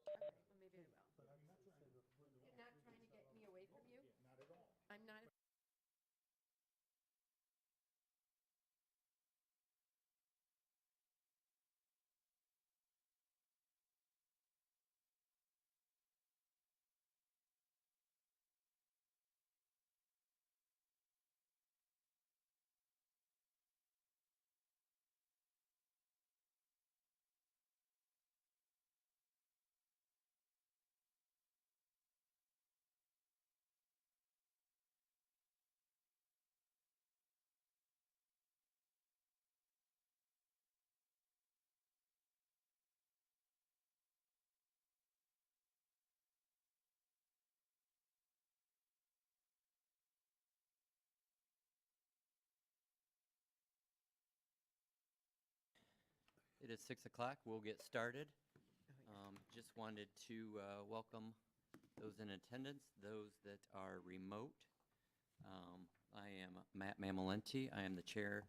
Well, maybe I will. But I'm not trying to put it You're not trying to get me away from you? Not at all. I'm not. It is 6 o'clock. We'll get started. Just wanted to welcome those in attendance, those that are remote. I am Matt Mamalenti. I am the chair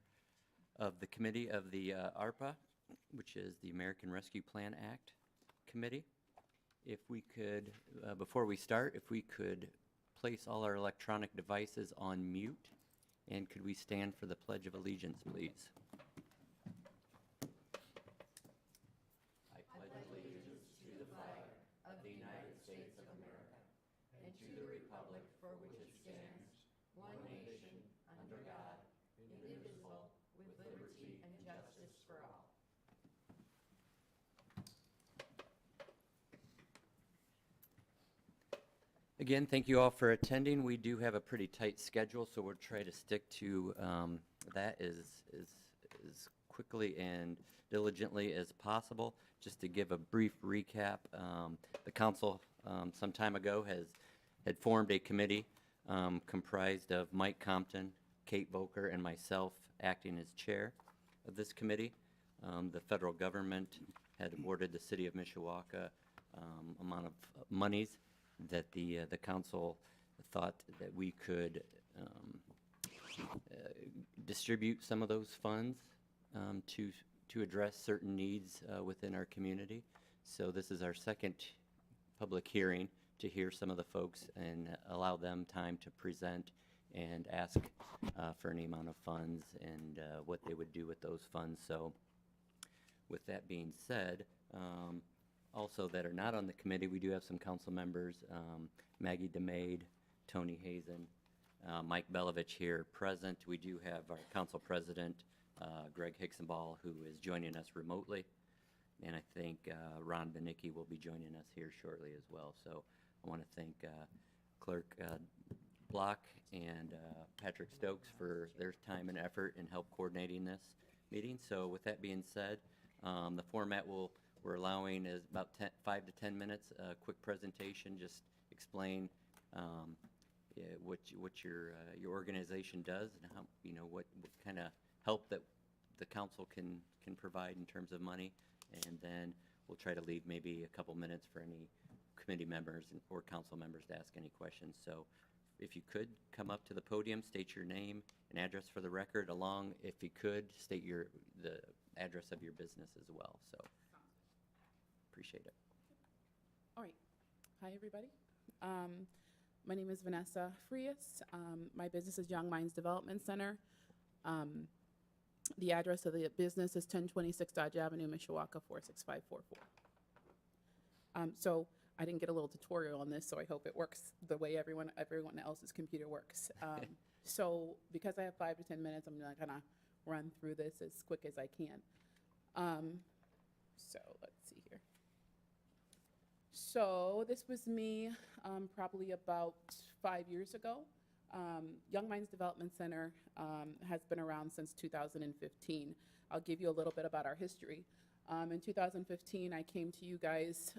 of the committee of the ARPA, which is the American Rescue Plan Act Committee. If we could, before we start, if we could place all our electronic devices on mute, and could we stand for the Pledge of Allegiance, please? I pledge allegiance to the flag of the United States of America and to the republic for which it stands, one nation, under God, indivisible, with liberty and justice for all. Again, thank you all for attending. We do have a pretty tight schedule, so we'll try to stick to that as quickly and diligently as possible. Just to give a brief recap, the council some time ago had formed a committee comprised of Mike Compton, Kate Volker, and myself acting as chair of this committee. The federal government had awarded the city of Mishawaka amount of monies that the council thought that we could distribute some of those funds to address certain needs within our community. So this is our second public hearing to hear some of the folks and allow them time to present and ask for any amount of funds and what they would do with those funds. So with that being said, also that are not on the committee, we do have some council members, Maggie DeMaid, Tony Hazen, Mike Belovich here present. We do have our council president, Greg Hicksonball, who is joining us remotely. And I think Ron Benicki will be joining us here shortly as well. So I want to thank Clerk Block and Patrick Stokes for their time and effort in help coordinating this meeting. So with that being said, the format we're allowing is about 5 to 10 minutes, a quick presentation, just explain what your organization does and how, what kind of help that the council can provide in terms of money, and then we'll try to leave maybe a couple minutes for any committee members or council members to ask any questions. So if you could come up to the podium, state your name and address for the record, along, if you could, state the address of your business as well. So appreciate it. All right. Hi, everybody. My name is Vanessa Frias. My business is Young Minds Development Center. The address of the business is 1026 Dodge Avenue, Mishawaka, 46544. So I didn't get a little tutorial on this, so I hope it works the way everyone else's computer works. So because I have 5 to 10 minutes, I'm not gonna run through this as quick as I can. So let's see here. So this was me probably about 5 years ago. Young Minds Development Center has been around since 2015. I'll give you a little bit about our history. In 2015, I came to you guys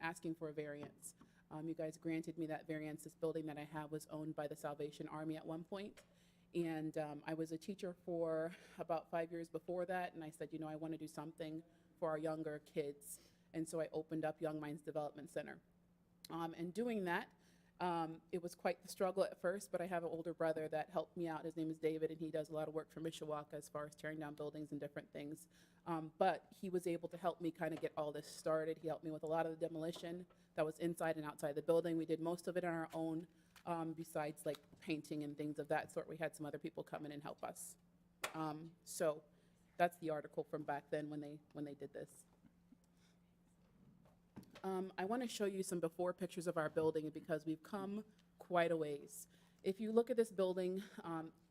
asking for a variance. You guys granted me that variance. This building that I have was owned by the Salvation Army at one point. And I was a teacher for about 5 years before that, and I said, I want to do something for our younger kids. And so I opened up Young Minds Development Center. And doing that, It was quite the struggle at first, but I have an older brother that helped me out. His name is David, and he does a lot of work for Mishawaka as far as tearing down buildings and different things. But he was able to help me kind of get all this started. He helped me with a lot of the demolition that was inside and outside the building. We did most of it on our own, besides like painting and things of that sort. We had some other people come in and help us. So that's the article from back then when they did this. I want to show you some before pictures of our building because we've come quite a ways. If you look at this building,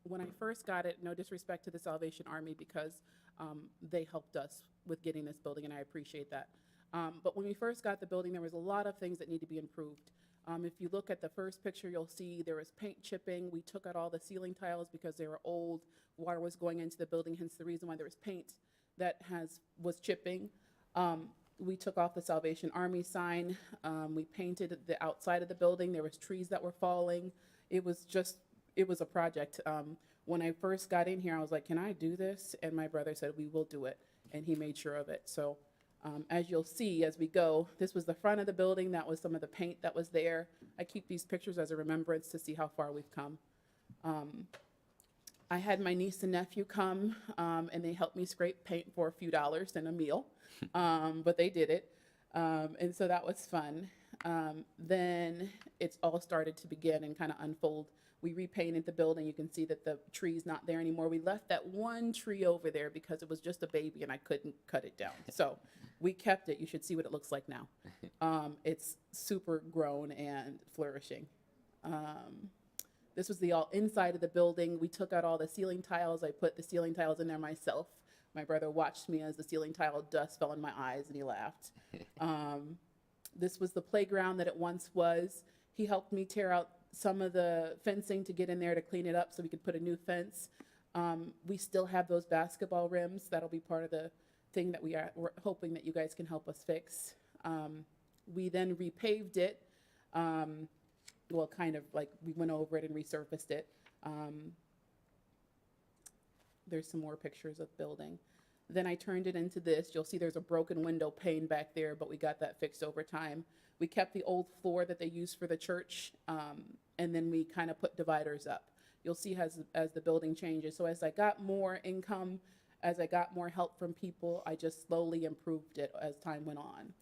when I first got it, no disrespect to the Salvation Army because they helped us with getting this building, and I appreciate that. But when we first got the building, there was a lot of things that need to be improved. If you look at the first picture, you'll see there was paint chipping. We took out all the ceiling tiles because they were old. Water was going into the building, hence the reason why there was paint that was chipping. We took off the Salvation Army sign. We painted the outside of the building. There was trees that were falling. It was a project. When I first got in here, I was like, can I do this? And my brother said, we will do it. And he made sure of it. So as you'll see as we go, this was the front of the building. That was some of the paint that was there. I keep these pictures as a remembrance to see how far we've come. I had my niece and nephew come, and they helped me scrape paint for a few dollars and a meal, but they did it, and so that was fun. Then it's all started to begin and kind of unfold. We repainted the building. You can see that the tree's not there anymore. We left that one tree over there because it was just a baby and I couldn't cut it down. So we kept it. You should see what it looks like now. It's super grown and flourishing. This was the all inside of the building. We took out all the ceiling tiles. I put the ceiling tiles in there myself. My brother watched me as the ceiling tile dust fell in my eyes and he laughed. This was the playground that it once was. He helped me tear out some of the fencing to get in there to clean it up so we could put a new fence. We still have those basketball rims. That'll be part of the thing that we're hoping that you guys can help us fix. We then repaved it. Well, kind of like we went over it and resurfaced it. There's some more pictures of the building. Then I turned it into this. You'll see there's a broken window pane back there, but we got that fixed over time. We kept the old floor that they used for the church, and then we kind of put dividers up. You'll see as the building changes. So as I got more income, as I got more help from people, I just slowly improved it as time went on.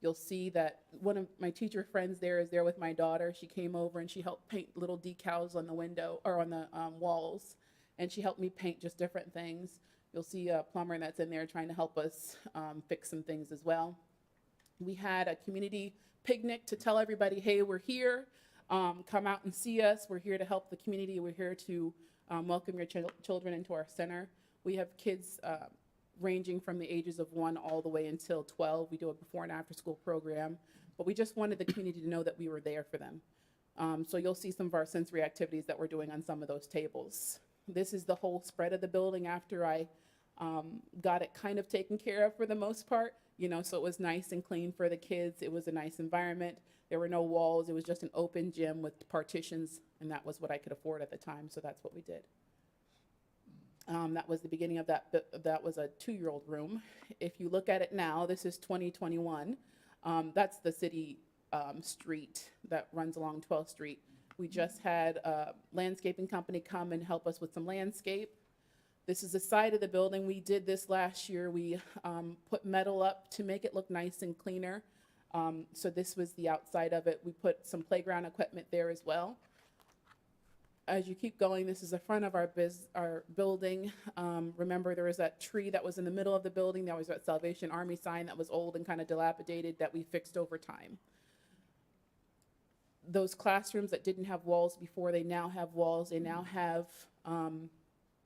You'll see that one of my teacher friends there is there with my daughter. She came over and she helped paint little decals on the window or on the walls, and she helped me paint just different things. You'll see a plumber that's in there trying to help us fix some things as well. We had a community picnic to tell everybody, hey, we're here. Come out and see us. We're here to help the community. We're here to welcome your children into our center. We have kids ranging from the ages of 1 all the way until 12. We do a before and after school program, but we just wanted the community to know that we were there for them. So you'll see some of our sensory activities that we're doing on some of those tables. This is the whole spread of the building after I got it kind of taken care of for the most part, so it was nice and clean for the kids. It was a nice environment. There were no walls. It was just an open gym with partitions, and that was what I could afford at the time, so that's what we did. That was the beginning of that. That was a 2-year-old room. If you look at it now, this is 2021. That's the city street that runs along 12th Street. We just had a landscaping company come and help us with some landscape. This is the side of the building. We did this last year. We put metal up to make it look nice and cleaner. So this was the outside of it. We put some playground equipment there as well. As you keep going, this is the front of our building. Remember, there was that tree that was in the middle of the building. There was that Salvation Army sign that was old and kind of dilapidated that we fixed over time. Those classrooms that didn't have walls before, they now have walls. They now have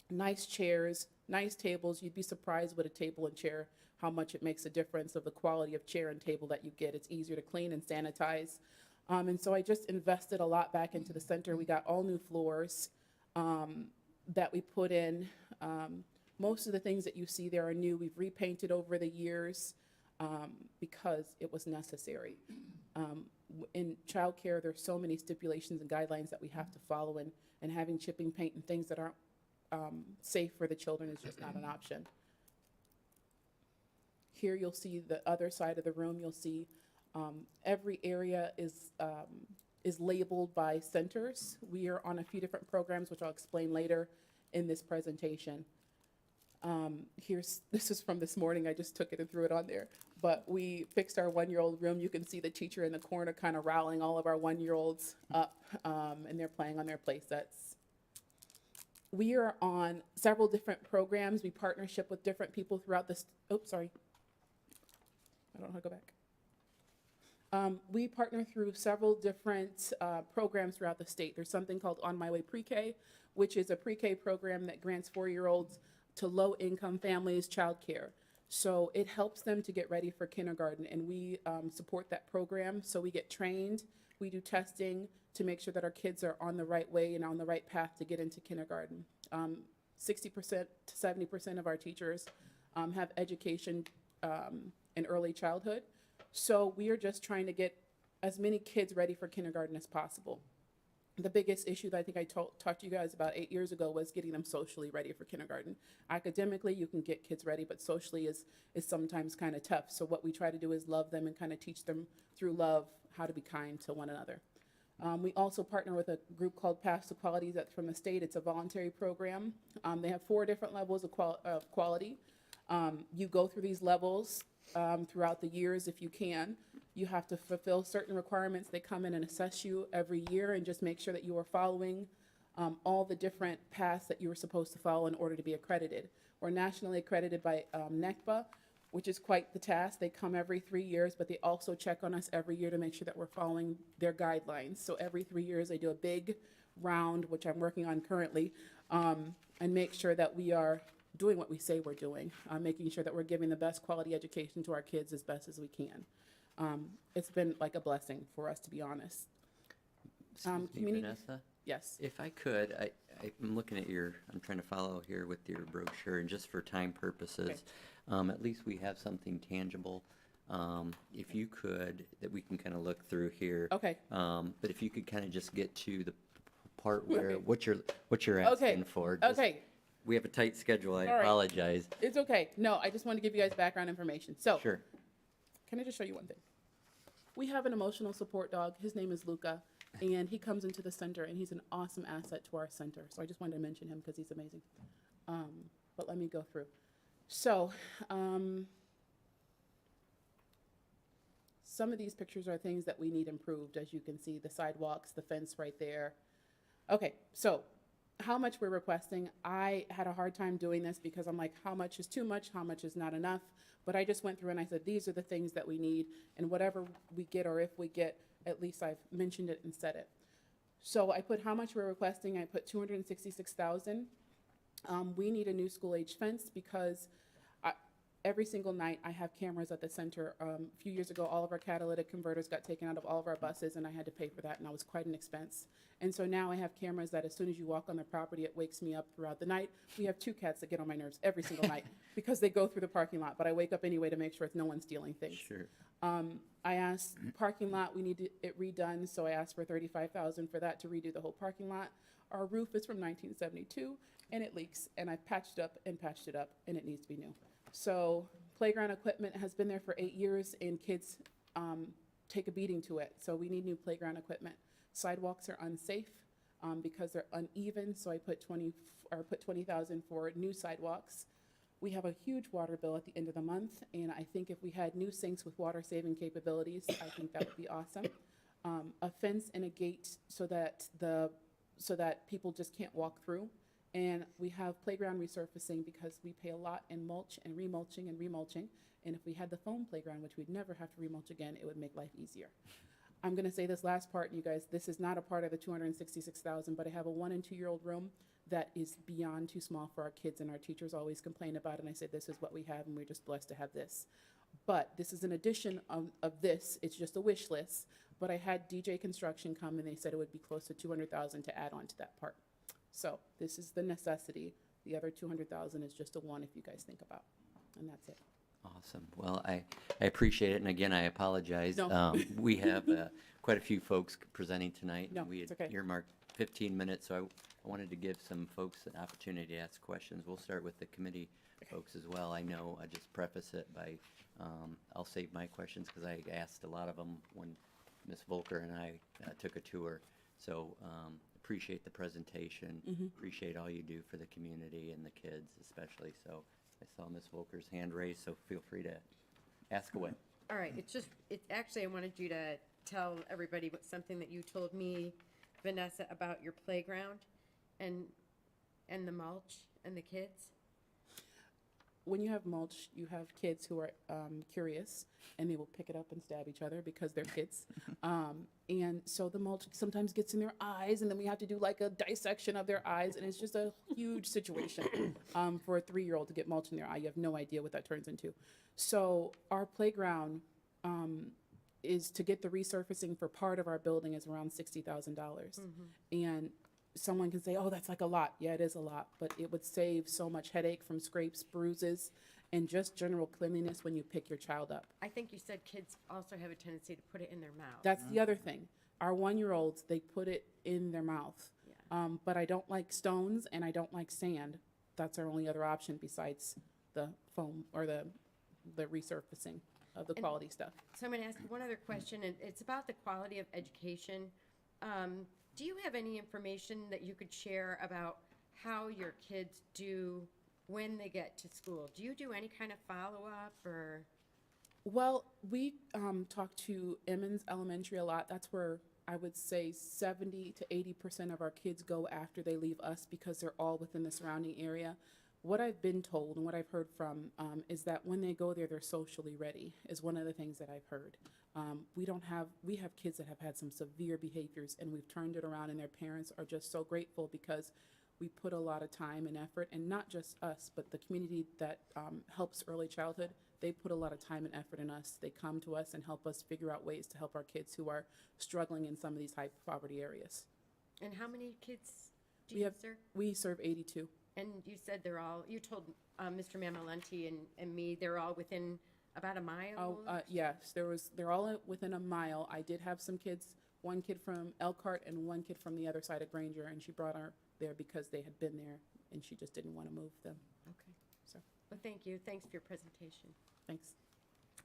nice chairs, nice tables. You'd be surprised with a table and chair how much it makes a difference of the quality of chair and table that you get. It's easier to clean and sanitize. And so I just invested a lot back into the center. We got all new floors that we put in. Most of the things that you see there are new. We've repainted over the years because it was necessary. In childcare, there's so many stipulations and guidelines that we have to follow, and having chipping paint and things that aren't safe for the children is just not an option. Here you'll see the other side of the room. You'll see every area is is labeled by centers. We are on a few different programs, which I'll explain later in this presentation. This is from this morning, I just took it and threw it on there. But we fixed our 1-year-old room. You can see the teacher in the corner kind of rallying all of our 1-year-olds up, and they're playing on their play sets. We are on several different programs. We partnership with different people throughout this, sorry. I don't know how to go back. We partner through several different programs throughout the state. There's something called On My Way Pre-K, which is a pre-K program that grants 4-year-olds to low-income families childcare. So it helps them to get ready for kindergarten, and we support that program. So we get trained, we do testing to make sure that our kids are on the right way and on the right path to get into kindergarten. 60% to 70% of our teachers have education in early childhood. So we are just trying to get as many kids ready for kindergarten as possible. The biggest issue that I think I talked to you guys about 8 years ago was getting them socially ready for kindergarten. Academically, you can get kids ready, but socially is sometimes kind of tough. So what we try to do is love them and kind of teach them through love how to be kind to one another. We also partner with a group called Paths to Quality that's from the state. It's a voluntary program. They have 4 different levels of quality. You go through these levels throughout the years if you can. You have to fulfill certain requirements. They come in and assess you every year and just make sure that you are following all the different paths that you were supposed to follow in order to be accredited. We're nationally accredited by NECBA, which is quite the task. They come every 3 years, but they also check on us every year to make sure that we're following their guidelines. So every 3 years, they do a big round, which I'm working on currently, and make sure that we are doing what we say we're doing, making sure that we're giving the best quality education to our kids as best as we can. It's been like a blessing for us, to be honest. Excuse me, Vanessa? Yes. If I could, I'm looking at I'm trying to follow here with your brochure, and just for time purposes, at least we have something tangible. If you could, that we can kind of look through here. Okay. But if you could kind of just get to the part where, what you're asking for. Okay. We have a tight schedule, I All right. apologize. It's okay. No, I just want to give you guys background information. So, Sure. can I just show you one thing? We have an emotional support dog. His name is Luca, and he comes into the center, and he's an awesome asset to our center. So I just wanted to mention him because he's amazing. But let me go through. So, some of these pictures are things that we need improved. As you can see, the sidewalks, the fence right there. Okay, so how much we're requesting. I had a hard time doing this because I'm like, how much is too much? How much is not enough? But I just went through and I said, these are the things that we need, and whatever we get, or if we get, at least I've mentioned it and said it. So I put how much we're requesting. I put $266,000. We need a new school age fence because every single night I have cameras at the center. A few years ago, all of our catalytic converters got taken out of all of our buses, and I had to pay for that, and that was quite an expense. And so now I have cameras that as soon as you walk on the property, it wakes me up throughout the night. We have 2 cats that get on my nerves every single night because they go through the parking lot, but I wake up anyway to make sure no one's stealing things. Sure. I asked parking lot, we need it redone, so I asked for $35,000 for that to redo the whole parking lot. Our roof is from 1972, and it leaks, and I've patched it up, and it needs to be new. So playground equipment has been there for 8 years, and kids take a beating to it. So we need new playground equipment. Sidewalks are unsafe because they're uneven. So I put $20,000 for new sidewalks. We have a huge water bill at the end of the month, and I think if we had new sinks with water saving capabilities, I think that would be awesome. A fence and a gate so that people just can't walk through. And we have playground resurfacing because we pay a lot in mulch and remulching and remulching. And if we had the foam playground, which we'd never have to remulch again, it would make life easier. I'm going to say this last part, and you guys, this is not a part of the $266,000, but I have a 1- and 2-year-old room that is beyond too small for our kids, and our teachers always complain about it. And I said, this is what we have, and we're just blessed to have this. But this is an addition of this. It's just a wish list. But I had DJ Construction come, and they said it would be close to $200,000 to add on to that part. So this is the necessity. The other $200,000 is just a one if you guys think about, and that's it. Awesome. Well, I appreciate it, and again, I apologize. No. We have quite a few folks presenting tonight. No, We it's had okay. earmarked 15 minutes, so I wanted to give some folks an opportunity to ask questions. We'll start with the committee folks as well. I know I just preface it by, I'll save my questions because I asked a lot of them when Ms. Volker and I took a tour. So appreciate the presentation, appreciate all you do for the community and the kids especially. So I saw Ms. Volker's hand raised, so feel free to ask away. All right, actually, I wanted you to tell everybody something that you told me, Vanessa, about your playground and the mulch and the kids. When you have mulch, you have kids who are curious, and they will pick it up and stab each other because they're kids. And so the mulch sometimes gets in their eyes, and then we have to do like a dissection of their eyes, and it's just a huge situation for a 3-year-old to get mulch in their eye. You have no idea what that turns into. So our playground is to get the resurfacing for part of our building is around $60,000. And someone can say, oh, that's like a lot. Yeah, it is a lot, but it would save so much headache from scrapes, bruises, and just general cleanliness when you pick your child up. I think you said kids also have a tendency to put it in their mouth. That's the other thing. Our 1-year-olds, they put it in their mouth. Yeah. But I don't like stones and I don't like sand. That's our only other option besides the foam or the resurfacing of the quality stuff. So I'm going to ask you one other question, and it's about the quality of education. Do you have any information that you could share about how your kids do when they get to school? Do you do any kind of follow-up or? Well, we talk to Emmons Elementary a lot. That's where I would say 70 to 80% of our kids go after they leave us because they're all within the surrounding area. What I've been told and what I've heard from is that when they go there, they're socially ready, is one of the things that I've heard. We have kids that have had some severe behaviors, and we've turned it around, and their parents are just so grateful because we put a lot of time and effort, and not just us, but the community that helps early childhood. They put a lot of time and effort in us. They come to us and help us figure out ways to help our kids who are struggling in some of these high poverty areas. And how many kids do you serve? We serve 82. And you said you told Mr. Mamalenti and me, they're all within about a mile? Yes, they're all within a mile. I did have some kids, one kid from Elkhart and one kid from the other side of Granger, and she brought her there because they had been there, and she just didn't want to move them. Okay. So, Well, thank you. Thanks for your presentation. thanks.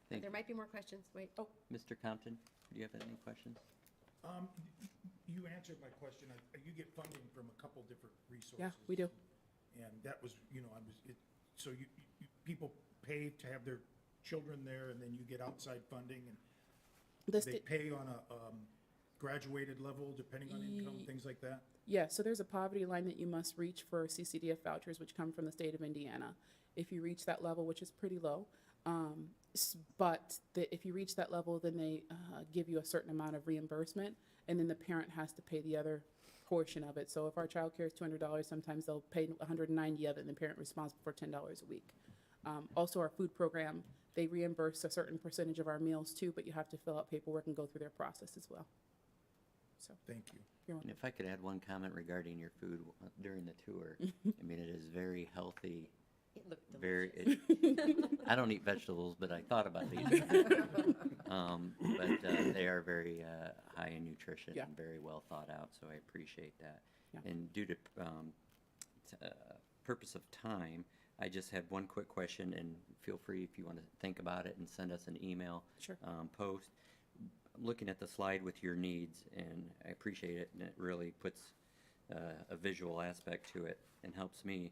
Thank There you. might be more questions. Wait. Oh, Mr. Compton, do you have any questions? You answered my question. You get funding from a couple different resources. yeah, we do. And that was, so people pay to have their children there, and then you get outside funding, and they pay on a graduated level, depending on income, things like that? Yeah, so there's a poverty line that you must reach for CCDF vouchers, which come from the state of Indiana. If you reach that level, which is pretty low, if you reach that level, then they give you a certain amount of reimbursement, and then the parent has to pay the other portion of it. So if our child care is $200, sometimes they'll pay $190 of it, and the parent responsible for $10 a week. Also, our food program, they reimburse a certain percentage of our meals too, but you have to fill out paperwork and go through their process as well. So, Thank you. you're And welcome. if I could add one comment regarding your food during the tour, I mean, it is very healthy. It looked Very, delicious. I don't eat vegetables, but I thought about eating them. But they are very high in nutrition Yeah. and very well thought out, so I appreciate that. Yeah. And due to purpose of time, I just had one quick question, and feel free if you want to think about it and send us an email Sure. post. I'm looking at the slide with your needs, and I appreciate it, and it really puts a visual aspect to it and helps me.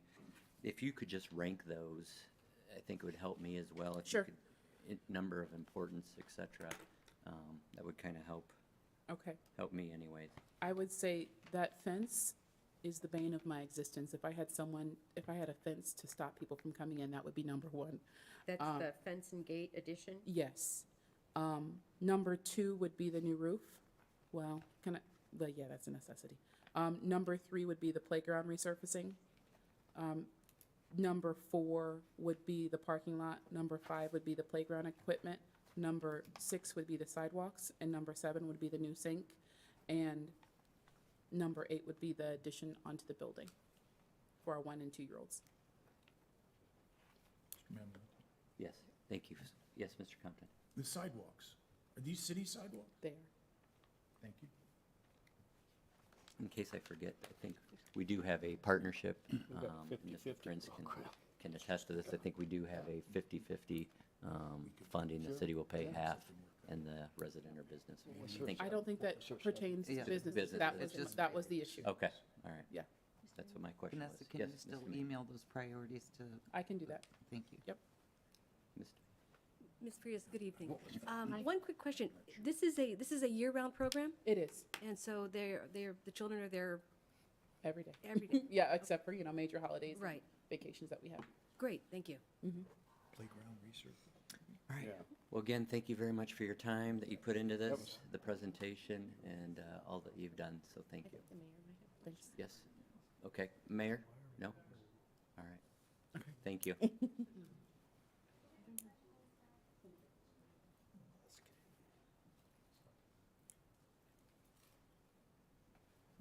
If you could just rank those, I think it would help me as well. If Sure. you could, number of importance, et cetera, that would kind of Okay. help me anyways. I would say that fence is the bane of my existence. If I had a fence to stop people from coming in, that would be number one. That's the fence and gate addition. Yes. Number 2 would be the new roof. Well, yeah, that's a necessity. Number 3 would be the playground resurfacing. Number 4 would be the parking lot. Number 5 would be the playground equipment. Number 6 would be the sidewalks, and number 7 would be the new sink. And number 8 would be the addition onto the building for our 1 and 2-year-olds. Mr. Mamalenti. Yes, thank you. Yes, Mr. Compton. The sidewalks, are these city sidewalks? There. Thank you. In case I forget, I think we do have a partnership. got 50-50. Mr. Prince can attest to this. I think we do have a 50-50 funding. The city will pay half and the resident or business. Thank I you. don't think that pertains to Yeah. businesses. Business. That It's was, just- that was the issue. Okay, all right. Yeah, That's what my question was. Vanessa, can Yes, you still Mr. Mayor. email those priorities to, I can do that. thank you. Yep. Mr. Ms. Frias, good evening. One quick question. This is a year-round program, It is, and so the children are there every day. every day? Yeah, except for, major holidays. and Right. Vacations that we have. Great, thank you. Playground research. All right. Well, again, thank you very much for your time that you put into this, the presentation, and all that you've done, so thank you. Thanks. Yes? Okay. Mayor? No? All right. Thank you.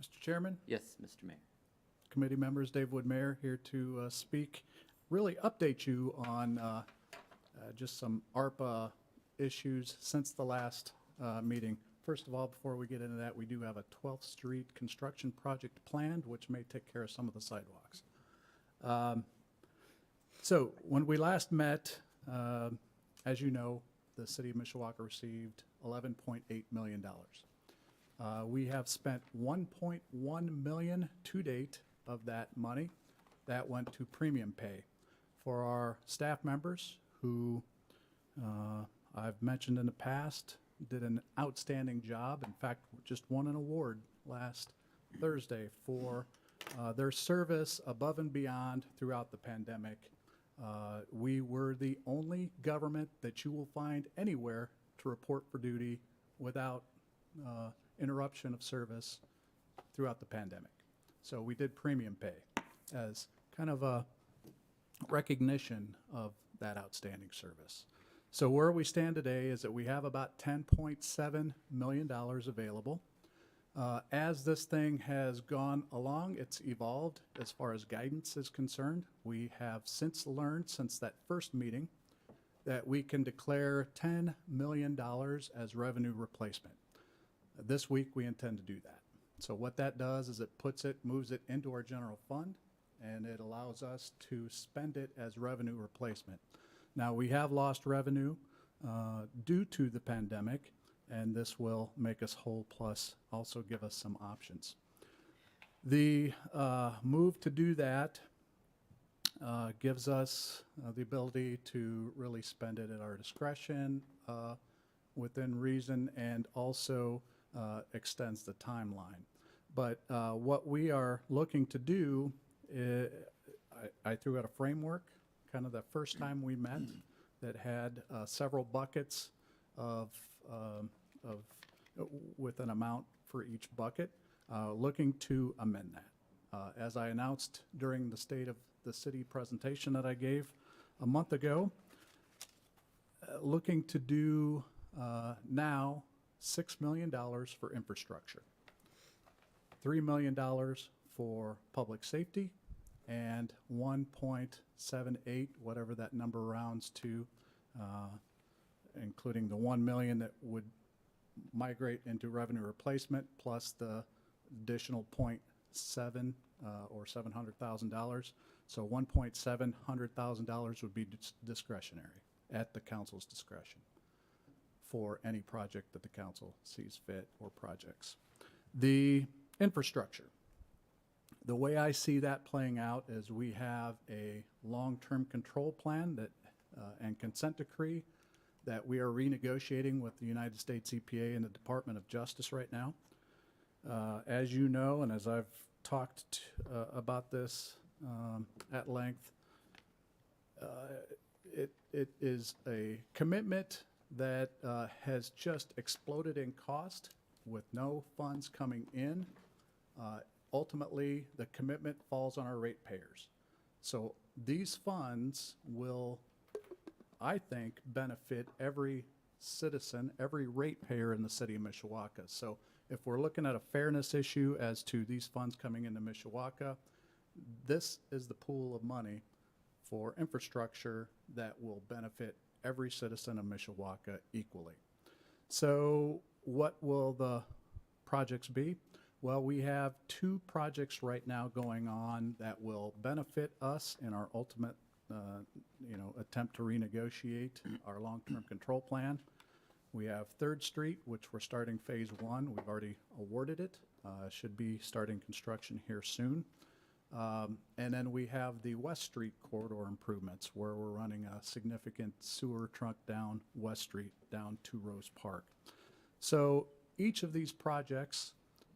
Mr. Chairman, Yes, Mr. Mayor. committee members, Dave Wood, Mayor, here to speak, really update you on just some ARPA issues since the last meeting. First of all, before we get into that, we do have a 12th Street construction project planned, which may take care of some of the sidewalks. So when we last met, as you know, the city of Mishawaka received $11.8 million. We have spent 1.1 million to date of that money. That went to premium pay for our staff members who I've mentioned in the past did an outstanding job. In fact, just won an award last Thursday for their service above and beyond throughout the pandemic. We were the only government that you will find anywhere to report for duty without interruption of service throughout the pandemic. So we did premium pay as kind of a recognition of that outstanding service. So where we stand today is that we have about $10.7 million available. As this thing has gone along, it's evolved as far as guidance is concerned. We have since learned, since that first meeting, that we can declare $10 million as revenue replacement. This week, we intend to do that. So what that does is it moves it into our general fund, and it allows us to spend it as revenue replacement. Now, we have lost revenue due to the pandemic, and this will make us whole, plus also give us some options. The move to do that gives us the ability to really spend it at our discretion within reason, and also extends the timeline. But what we are looking to do, I threw out a framework, kind of the first time we met, that had several buckets with an amount for each bucket, looking to amend that. As I announced during the State of the City presentation that I gave a month ago, looking to do now $6 million for infrastructure, $3 million for public safety, and 1.78, whatever that number rounds to, including the 1 million that would migrate into revenue replacement, plus the additional 0.7 or $700,000. So $1.7 would be discretionary, at the council's discretion, for any project that the council sees fit or projects. The infrastructure. The way I see that playing out is we have a long-term control plan that and consent decree that we are renegotiating with the United States EPA and the Department of Justice right now. As you know, and as I've talked about this at length, it is a commitment that has just exploded in cost with no funds coming in. Ultimately, the commitment falls on our ratepayers. So these funds will, I think, benefit every citizen, every ratepayer in the city of Mishawaka. So if we're looking at a fairness issue as to these funds coming into Mishawaka, this is the pool of money for infrastructure that will benefit every citizen of Mishawaka equally. So what will the projects be? Well, we have 2 projects right now going on that will benefit us in our ultimate attempt to renegotiate our long-term control plan. We have Third Street, which we're starting Phase 1. We've already awarded it. Should be starting construction here soon. And then we have the West Street corridor improvements, where we're running a significant sewer trunk down West Street, down to Rose Park. So each of these projects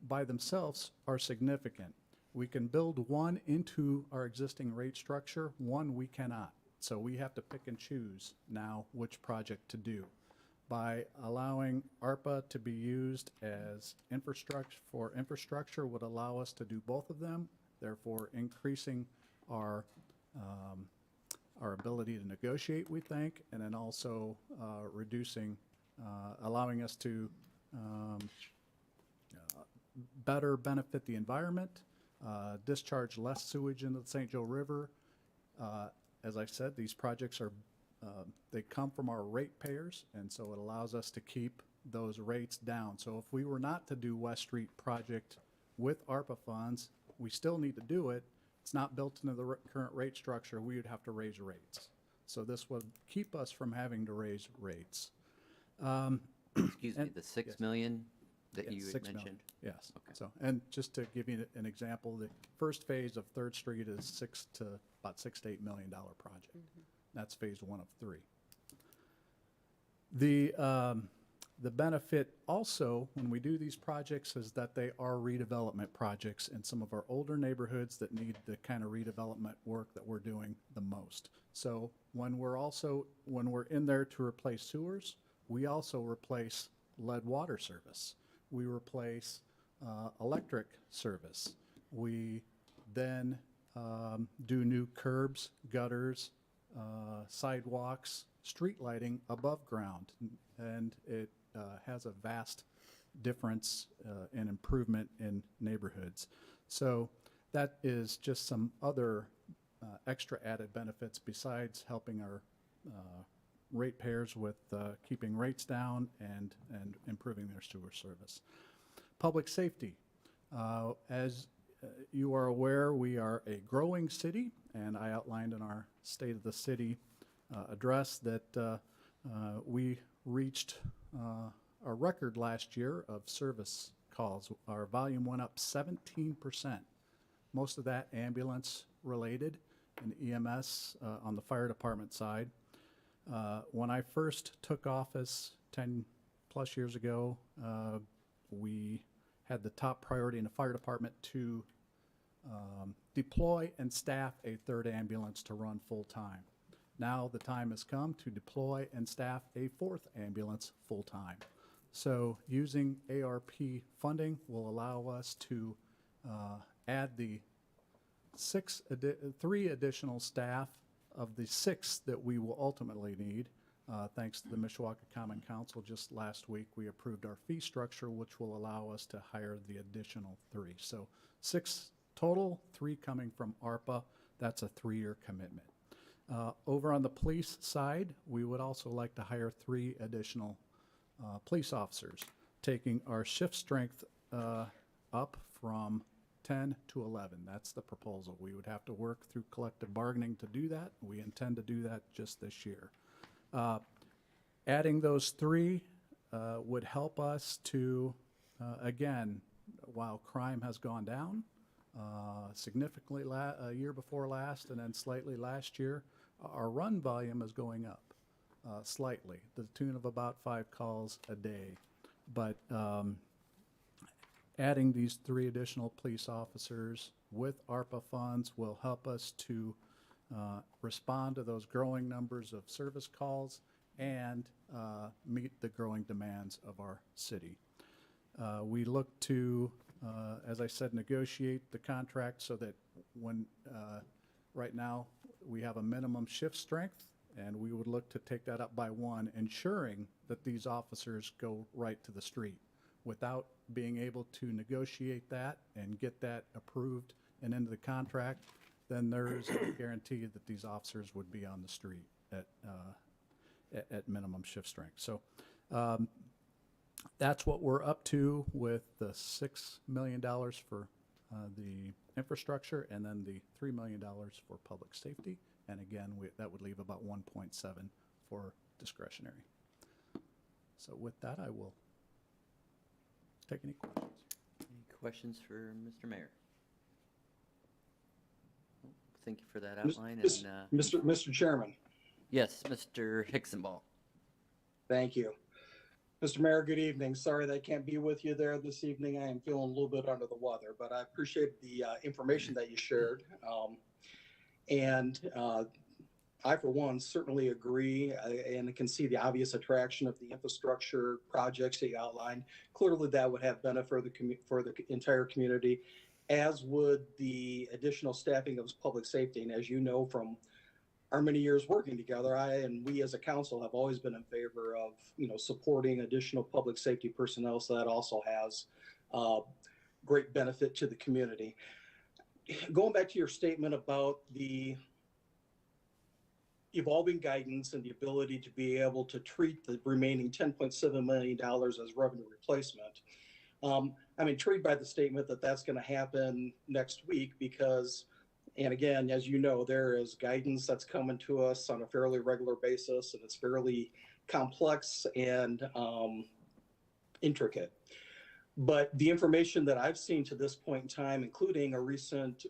by themselves are significant. We can build one into our existing rate structure, one we cannot. So we have to pick and choose now which project to do. By allowing ARPA to be used as infrastructure would allow us to do both of them, therefore increasing our ability to negotiate, we think, and then also allowing us to better benefit the environment, discharge less sewage into the St. Joe River. As I said, these projects they come from our ratepayers, and so it allows us to keep those rates down. So if we were not to do West Street project with ARPA funds, we still need to do it. It's not built into the current rate structure. We would have to raise rates. So this would keep us from having to raise rates. Excuse me, And- the 6 yes. million that Yes, you had 6 million. mentioned? Yes. Okay. So, and just to give you an example, the first phase of Third Street is about $6 to $8 million project. That's phase 1 of 3. The benefit also, when we do these projects, is that they are redevelopment projects in some of our older neighborhoods that need the kind of redevelopment work that we're doing the most. So when we're in there to replace sewers, we also replace lead water service. We replace electric service. We then do new curbs, gutters, sidewalks, street lighting above ground, and it has a vast difference and improvement in neighborhoods. So that is just some other extra added benefits besides helping our ratepayers with keeping rates down and improving their sewer service. Public safety. As you are aware, we are a growing city, and I outlined in our State of the City address that we reached a record last year of service calls. Our volume went up 17%. Most of that ambulance related and EMS on the fire department side. When I first took office 10 plus years ago, we had the top priority in the fire department to deploy and staff a third ambulance to run full time. Now the time has come to deploy and staff a fourth ambulance full time. So using ARP funding will allow us to add the 3 additional staff of the 6 that we will ultimately need. Thanks to the Mishawaka Common Council, just last week we approved our fee structure, which will allow us to hire the additional 3. So 6 total, 3 coming from ARPA. That's a 3-year commitment. Over on the police side, we would also like to hire 3 additional police officers, taking our shift strength up from 10 to 11. That's the proposal. We would have to work through collective bargaining to do that. We intend to do that just this year. Adding those 3 would help us to, again, while crime has gone down significantly a year before last and then slightly last year, our run volume is going up slightly, to the tune of about 5 calls a day. But adding these 3 additional police officers with ARPA funds will help us to respond to those growing numbers of service calls and meet the growing demands of our city. We look to, as I said, negotiate the contract so that when, right now, we have a minimum shift strength, and we would look to take that up by 1, ensuring that these officers go right to the street. Without being able to negotiate that and get that approved and into the contract, then there's a guarantee that these officers would be on the street at minimum shift strength. So that's what we're up to with the $6 million for the infrastructure and then the $3 million for public safety. And again, that would leave about 1.7 for discretionary. So with that, I will take any questions. Any questions for Mr. Mayor? Thank you for that Mis- outline. mis- And Mr. Chairman, yes, Mr. Hicksonball. thank you. Mr. Mayor, good evening. Sorry that I can't be with you there this evening. I am feeling a little bit under the weather, but I appreciate the information that you shared. I, for one, certainly agree and can see the obvious attraction of the infrastructure projects that you outlined. Clearly, that would have benefit for the entire community, as would the additional staffing of public safety. And as you know from our many years working together, we as a council have always been in favor of, supporting additional public safety personnel. So that also has great benefit to the community. Going back to your statement about the evolving guidance and the ability to be able to treat the remaining $10.7 million as revenue replacement. I'm intrigued by the statement that that's going to happen next week because, and again, as you know, there is guidance that's coming to us on a fairly regular basis, and it's fairly complex and intricate. But the information that I've seen to this point in time, including a recent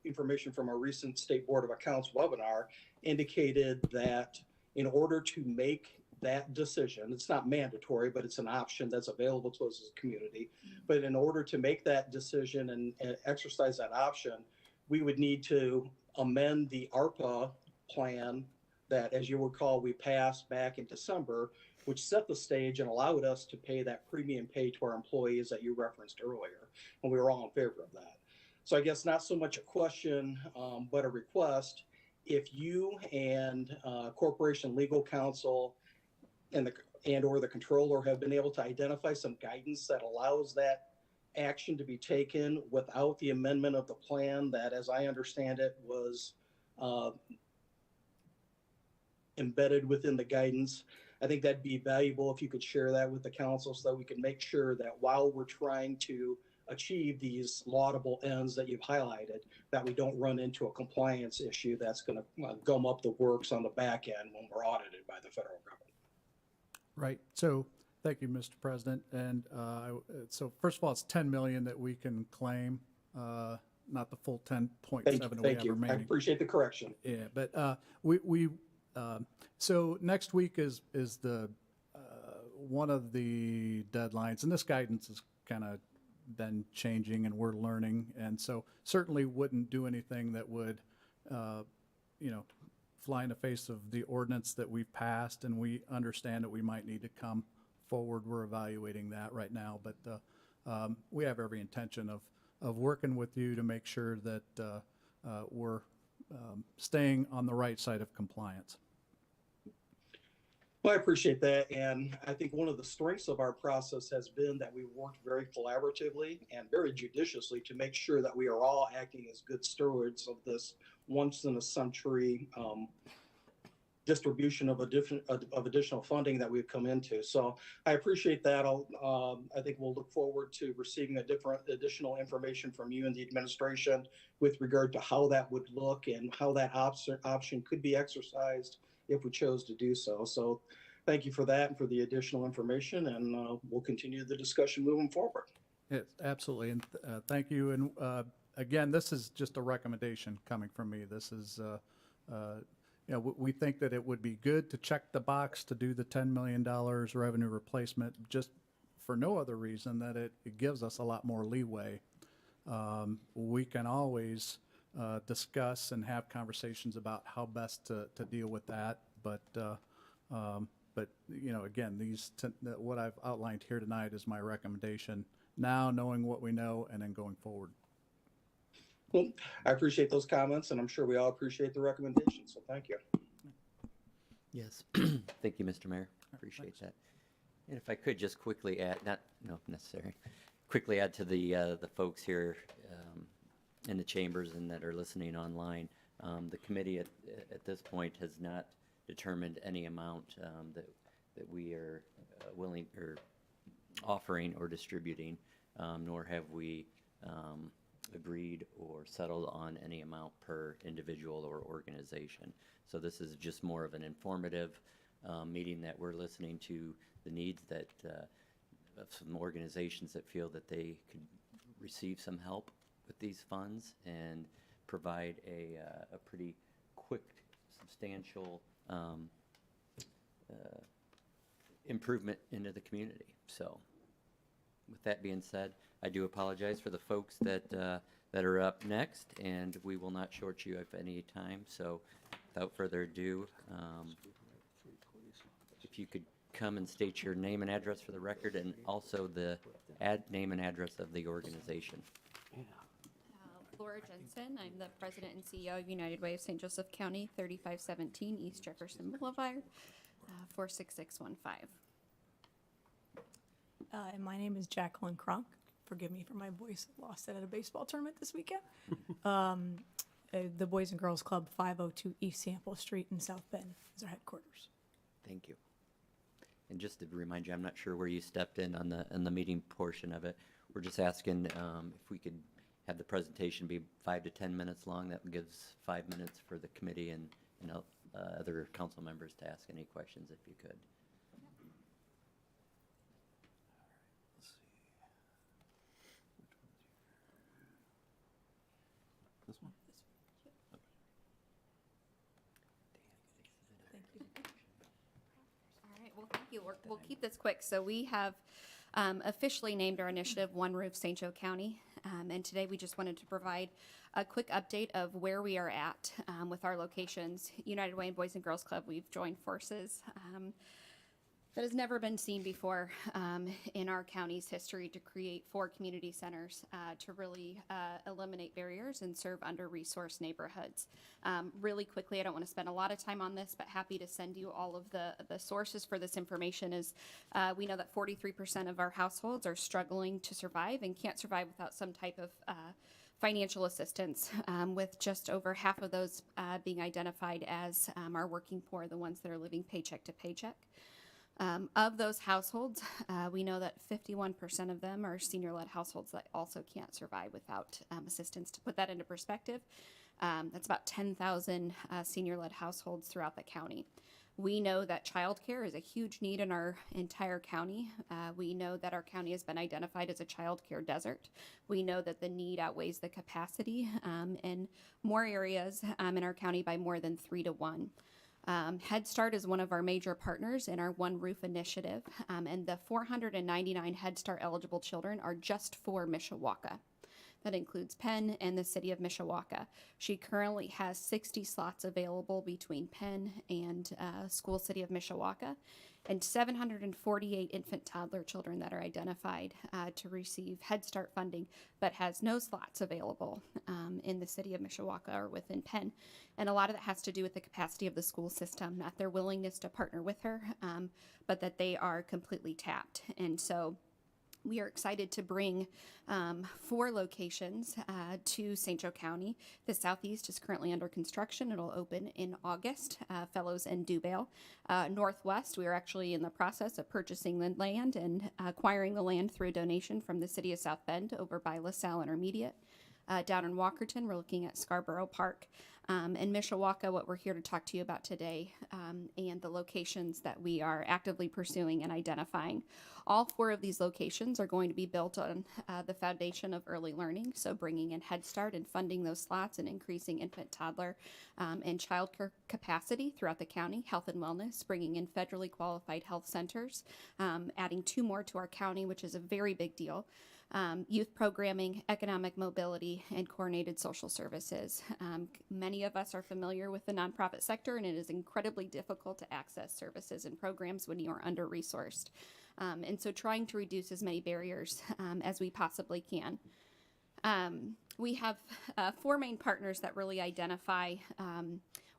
information from a recent State Board of Accounts webinar, indicated that in order to make that decision, it's not mandatory, but it's an option that's available to us as a community. But in order to make that decision and exercise that option, we would need to amend the ARPA plan that, as you recall, we passed back in December, which set the stage and allowed us to pay that premium pay to our employees that you referenced earlier. And we were all in favor of that. So I guess not so much a question, but a request. If you and Corporation Legal Counsel or the controller have been able to identify some guidance that allows that action to be taken without the amendment of the plan that, as I understand it, was embedded within the guidance, I think that'd be valuable if you could share that with the council so that we can make sure that while we're trying to achieve these laudable ends that you've highlighted, that we don't run into a compliance issue that's going to gum up the works on the back end when we're audited by the federal government. Right. So thank you, Mr. President. And so first of all, it's 10 million that we can claim, not the full 10.7 that we Thank have you. I remaining. appreciate the correction. Yeah, but so next week is the one of the deadlines, and this guidance has kind of been changing, and we're learning, and so certainly wouldn't do anything that would, fly in the face of the ordinance that we've passed, and we understand that we might need to come forward. We're evaluating that right now, but we have every intention of working with you to make sure that we're staying on the right side of compliance. Well, I appreciate that. And I think one of the strengths of our process has been that we worked very collaboratively and very judiciously to make sure that we are all acting as good stewards of this once in a century distribution of additional funding that we've come into. So I appreciate that. I think we'll look forward to receiving additional information from you and the administration with regard to how that would look and how that option could be exercised if we chose to do so. So thank you for that and for the additional information, and we'll continue the discussion moving forward. Yes, absolutely, and thank you. And again, this is just a recommendation coming from me. This is, we think that it would be good to check the box to do the $10 million revenue replacement, just for no other reason that it gives us a lot more leeway. We can always discuss and have conversations about how best to deal with that, but again, what I've outlined here tonight is my recommendation now, knowing what we know, and then going forward. Well, I appreciate those comments, and I'm sure we all appreciate the recommendation, so thank you. Yes. Thank you, Mr. Mayor. Appreciate that. And if I could just quickly add, quickly add to the folks here in the chambers and that are listening online. The committee at this point has not determined any amount that we are willing or offering or distributing, nor have we agreed or settled on any amount per individual or organization. So this is just more of an informative meeting that we're listening to the needs that, of some organizations that feel that they could receive some help with these funds and provide a pretty quick, substantial improvement into the community. So with that being said, I do apologize for the folks that are up next, and we will not short you of any time. So without further ado, if you could come and state your name and address for the record, and also the name and address of the organization. Laura Jensen, I'm the president and CEO of United Way of St. Joseph County, 3517 East Jefferson Boulevard, 46615. And my name is Jacqueline Kronk. Forgive me for my voice. I lost it at a baseball tournament this weekend. The Boys and Girls Club, 502 East Sample Street in South Bend is our headquarters. Thank you. And just to remind you, I'm not sure where you stepped in on the meeting portion of it. We're just asking if we could have the presentation be 5 to 10 minutes long. That gives 5 minutes for the committee and other council members to ask any questions if you could. This one? All right, well, thank you. We'll keep this quick. So we have officially named our initiative One Roof St. Joe County. And today we just wanted to provide a quick update of where we are at with our locations. United Way and Boys and Girls Club, we've joined forces. That has never been seen before in our county's history to create 4 community centers to really eliminate barriers and serve under-resourced neighborhoods. Really quickly, I don't want to spend a lot of time on this, but happy to send you all of the sources for this information. Is we know that 43% of our households are struggling to survive and can't survive without some type of financial assistance, with just over half of those being identified as our working poor, the ones that are living paycheck to paycheck. Of those households, we know that 51% of them are senior-led households that also can't survive without assistance. To put that into perspective, that's about 10,000 senior-led households throughout the county. We know that childcare is a huge need in our entire county. We know that our county has been identified as a childcare desert. We know that the need outweighs the capacity in more areas in our county by more than 3 to 1. Head Start is one of our major partners in our One Roof initiative, and the 499 Head Start eligible children are just for Mishawaka. That includes Penn and the city of Mishawaka. She currently has 60 slots available between Penn and school city of Mishawaka, and 748 infant toddler children that are identified to receive Head Start funding, but has no slots available in the city of Mishawaka or within Penn. And a lot of that has to do with the capacity of the school system, not their willingness to partner with her, but that they are completely tapped. And so we are excited to bring 4 locations to St. Joe County. The Southeast is currently under construction. It'll open in August, Fellows and Dubale. Northwest, we are actually in the process of purchasing the land and acquiring the land through a donation from the city of South Bend over by LaSalle Intermediate. Down in Walkerton, we're looking at Scarborough Park. In Mishawaka, what we're here to talk to you about today, and the locations that we are actively pursuing and identifying. All 4 of these locations are going to be built on the foundation of early learning, so bringing in Head Start and funding those slots and increasing infant, toddler, and childcare capacity throughout the county, health and wellness, bringing in federally qualified health centers, adding 2 more to our county, which is a very big deal. Youth programming, economic mobility, and coordinated social services. Many of us are familiar with the nonprofit sector, and it is incredibly difficult to access services and programs when you are under-resourced. And so trying to reduce as many barriers as we possibly can. We have 4 main partners that really identify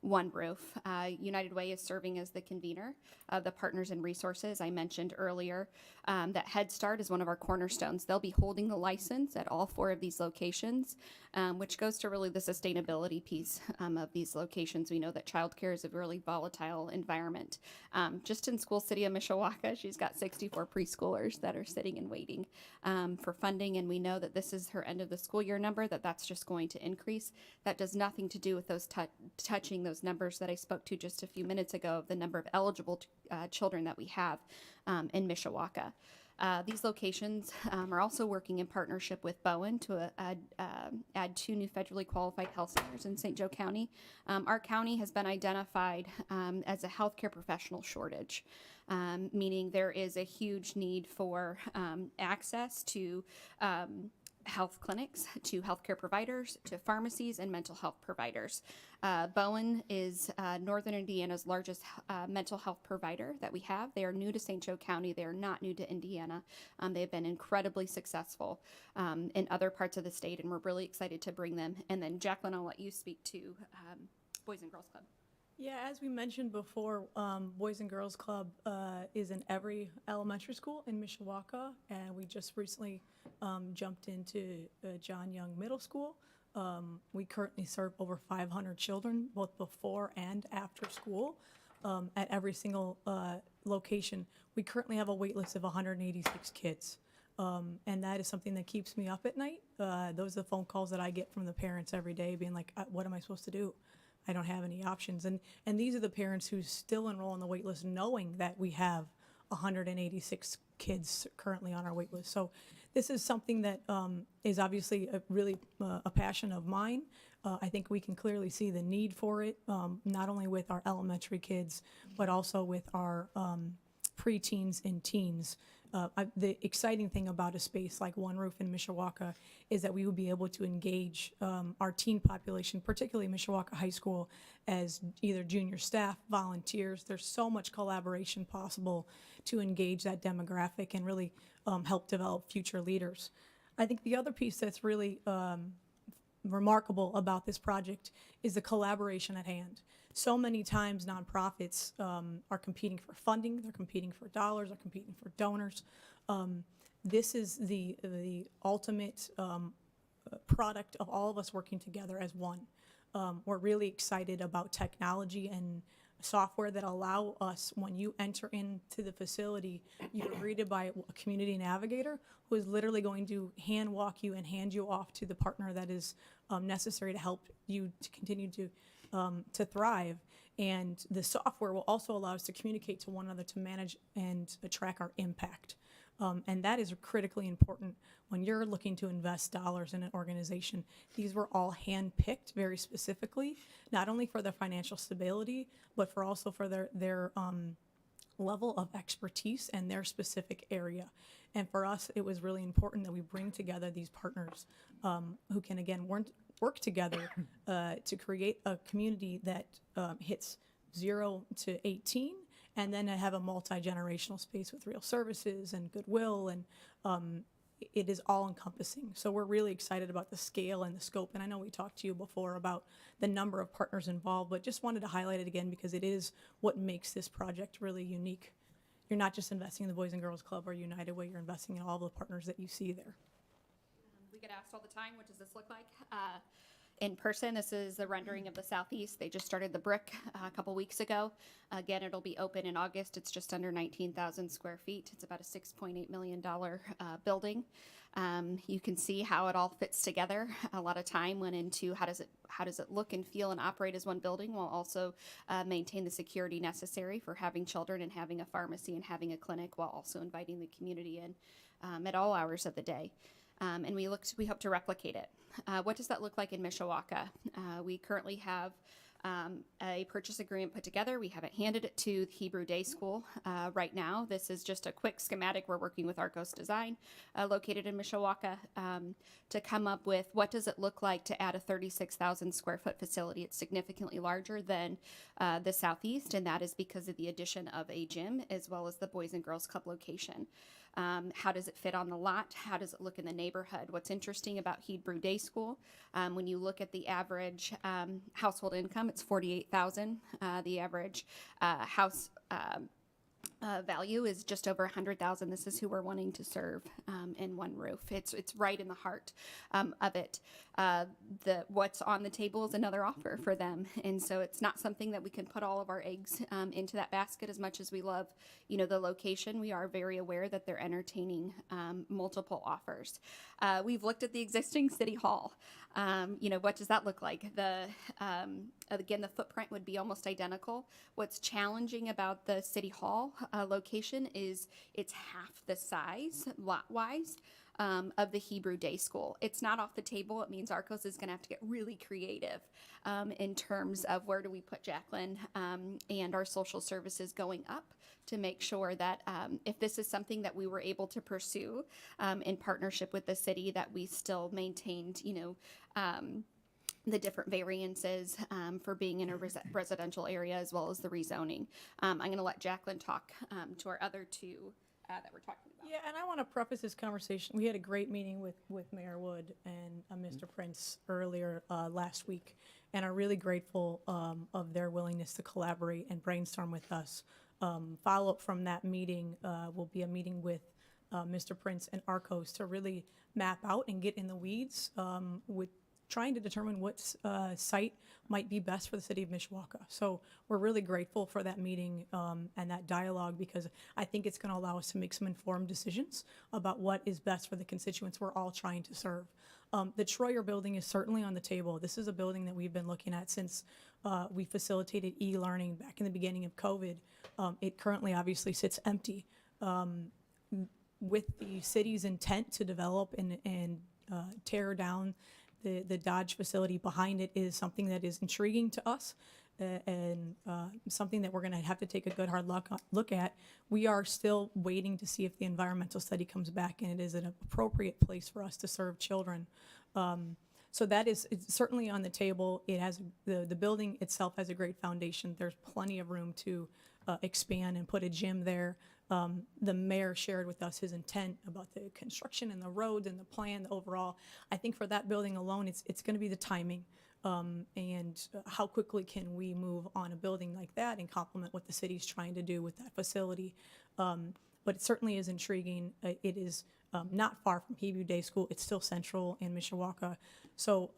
One Roof. United Way is serving as the convener of the partners and resources. I mentioned earlier that Head Start is one of our cornerstones. They'll be holding the license at all 4 of these locations, which goes to really the sustainability piece of these locations. We know that childcare is a really volatile environment. Just in school city of Mishawaka, she's got 64 preschoolers that are sitting and waiting for funding, and we know that this is her end of the school year number, that's just going to increase. That does nothing to do with those touching those those numbers that I spoke to just a few minutes ago of the number of eligible children that we have in Mishawaka. These locations are also working in partnership with Bowen to add 2 new federally qualified health centers in St. Joe County. Our county has been identified as a healthcare professional shortage, meaning there is a huge need for access to health clinics, to healthcare providers, to pharmacies, and mental health providers. Bowen is Northern Indiana's largest mental health provider that we have. They are new to St. Joe County. They are not new to Indiana. They have been incredibly successful in other parts of the state, and we're really excited to bring them. And then, Jacqueline, I'll let you speak to Boys and Girls Club. Yeah, as we mentioned before, Boys and Girls Club is in every elementary school in Mishawaka, and we just recently jumped into John Young Middle School. We currently serve over 500 children, both before and after school, at every single location. We currently have a wait list of 186 kids, and that is something that keeps me up at night. Those are the phone calls that I get from the parents every day, being like, what am I supposed to do? I don't have any options. And these are the parents who still enroll on the wait list knowing that we have 186 kids currently on our wait list. So this is something that is obviously a passion of mine. I think we can clearly see the need for it, not only with our elementary kids, but also with our preteens and teens. The exciting thing about a space like One Roof in Mishawaka is that we will be able to engage our teen population, particularly Mishawaka High School, as either junior staff, volunteers. There's so much collaboration possible to engage that demographic and really help develop future leaders. I think the other piece that's really remarkable about this project is the collaboration at hand. So many times nonprofits are competing for funding, they're competing for dollars, they're competing for donors. This is the ultimate product of all of us working together as one. We're really excited about technology and software that allow us, when you enter into the facility, you're greeted by a community navigator who is literally going to hand walk you and hand you off to the partner that is necessary to help you to continue to thrive. And the software will also allow us to communicate to one another to manage and track our impact. And that is critically important when you're looking to invest dollars in an organization. These were all hand-picked very specifically, not only for their financial stability, but for also for their level of expertise and their specific area. And for us, it was really important that we bring together these partners who can, again, work together to create a community that hits 0 to 18, and then have a multi-generational space with real services and goodwill, and it is all-encompassing. So we're really excited about the scale and the scope, and I know we talked to you before about the number of partners involved, but just wanted to highlight it again because it is what makes this project really unique. You're not just investing in the Boys and Girls Club or United Way, you're investing in all the partners that you see there. We get asked all the time, what does this look like? In person, this is the rendering of the southeast. They just started the brick a couple weeks ago. Again, it'll be open in August. It's just under 19,000 square feet. It's about a $6.8 million building. You can see how it all fits together. A lot of time went into how does it look and feel and operate as one building, while also maintain the security necessary for having children and having a pharmacy and having a clinic, while also inviting the community in at all hours of the day. And we hope to replicate it. What does that look like in Mishawaka? We currently have a purchase agreement put together. We haven't handed it to the Hebrew Day School right now. This is just a quick schematic. We're working with Arcos Design, located in Mishawaka, to come up with what does it look like to add a 36,000 square foot facility. It's significantly larger than the Southeast, and that is because of the addition of a gym as well as the Boys and Girls Club location. How does it fit on the lot? How does it look in the neighborhood? What's interesting about Hebrew Day School, when you look at the average household income, it's $48,000. The average house value is just over 100,000. This is who we're wanting to serve in one roof. It's right in the heart of it. What's on the table is another offer for them, and so it's not something that we can put all of our eggs into that basket. As much as we love, the location, we are very aware that they're entertaining multiple offers. We've looked at the existing city hall. What does that look like? Again, the footprint would be almost identical. What's challenging about the city hall location is it's half the size, lot-wise, of the Hebrew Day School. It's not off the table. It means Arcos is going to have to get really creative in terms of where do we put Jacqueline and our social services going up to make sure that if this is something that we were able to pursue in partnership with the city, that we still maintained, the different variances for being in a residential area as well as the rezoning. I'm going to let Jacqueline talk to our other two that we're talking about. Yeah, and I want to preface this conversation. We had a great meeting with Mayor Wood and Mr. Prince earlier last week, and are really grateful of their willingness to collaborate and brainstorm with us. Follow-up from that meeting will be a meeting with Mr. Prince and Arcos to really map out and get in the weeds with trying to determine what site might be best for the city of Mishawaka. So we're really grateful for that meeting and that dialogue, because I think it's going to allow us to make some informed decisions about what is best for the constituents we're all trying to serve. The Troyer building is certainly on the table. This is a building that we've been looking at since we facilitated e-learning back in the beginning of COVID. It currently obviously sits empty. With the city's intent to develop and tear down the Dodge facility behind it is something that is intriguing to us and something that we're going to have to take a good hard look at. We are still waiting to see if the environmental study comes back and it is an appropriate place for us to serve children. So that is it's certainly on the table. It has the building itself has a great foundation. There's plenty of room to expand and put a gym there. The mayor shared with us his intent about the construction and the roads and the plan, the overall. I think for that building alone, it's going to be the timing and how quickly can we move on a building like that and complement what the city's trying to do with that facility. But it certainly is intriguing. It is not far from Hebrew Day School. It's still central in Mishawaka. So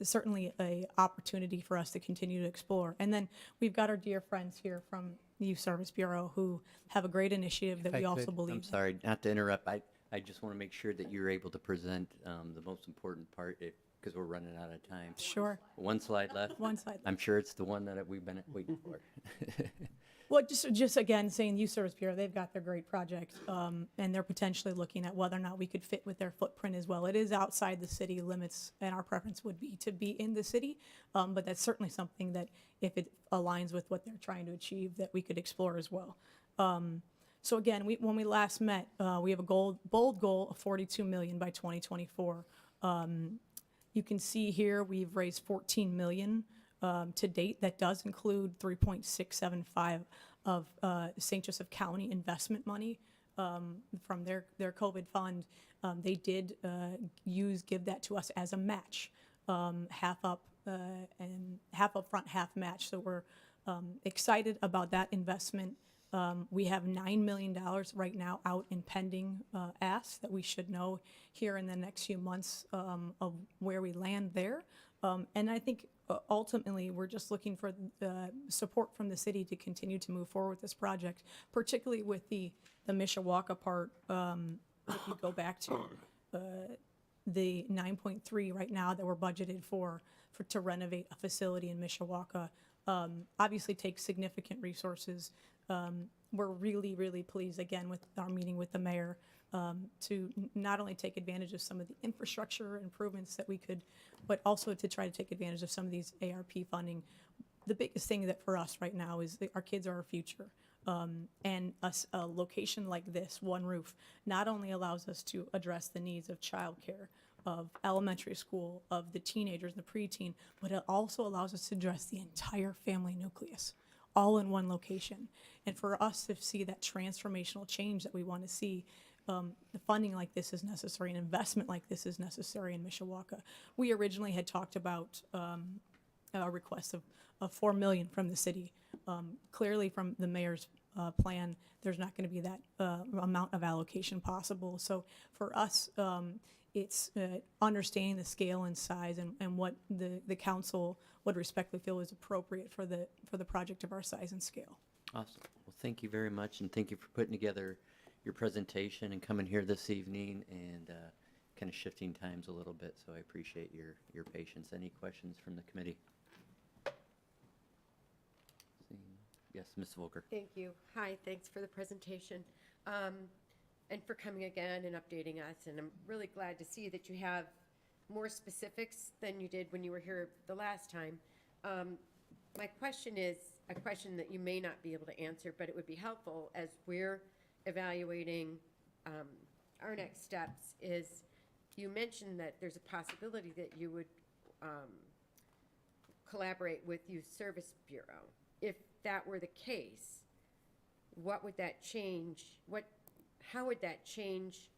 certainly a opportunity for us to continue to explore. And then we've got our dear friends here from the Youth Service Bureau who have a great initiative that we also believe I'm in. sorry, not to interrupt. I just want to make sure that you're able to present the most important part because we're running out of time. Sure. One slide left? One slide. I'm sure it's the one that we've been waiting for. Well, just again, saying Youth Service Bureau, they've got their great project, and they're potentially looking at whether or not we could fit with their footprint as well. It is outside the city limits, and our preference would be to be in the city, but that's certainly something that if it aligns with what they're trying to achieve, that we could explore as well. So again, when we last met, we have a bold goal of $42 million by 2024. You can see here we've raised $14 million. To date. That does include 3.675 of St. Joseph County investment money from their COVID fund. They did give that to us as a match, half up and half up front, half match. So we're excited about that investment. We have $9 million right now out in pending asks that we should know here in the next few months of where we land there. And I think ultimately we're just looking for support from the city to continue to move forward with this project, particularly with the Mishawaka part. If you go back to the 9.3 right now that we're budgeted for to renovate a facility in Mishawaka, obviously takes significant resources. We're really, really pleased again with our meeting with the mayor to not only take advantage of some of the infrastructure improvements that we could, but also to try to take advantage of some of these ARP funding. The biggest thing that for us right now is that our kids are our future. And a location like this, One Roof, not only allows us to address the needs of childcare, of elementary school, of the teenagers and the preteen, but it also allows us to address the entire family nucleus, all in one location. And for us to see that transformational change that we want to see, the funding like this is necessary, and investment like this is necessary in Mishawaka. We originally had talked about a request of $4 million from the city. Clearly from the mayor's plan, there's not going to be that amount of allocation possible. So for us, it's understanding the scale and size and what the council would respectfully feel is appropriate for the project of our size and scale. Awesome. Well, thank you very much, and thank you for putting together your presentation and coming here this evening and kind of shifting times a little bit, so I appreciate your patience. Any questions from the committee? Yes, Ms. Volker. Thank you. Hi, thanks for the presentation, and for coming again and updating us. And I'm really glad to see that you have more specifics than you did when you were here the last time. My question is a question that you may not be able to answer, but it would be helpful as we're evaluating our next steps. Is you mentioned that there's a possibility that you would collaborate with Youth Service Bureau. If that were the case, what would that change? How would that change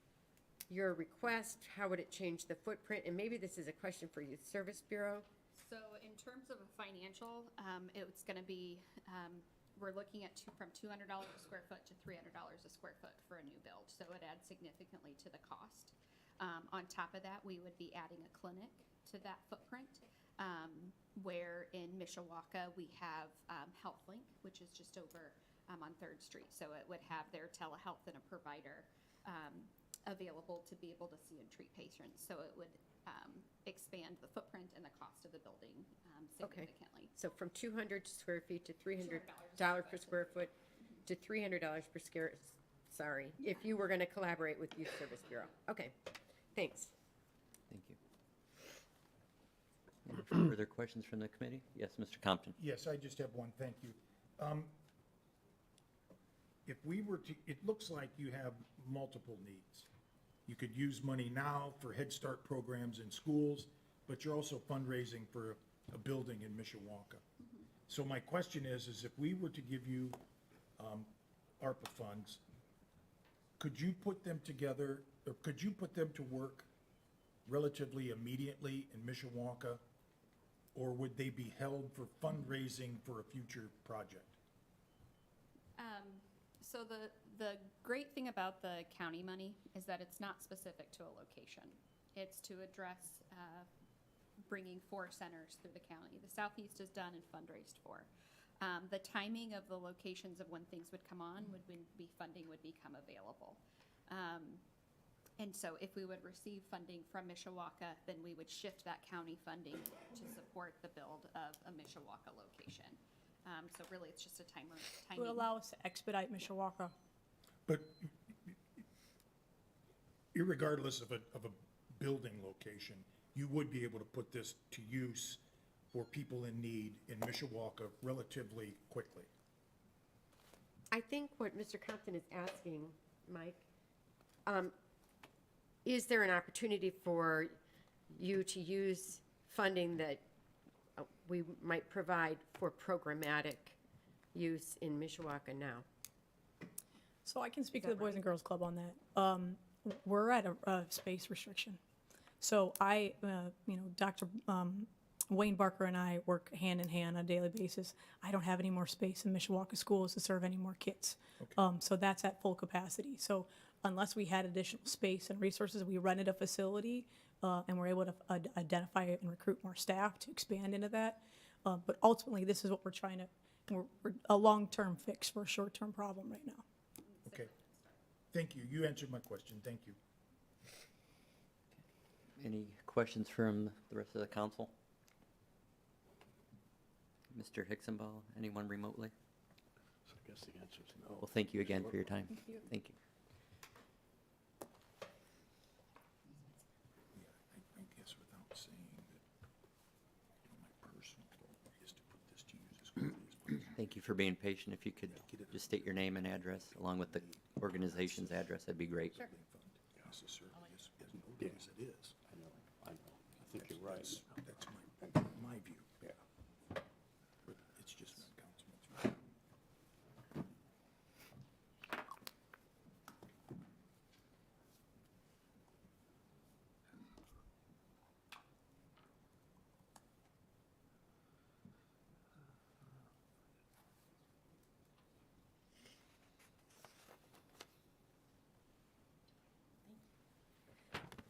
your request? How would it change the footprint? And maybe this is a question for Youth Service Bureau. So in terms of a financial, it's going to be, we're looking at from $200 a square foot to $300 a square foot for a new build. So it adds significantly to the cost. On top of that, we would be adding a clinic to that footprint, where in Mishawaka we have HealthLink, which is just over on 3rd Street. So it would have their telehealth and a provider available to be able to see and treat patients. So it would expand the footprint and the cost of the building significantly. So from 200 square feet to $300 per square foot to $300 per square, if you were going to collaborate with Youth Service Bureau. Okay, thanks. Thank you. Any further questions from the committee? Yes, Mr. Compton. Yes, I just have one, thank you. If we were to, it looks like you have multiple needs. You could use money now for Head Start programs in schools, but you're also fundraising for a building in Mishawaka. So my question is if we were to give you ARPA funds, could you put them together, or could you put them to work relatively immediately in Mishawaka, or would they be held for fundraising for a future project? So the great thing about the county money is that it's not specific to a location. It's to address bringing 4 centers through the county. The Southeast is done and fundraised for. The timing of the locations of when things would come on funding would become available. And so if we would receive funding from Mishawaka, then we would shift that county funding to support the build of a Mishawaka location. So really, it's just a timing. It would allow us to expedite Mishawaka. But irregardless of a building location, you would be able to put this to use for people in need in Mishawaka relatively quickly. I think what Mr. Compton is asking, Mike, is there an opportunity for you to use funding that we might provide for programmatic use in Mishawaka now? So I can speak to the Boys and Girls Club on that. We're at a space restriction. So Dr. Wayne Barker and I work hand in hand on a daily basis. I don't have any more space in Mishawaka schools to serve any more kids. Okay. So that's at full capacity. So unless we had additional space and resources, we rented a facility and we're able to identify and recruit more staff to expand into that. But ultimately, this is what we're trying to, we're a long-term fix for a short-term problem right now. Okay. Thank you. You answered my question. Thank you. Any questions from the rest of the council? Mr. Hicksonball, anyone remotely? So I guess the answer is no. Well, thank you again for your time. Thank you. I guess without saying that my personal goal is to put this to use as quickly as possible. Thank you for being patient. If you could just state your name and address along with the organization's address, that'd be great. Sure. Necessarily as noted as it is. I know. I think you're right. That's my view. Yeah. But it's just not councilman's view.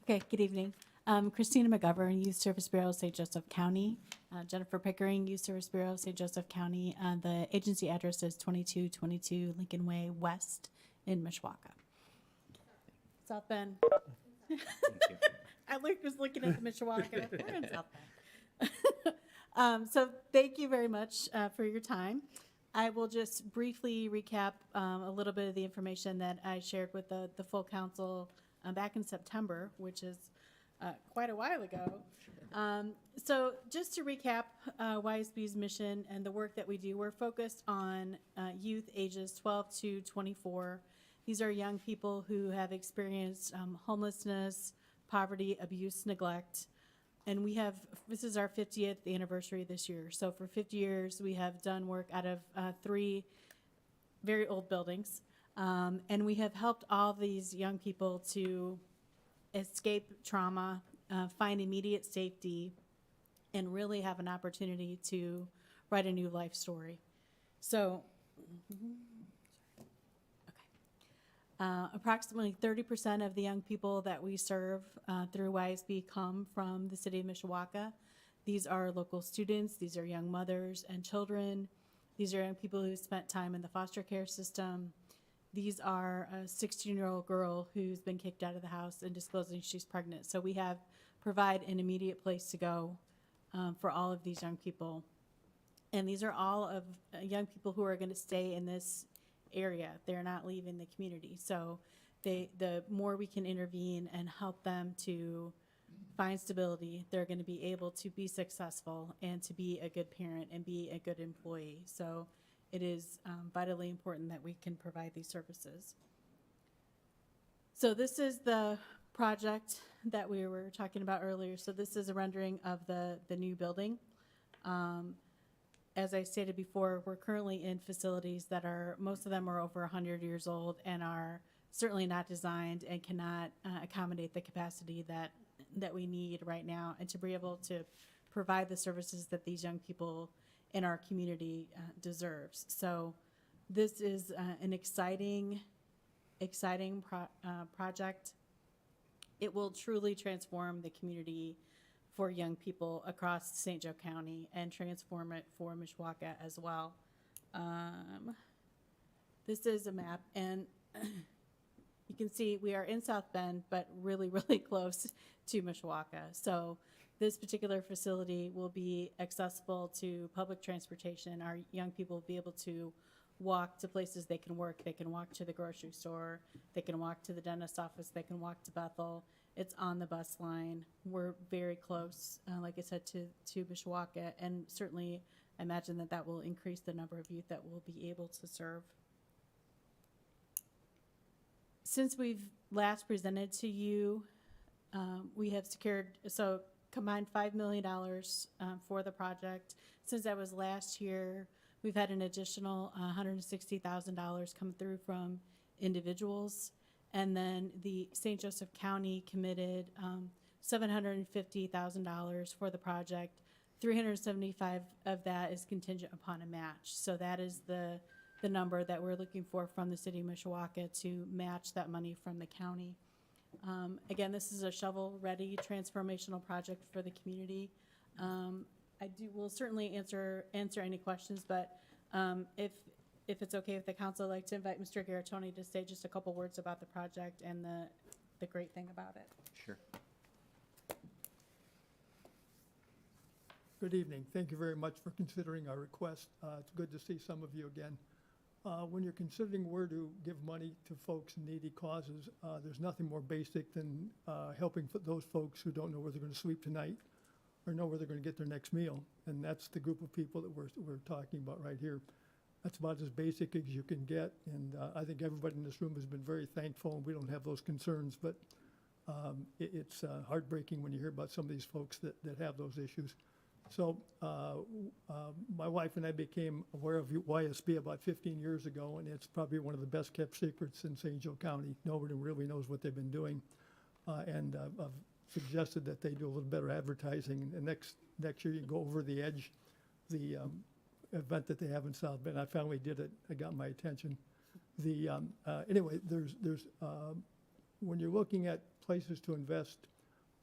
Okay, good evening. Christina McGovern, Youth Service Bureau, St. Joseph County. Jennifer Pickering, Youth Service Bureau, St. Joseph County. The agency address is 2222 Lincoln Way West in Mishawaka. South Bend. I was looking at the Mishawaka. We're in South Bend. So thank you very much for your time. I will just briefly recap a little bit of the information that I shared with the full council back in September, which is quite a while ago. So just to recap YSB's mission and the work that we do, we're focused on youth ages 12 to 24. These are young people who have experienced homelessness, poverty, abuse, neglect. And this is our 50th anniversary this year. So for 50 years, we have done work out of 3 very old buildings. And we have helped all these young people to escape trauma, find immediate safety, and really have an opportunity to write a new life story. So, approximately 30% of the young people that we serve through YSB come from the city of Mishawaka. These are local students, these are young mothers and children, these are young people who spent time in the foster care system. These are a 16-year-old girl who's been kicked out of the house and disclosing she's pregnant. So we provide an immediate place to go for all of these young people. And these are all of young people who are going to stay in this area. They're not leaving the community. So the more we can intervene and help them to find stability, they're going to be able to be successful and to be a good parent and be a good employee. So it is vitally important that we can provide these services. So this is the project that we were talking about earlier. So this is a rendering of the new building. As I stated before, we're currently in facilities that most of them are over 100 years old and are certainly not designed and cannot accommodate the capacity that we need right now, and to be able to provide the services that these young people in our community deserves. So this is an exciting project. It will truly transform the community for young people across St. Joe County and transform it for Mishawaka as well. This is a map, and you can see we are in South Bend, but really, really close to Mishawaka. So this particular facility will be accessible to public transportation. Our young people will be able to walk to places they can work. They can walk to the grocery store. They can walk to the dentist's office. They can walk to Bethel. It's on the bus line. We're very close, like I said, to Mishawaka, and certainly I imagine that will increase the number of youth that we'll be able to serve. Since we've last presented to you, we have secured, combined $5 million for the project. Since that was last year, we've had an additional $160,000 come through from individuals. And then the St. Joseph County committed $750,000 for the project. $375,000 of that is contingent upon a match. So that is the number that we're looking for from the city of Mishawaka to match that money from the county. Again, this is a shovel-ready transformational project for the community. Will certainly answer any questions, but if it's okay with the council, I'd like to invite Mr. Garatoni to say just a couple words about the project and the great thing about it. Sure. Good evening. Thank you very much for considering our request. It's good to see some of you again. When you're considering where to give money to folks in needy causes, there's nothing more basic than helping those folks who don't know where they're going to sleep tonight or know where they're going to get their next meal. And that's the group of people that we're talking about right here. That's about as basic as you can get. And I think everybody in this room has been very thankful. We don't have those concerns, but it's heartbreaking when you hear about some of these folks that have those issues. So my wife and I became aware of YSB about 15 years ago, and it's probably one of the best kept secrets in St. Joe County. Nobody really knows what they've been doing. And I've suggested that they do a little better advertising. And next year you can go over the edge, the event that they have in South Bend. I finally did it. It got my attention. Anyway, there's when you're looking at places to invest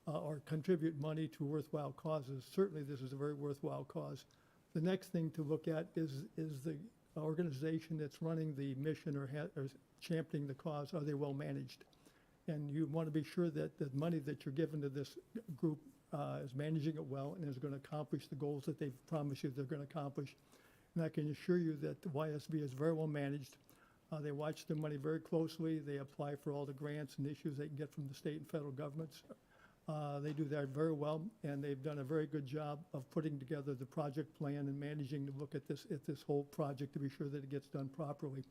or contribute money to worthwhile causes. Certainly, this is a very worthwhile cause. The next thing to look at is the organization that's running the mission or championing the cause, are they well managed? And you want to be sure that the money that you're giving to this group is managing it well and is going to accomplish the goals that they've promised you they're going to accomplish. And I can assure you that the YSB is very well managed. They watch their money very closely. They apply for all the grants and issues they can get from the state and federal governments. They do that very well, and they've done a very good job of putting together the project plan and managing to look at this whole project to be sure that it gets done properly.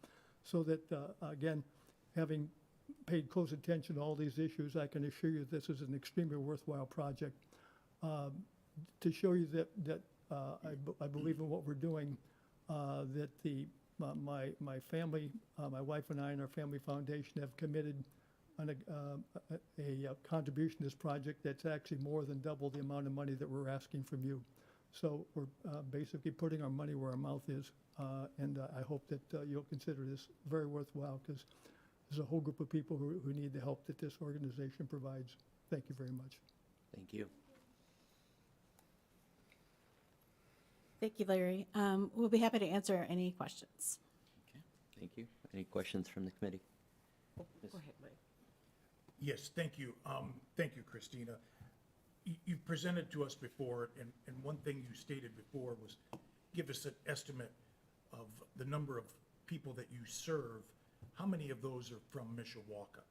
So that, again, having paid close attention to all these issues, I can assure you this is an extremely worthwhile project. To show you that I believe in what we're doing, that my family, my wife and I and our family foundation have committed a contribution to this project that's actually more than double the amount of money that we're asking from you. So we're basically putting our money where our mouth is, and I hope that you'll consider this very worthwhile, because there's a whole group of people who need the help that this organization provides. Thank you very much. Thank you. Thank you, Larry. We'll be happy to answer any questions. Okay, thank you. Any questions from the committee? Go ahead, Mike. Yes, thank you. Thank you, Christina. You've presented to us before, and one thing you stated before was give us an estimate of the number of people that you serve. How many of those are from Mishawaka?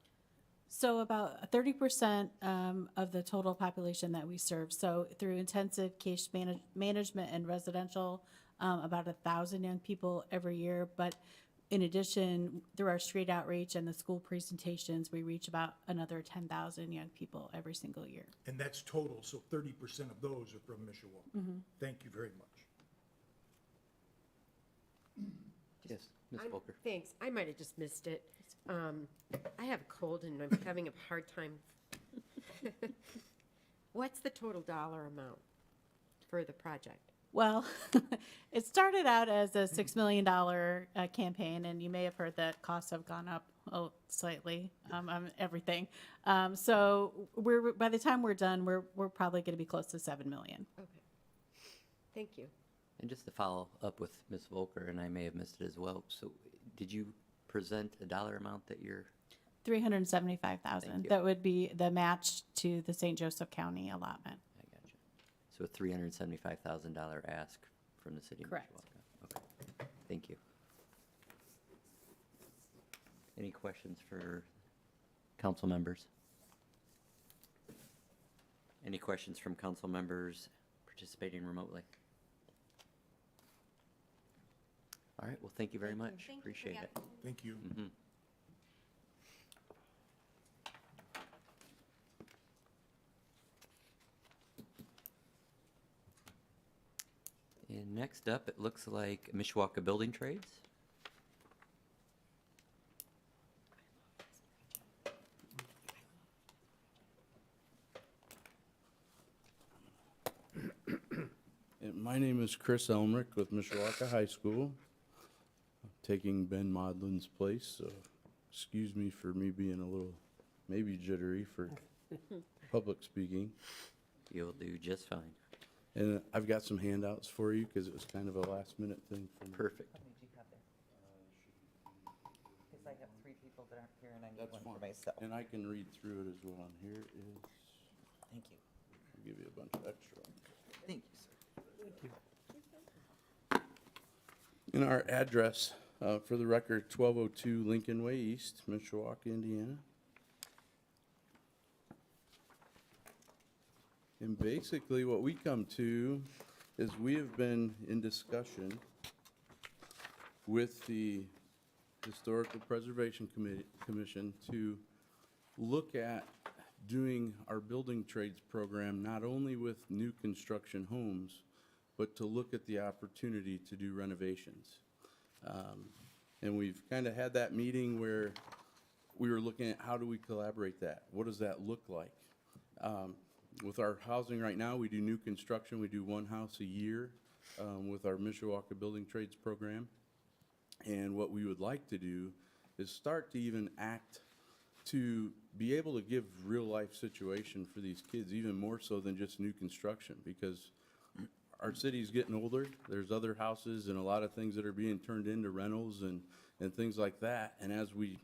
So about 30% of the total population that we serve. So through intensive case management and residential, about 1,000 young people every year. But in addition, through our street outreach and the school presentations, we reach about another 10,000 young people every single year. And that's total, so 30% of those are from Mishawaka. Mm-hmm. Thank you very much. Yes, Ms. Volker. Thanks. I might have just missed it. I have a cold and I'm having a hard time. What's the total dollar amount for the project? Well, it started out as a $6 million campaign, and you may have heard that costs have gone up slightly on everything. So by the time we're done, we're probably going to be close to $7 million. Okay. Thank you. And just to follow up with Ms. Volker, and I may have missed it as well, so did you present a dollar amount that you're? $375,000. Thank you. That would be the match to the St. Joseph County allotment. I got you. So a $375,000 ask from the city of Correct. Mishawaka. Okay, thank you. Any questions for council members? Any questions from council members participating remotely? All right, well, thank you very much. Thank you for Appreciate the it. Thank you. Mhm. And next up, it looks like Mishawaka Building Trades. My name is Chris Elmrick with Mishawaka High School, taking Ben Modlin's place, so excuse me for me being a little maybe jittery for public speaking. You'll do just fine. And I've got some handouts for you because it was kind of a last minute thing for me. Perfect. Because I have 3 people that aren't here and I need That's one fine. for myself. And I can read through it as well. And here is, Thank you. I'll give you a bunch of extra ones. Thank you, sir. And our address, for the record, 1202 Lincoln Way East, Mishawaka, Indiana. And basically what we come to is we have been in discussion with the Historical Preservation Commission to look at doing our building trades program not only with new construction homes, but to look at the opportunity to do renovations. And we've kind of had that meeting where we were looking at how do we collaborate that? What does that look like? With our housing right now, we do new construction. We do 1 house a year with our Mishawaka Building Trades program. And what we would like to do is start to even act to be able to give real-life situation for these kids, even more so than just new construction, because our city's getting older. There's other houses and a lot of things that are being turned into rentals and things like that. And as we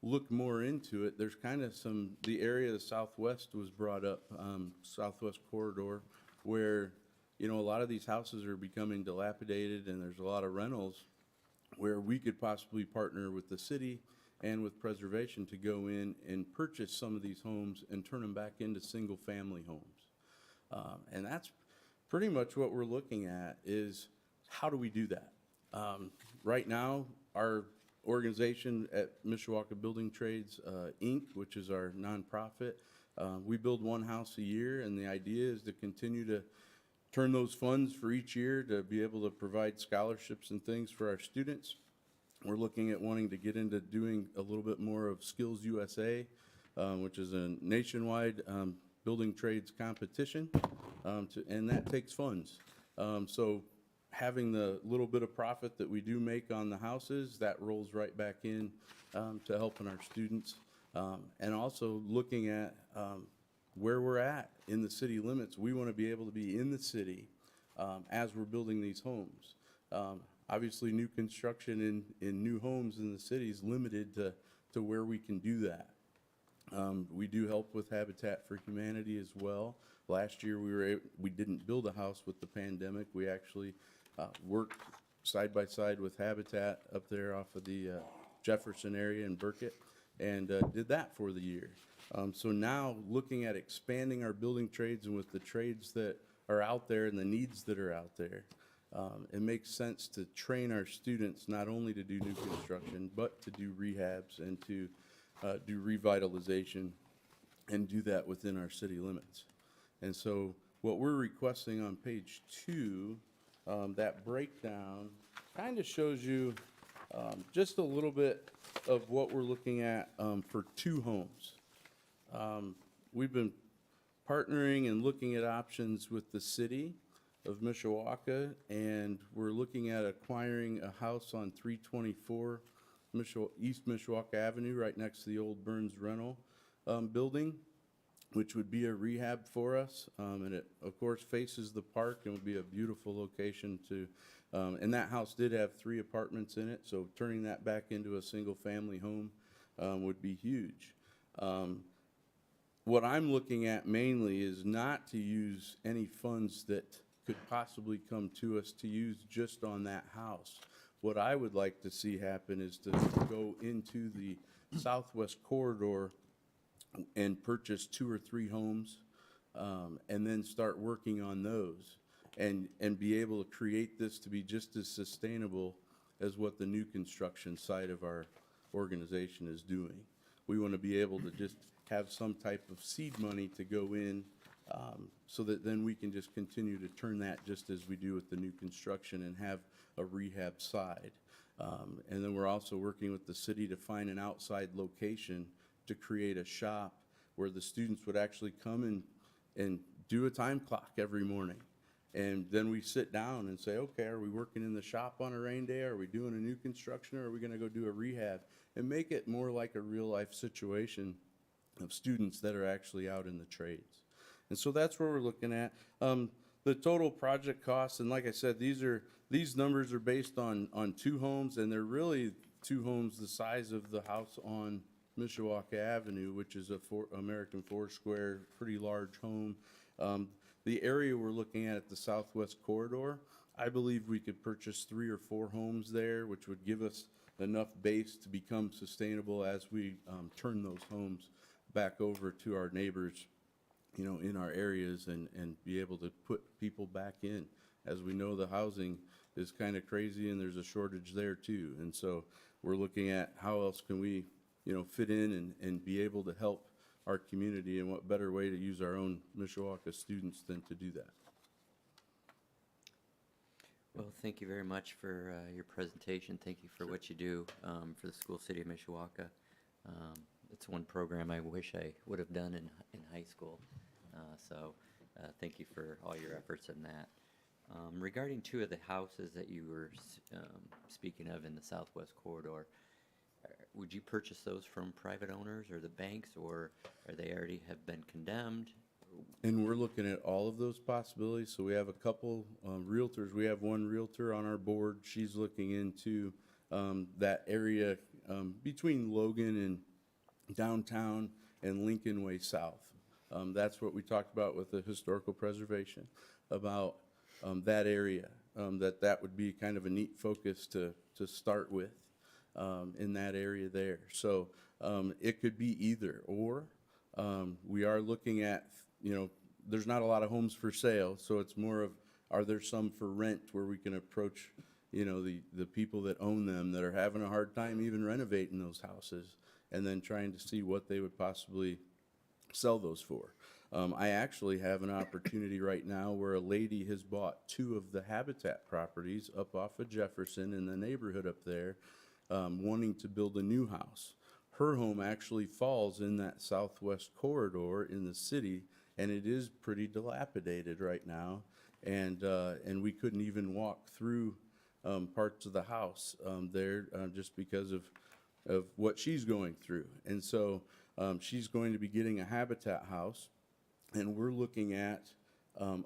look more into it, there's kind of the area of the Southwest was brought up, Southwest Corridor, where, you know, a lot of these houses are becoming dilapidated and there's a lot of rentals where we could possibly partner with the city and with preservation to go in and purchase some of these homes and turn them back into single-family homes. And that's pretty much what we're looking at, is how do we do that? Right now, our organization at Mishawaka Building Trades, Inc., which is our nonprofit, we build one house a year, and the idea is to continue to turn those funds for each year to be able to provide scholarships and things for our students. We're looking at wanting to get into doing a little bit more of Skills USA, which is a nationwide building trades competition, and that takes funds. So having the little bit of profit that we do make on the houses, that rolls right back in to helping our students. And also looking at where we're at in the city limits. We want to be able to be in the city as we're building these homes. Obviously, new construction in new homes in the city is limited to where we can do that. We do help with Habitat for Humanity as well. Last year, we didn't build a house with the pandemic. We actually worked side by side with Habitat up there off of the Jefferson area in Burkett, and did that for the year. So now, looking at expanding our building trades and with the trades that are out there and the needs that are out there, it makes sense to train our students not only to do new construction, but to do rehabs and to do revitalization and do that within our city limits. And so what we're requesting on page 2, that breakdown kind of shows you just a little bit of what we're looking at for 2 homes. We've been partnering and looking at options with the city of Mishawaka, and we're looking at acquiring a house on 324 East Mishawaka Avenue, right next to the old Burns Rental building, which would be a rehab for us. And it, of course, faces the park and would be a beautiful location to, and that house did have 3 apartments in it, so turning that back into a single-family home would be huge. What I'm looking at mainly is not to use any funds that could possibly come to us to use just on that house. What I would like to see happen is to go into the Southwest Corridor and purchase 2 or 3 homes, and then start working on those and be able to create this to be just as sustainable as what the new construction side of our organization is doing. We want to be able to just have some type of seed money to go in, so that then we can just continue to turn that just as we do with the new construction and have a rehab side. And then we're also working with the city to find an outside location to create a shop where the students would actually come and do a time clock every morning. And then we sit down and say, okay, are we working in the shop on a rain day? Are we doing a new construction, or are we going to go do a rehab? And make it more like a real life situation of students that are actually out in the trades. And so that's where we're looking at. The total project costs, and like I said, these numbers are based on 2 homes, and they're really 2 homes the size of the house on Mishawaka Avenue, which is a American 4-square, pretty large home. The area we're looking at the Southwest Corridor, I believe we could purchase 3 or 4 homes there, which would give us enough base to become sustainable as we turn those homes back over to our neighbors, you know, in our areas, and be able to put people back in. As we know, the housing is kind of crazy and there's a shortage there too. And so we're looking at how else can we, you know, fit in and be able to help our community, and what better way to use our own Mishawaka students than to do that. Well, thank you very much for your presentation. Thank you for what you do for the school city of Mishawaka. It's one program I wish I would have done in high school. So thank you for all your efforts in that. Regarding 2 of the houses that you were speaking of in the Southwest Corridor, would you purchase those from private owners or the banks, or are they already have been condemned? And we're looking at all of those possibilities. So we have a couple realtors. We have one realtor on our board. She's looking into that area between Logan and downtown and Lincoln Way South. That's what we talked about with the historical preservation, about that area, that would be kind of a neat focus to start with in that area there. So it could be either or. We are looking at, there's not a lot of homes for sale, so it's more of, are there some for rent where we can approach, the people that own them that are having a hard time even renovating those houses, and then trying to see what they would possibly sell those for. I actually have an opportunity right now where a lady has bought 2 of the Habitat properties up off of Jefferson in the neighborhood up there, wanting to build a new house. Her home actually falls in that southwest corridor in the city, and it is pretty dilapidated right now. And we couldn't even walk through parts of the house there just because of what she's going through. And so she's going to be getting a Habitat house, and we're looking at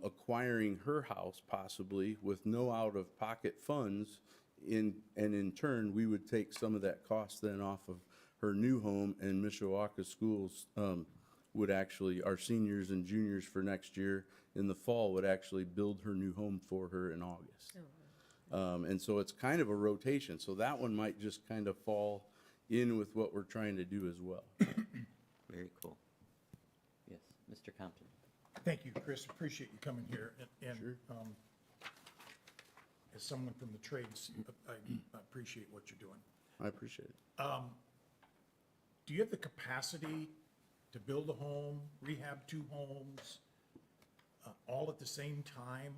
acquiring her house possibly with no out-of-pocket funds, and in turn, we would take some of that cost then off of her new home, and Mishawaka schools would actually, our seniors and juniors for next year in the fall would actually build her new home for her in August. And so it's kind of a rotation. So that one might just kind of fall in with what we're trying to do as well. Very cool. Yes, Mr. Compton. Thank you, Chris. Appreciate you coming here. And Sure. As someone from the trades, I appreciate what you're doing. I appreciate it. Do you have the capacity to build a home, rehab 2 homes, all at the same time?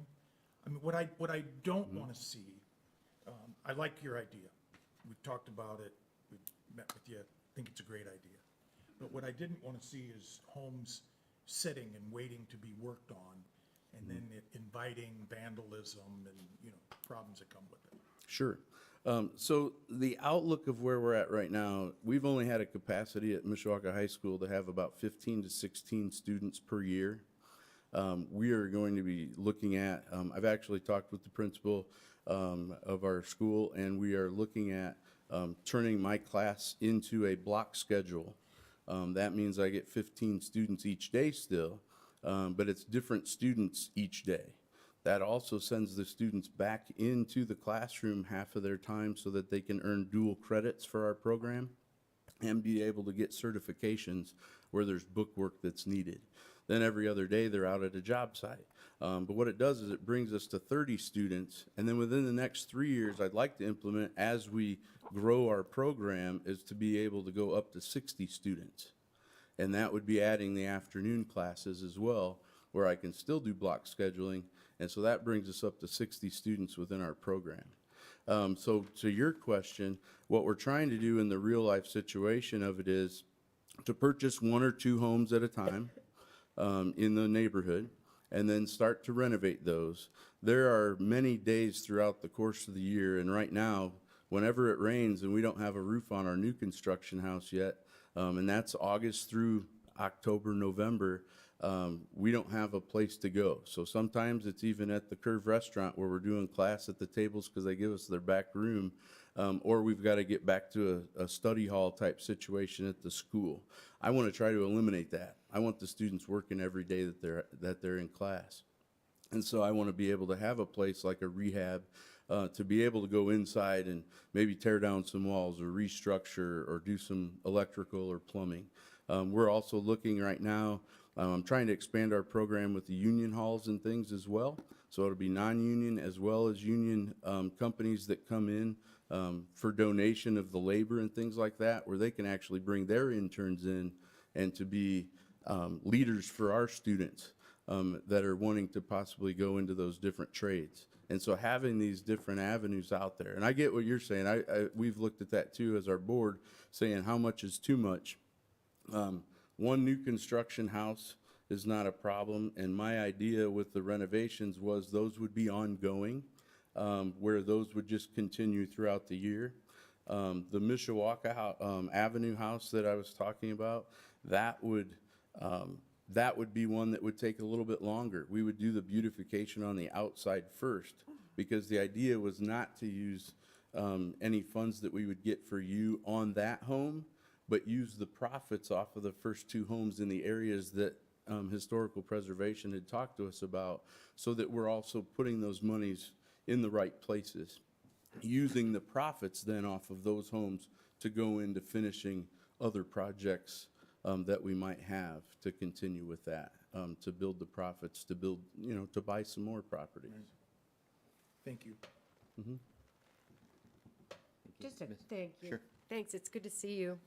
I mean, what I don't want to see, I like your idea. We've talked about it. We've met with you. I think it's a great idea. But what I didn't want to see is homes sitting and waiting to be worked on, and then inviting vandalism and, problems that come with it. Sure. So the outlook of where we're at right now, we've only had a capacity at Mishawaka High School to have about 15 to 16 students per year. We are going to be looking at, I've actually talked with the principal of our school, and we are looking at turning my class into a block schedule. That means I get 15 students each day still, but it's different students each day. That also sends the students back into the classroom half of their time so that they can earn dual credits for our program and be able to get certifications where there's book work that's needed. Then every other day they're out at a job site. But what it does is it brings us to 30 students, and then within the next 3 years, I'd like to implement, as we grow our program, is to be able to go up to 60 students. And that would be adding the afternoon classes as well, where I can still do block scheduling. And so that brings us up to 60 students within our program. So to your question, what we're trying to do in the real life situation of it is to purchase 1 or 2 homes at a time in the neighborhood, and then start to renovate those. There are many days throughout the course of the year, and right now, whenever it rains and we don't have a roof on our new construction house yet, and that's August through October, November, we don't have a place to go. So sometimes it's even at the Curve Restaurant where we're doing class at the tables because they give us their back room, or we've got to get back to a study hall type situation at the school. I want to try to eliminate that. I want the students working every day that they're in class. And so I want to be able to have a place like a rehab to be able to go inside and maybe tear down some walls or restructure or do some electrical or plumbing. We're also looking right now, trying to expand our program with the union halls and things as well. So it'll be non-union as well as union companies that come in for donation of the labor and things like that, where they can actually bring their interns in and to be leaders for our students that are wanting to possibly go into those different trades. And so having these different avenues out there, and I get what you're saying. We've looked at that too as our board, saying how much is too much. One new construction house is not a problem, and my idea with the renovations was those would be ongoing, where those would just continue throughout the year. The Mishawaka Avenue house that I was talking about, that would be one that would take a little bit longer. We would do the beautification on the outside first, because the idea was not to use any funds that we would get for you on that home, but use the profits off of the first two homes in the areas that historical preservation had talked to us about, so that we're also putting those monies in the right places, using the profits then off of those homes to go into finishing other projects that we might have to continue with that, to build the profits, to build, to buy some more property. Thank you. Just a, thank you. Sure. Thanks, it's good to see you.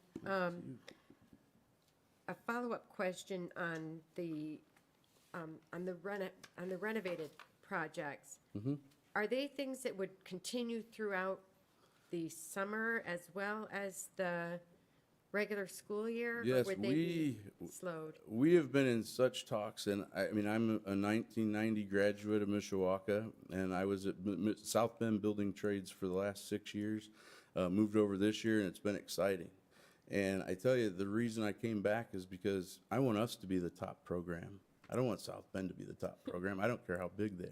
A follow-up question on the renovated projects. Are they things that would continue throughout the summer as well as the regular school year? Yes, or would they be slowed? we have been in such talks, and I mean, I'm a 1990 graduate of Mishawaka, and I was at South Bend Building Trades for the last 6 years. Moved over this year, and it's been exciting. And I tell you, the reason I came back is because I want us to be the top program. I don't want South Bend to be the top program. I don't care how big they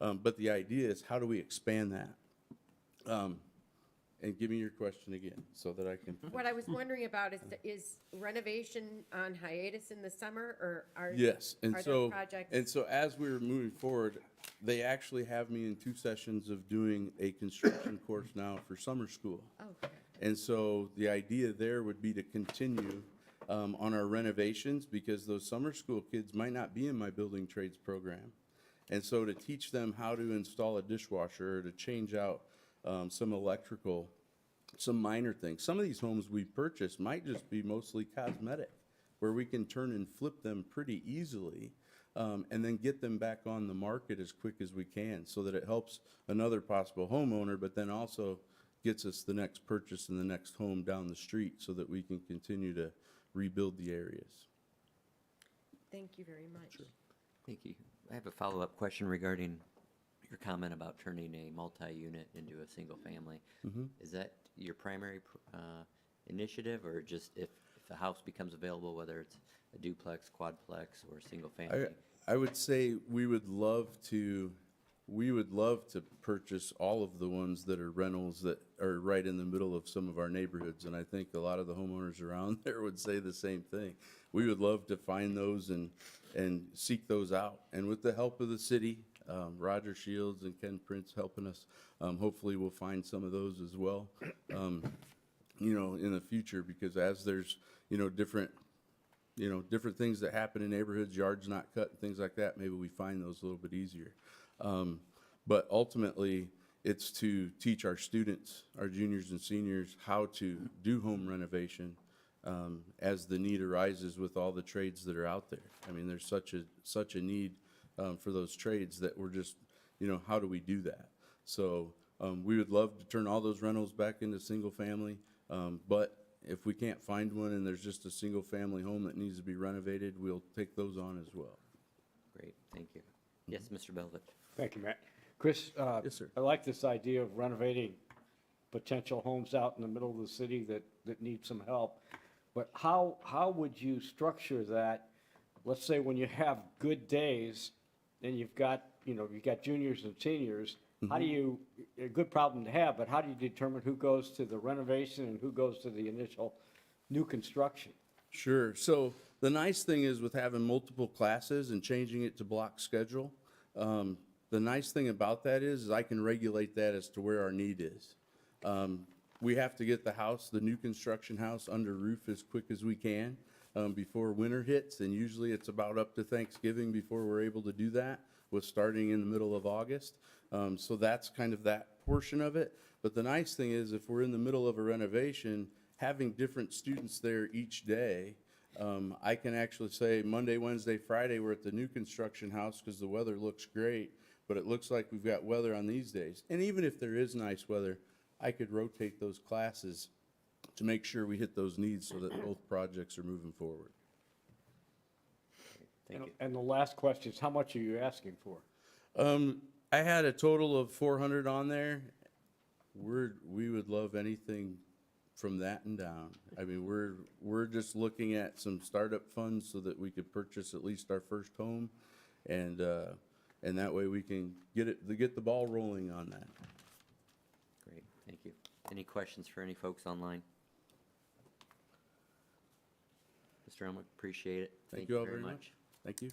are. But the idea is, how do we expand that? And give me your question again, so that I can. What I was wondering about is renovation on hiatus in the summer, or are Yes, and are so there projects? and so as we were moving forward, they actually have me in 2 sessions of doing a construction course now for summer school. Okay. And so the idea there would be to continue on our renovations, because those summer school kids might not be in my building trades program. And so to teach them how to install a dishwasher, or to change out some electrical, some minor things. Some of these homes we purchased might just be mostly cosmetic, where we can turn and flip them pretty easily, and then get them back on the market as quick as we can, so that it helps another possible homeowner, but then also gets us the next purchase and the next home down the street, so that we can continue to rebuild the areas. Thank you very much. Thank you. I have a follow-up question regarding your comment about turning a multi-unit into a single family. Is that your primary initiative, or just if a house becomes available, whether it's a duplex, quadplex, or a single family? I would say we would love to purchase all of the ones that are rentals that are right in the middle of some of our neighborhoods, and I think a lot of the homeowners around there would say the same thing. We would love to find those and seek those out, and with the help of the city, Roger Shields and Ken Prince helping us, hopefully we'll find some of those as well, in the future, because as there's, different things that happen in neighborhoods, yards not cut, and things like that, maybe we find those a little bit easier. But ultimately, it's to teach our students, our juniors and seniors, how to do home renovation as the need arises with all the trades that are out there. I mean, there's such a need for those trades that we're just, how do we do that? So we would love to turn all those rentals back into single family, but if we can't find one and there's just a single family home that needs to be renovated, we'll take those on as well. Great, thank you. Yes, Mr. Belvich. Thank you, Matt. Chris, Yes, sir. I like this idea of renovating potential homes out in the middle of the city that need some help. But how would you structure that? Let's say when you have good days and you've got juniors and seniors, how do you, a good problem to have, but how do you determine who goes to the renovation and who goes to the initial new construction? Sure. So the nice thing is, with having multiple classes and changing it to block schedule, the nice thing about that is I can regulate that as to where our need is. We have to get the new construction house under roof as quick as we can before winter hits, and usually it's about up to Thanksgiving before we're able to do that, with starting in the middle of August. So that's kind of that portion of it. But the nice thing is, if we're in the middle of a renovation, having different students there each day, I can actually say Monday, Wednesday, Friday, we're at the new construction house because the weather looks great, but it looks like we've got weather on these days. And even if there is nice weather, I could rotate those classes to make sure we hit those needs so that both projects are moving forward. Thank you. And the last question is, how much are you asking for? I had a total of 400 on there. we would love anything from that and down. I mean, we're just looking at some startup funds so that we could purchase at least our first home, and that way we can get the ball rolling on that. Great, thank you. Any questions for any folks online? Mr. Elmer, appreciate it. Thank you all very much. Thank you.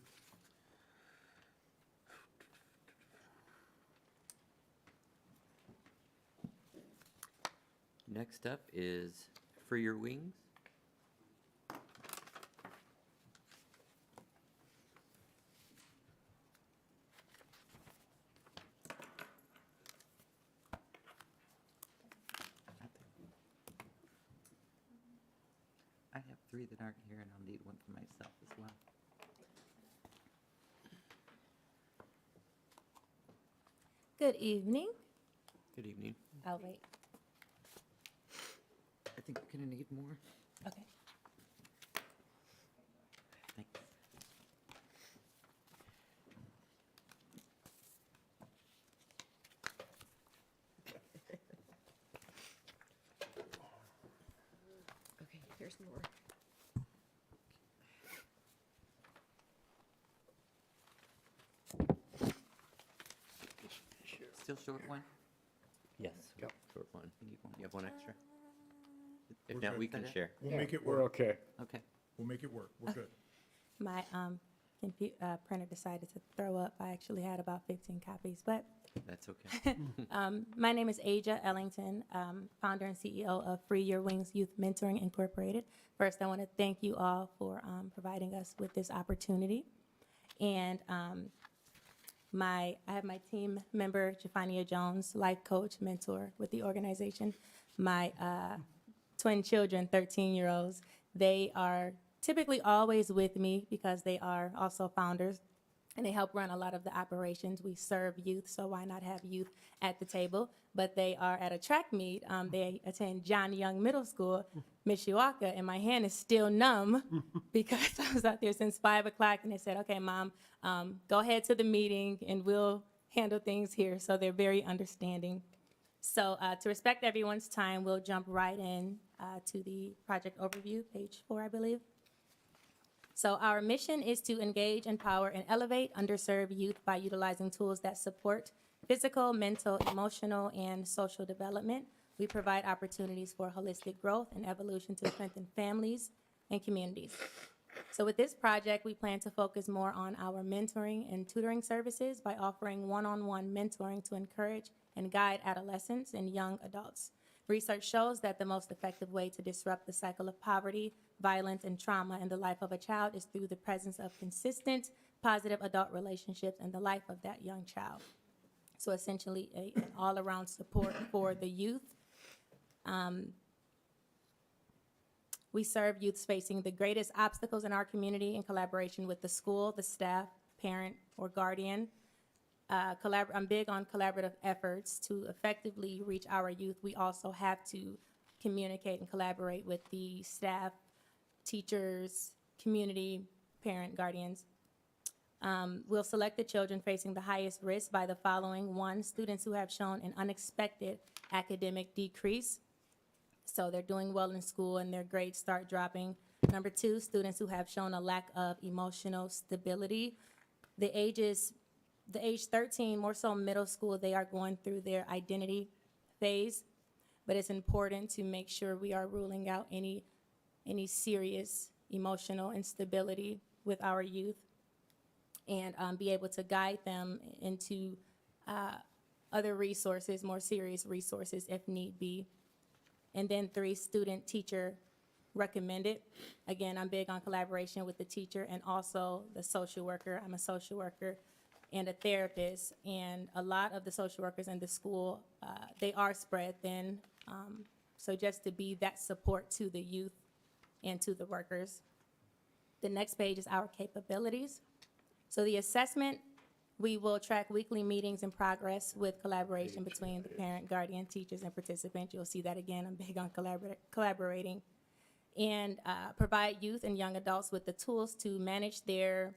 Next up is Free Your Wings. I have 3 that aren't here, and I'll need one for myself as well. Good evening. Good evening. I'll wait. I think we're gonna need more. Okay. Thanks. Okay, here's more. Still short one? Yes. Short one. You have one extra? If We're not, good. we can share. We'll make it We're work. okay. Okay. We'll make it work. We're good. My printer decided to throw up. I actually had about 15 copies, but That's okay. my name is Aja Ellington, founder and CEO of Free Your Wings Youth Mentoring Incorporated. First, I want to thank you all for providing us with this opportunity. And I have my team member, Jafania Jones, life coach, mentor with the organization. My twin children, 13-year-olds, they are typically always with me because they are also founders, and they help run a lot of the operations. We serve youth, so why not have youth at the table? But they are at a track meet. They attend John Young Middle School, Mishawaka, and my hand is still numb because I was out there since 5 o'clock, and they said, okay, Mom, go ahead to the meeting, and we'll handle things here. So they're very understanding. So to respect everyone's time, we'll jump right in to the project overview, page 4, I believe. So our mission is to engage, empower, and elevate underserved youth by utilizing tools that support physical, mental, emotional, and social development. We provide opportunities for holistic growth and evolution to strengthen families and communities. So with this project, we plan to focus more on our mentoring and tutoring services by offering one-on-one mentoring to encourage and guide adolescents and young adults. Research shows that the most effective way to disrupt the cycle of poverty, violence, and trauma in the life of a child is through the presence of consistent, positive adult relationships in the life of that young child. So essentially, an all-around support for the youth. We serve youths facing the greatest obstacles in our community in collaboration with the school, the staff, parent, or guardian. I'm big on collaborative efforts to effectively reach our youth. We also have to communicate and collaborate with the staff, teachers, community, parent, guardians. We'll select the children facing the highest risk by the following. 1, students who have shown an unexpected academic decrease. So they're doing well in school and their grades start dropping. Number 2, students who have shown a lack of emotional stability. The age 13, more so middle school, they are going through their identity phase, but it's important to make sure we are ruling out any serious emotional instability with our youth, and be able to guide them into other resources, more serious resources if need be. And then 3, student teacher recommended. Again, I'm big on collaboration with the teacher and also the social worker. I'm a social worker and a therapist, and a lot of the social workers in the school, they are spread thin. So just to be that support to the youth and to the workers. The next page is our capabilities. So the assessment, we will track weekly meetings and progress with collaboration between the parent, guardian, teachers, and participants. You'll see that again. I'm big on collaborating. And provide youth and young adults with the tools to manage their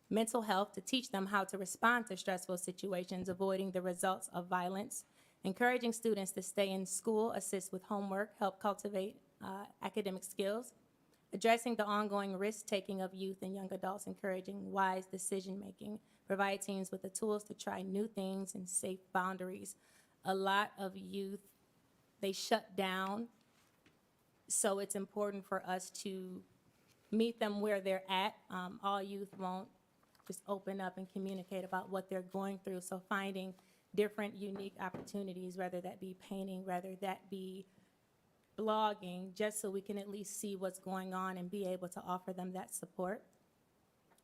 mental health, to teach them how to respond to stressful situations, avoiding the results of violence, Encouraging students to stay in school, assist with homework, help cultivate academic skills. Addressing the ongoing risk-taking of youth and young adults, encouraging wise decision-making. Provide teens with the tools to try new things and safe boundaries. A lot of youth, they shut down, so it's important for us to meet them where they're at. All youth won't just open up and communicate about what they're going through, so finding different unique opportunities, whether that be painting, whether that be blogging, just so we can at least see what's going on and be able to offer them that support.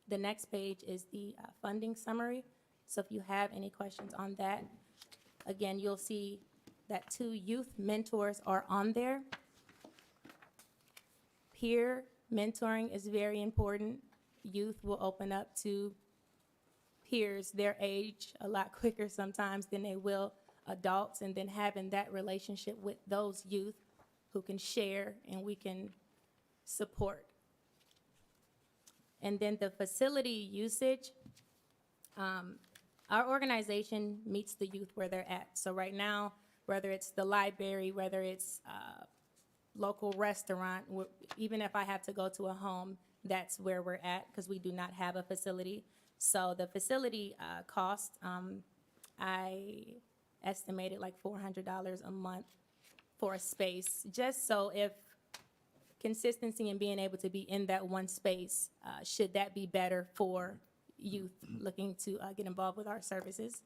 The next page is the funding summary. So if you have any questions on that, again, you'll see that 2 youth mentors are on there. Peer mentoring is very important. Youth will open up to peers their age a lot quicker sometimes than they will adults, and then having that relationship with those youth who can share and we can support. And then the facility usage, our organization meets the youth where they're at. So right now, whether it's the library, whether it's local restaurant, even if I have to go to a home, that's where we're at, because we do not have a facility. So the facility cost, I estimated like $400 a month for a space, just so if consistency and being able to be in that one space, should that be better for youth looking to get involved with our services.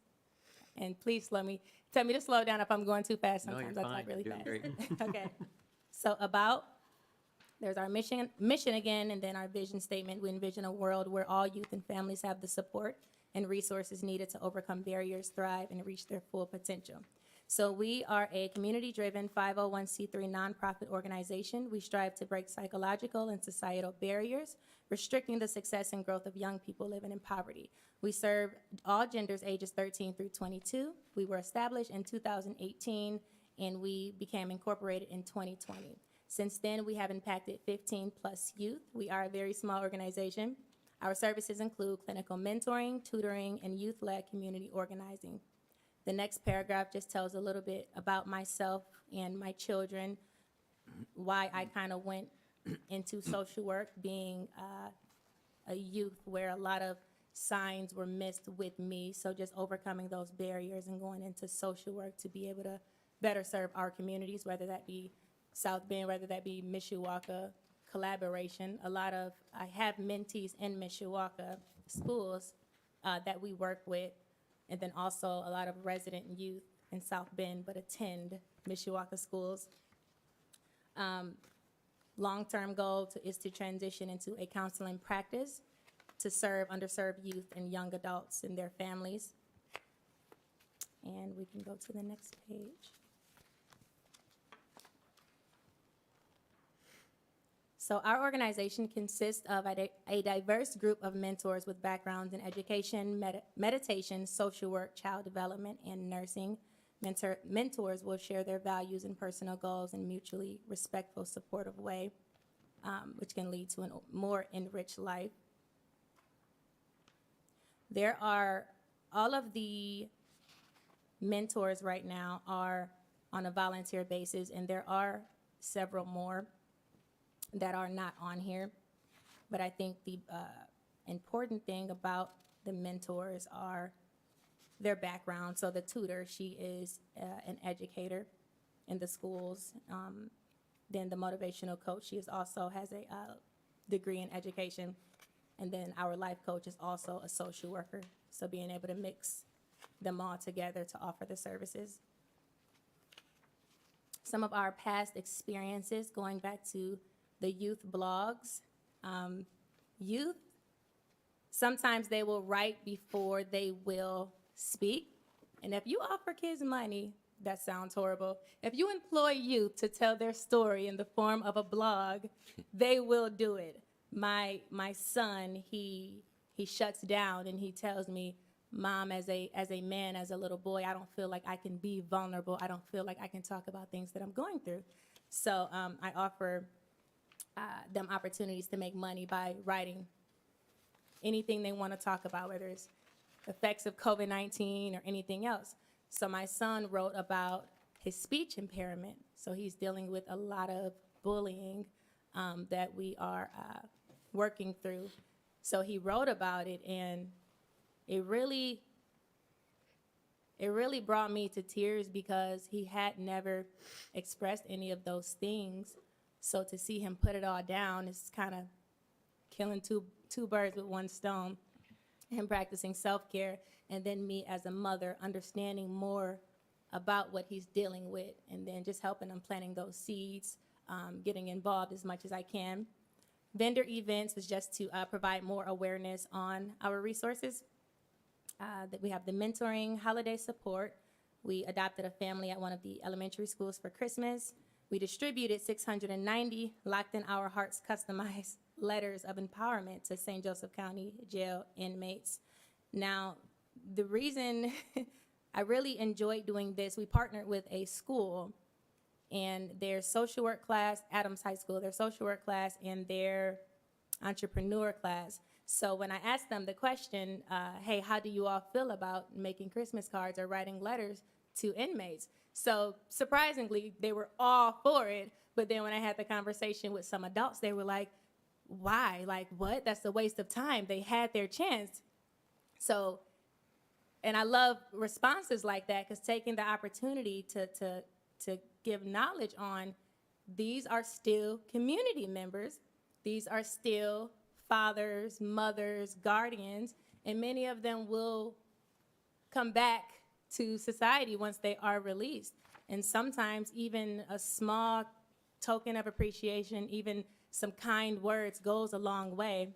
And please tell me to slow down if I'm going too fast. No, you're Sometimes I fine. talk really You're doing fast. Okay. So there's our mission again, and then our vision statement. We envision a world where all youth and families have the support and resources needed to overcome barriers, thrive, and reach their full potential. So we are a community-driven 501c3 nonprofit organization. We strive to break psychological and societal barriers, restricting the success and growth of young people living in poverty. We serve all genders ages 13 through 22. We were established in 2018, and we became incorporated in 2020. Since then, we have impacted 15 plus youth. We are a very small organization. Our services include clinical mentoring, tutoring, and youth-led community organizing. The next paragraph just tells a little bit about myself and my children, why I kind of went into social work, being a youth where a lot of signs were missed with me. So just overcoming those barriers and going into social work to be able to better serve our communities, whether that be South Bend, whether that be Mishawaka, collaboration. I have mentees in Mishawaka schools that we work with, and then also a lot of resident youth in South Bend but attend Mishawaka schools. Long-term goal is to transition into a counseling practice to serve underserved youth and young adults and their families. And we can go to the next page. So our organization consists of a diverse group of mentors with backgrounds in education, meditation, social work, child development, and nursing. Mentors will share their values and personal goals in mutually respectful, supportive way, which can lead to a more enriched life. There are, all of the mentors right now are on a volunteer basis, and there are several more that are not on here. But I think the important thing about the mentors are their background. So the tutor, she is an educator in the schools. Then the motivational coach, she also has a degree in education. And then our life coach is also a social worker. So being able to mix them all together to offer the services. Some of our past experiences, going back to the youth blogs. Youth, sometimes they will write before they will speak. And if you offer kids money, that sounds horrible. If you employ youth to tell their story in the form of a blog, they will do it. My son, he shuts down and he tells me, Mom, as a man, as a little boy, I don't feel like I can be vulnerable. I don't feel like I can talk about things that I'm going through. So I offer them opportunities to make money by writing anything they want to talk about, whether it's effects of COVID-19 or anything else. So my son wrote about his speech impairment. So he's dealing with a lot of bullying that we are working through. So he wrote about it, and it really brought me to tears because he had never expressed any of those things. So to see him put it all down is kind of killing two birds with one stone. Him practicing self-care, and then me as a mother understanding more about what he's dealing with, and then just helping him planting those seeds, getting involved as much as I can. Vendor events was just to provide more awareness on our resources. That we have the mentoring, holiday support. We adopted a family at one of the elementary schools for Christmas. We distributed 690 Locked in Our Hearts customized letters of empowerment to St. Joseph County Jail inmates. Now, the reason I really enjoyed doing this, we partnered with a school and their social work class, Adams High School, their social work class and their entrepreneur class. So when I asked them the question, hey, how do you all feel about making Christmas cards or writing letters to inmates? So surprisingly, they were all for it. But then when I had the conversation with some adults, they were like, why? Like, what? That's a waste of time. They had their chance. So, and I love responses like that, because taking the opportunity to give knowledge on, these are still community members. These are still fathers, mothers, guardians, and many of them will come back to society once they are released. And sometimes even a small token of appreciation, even some kind words, goes a long way.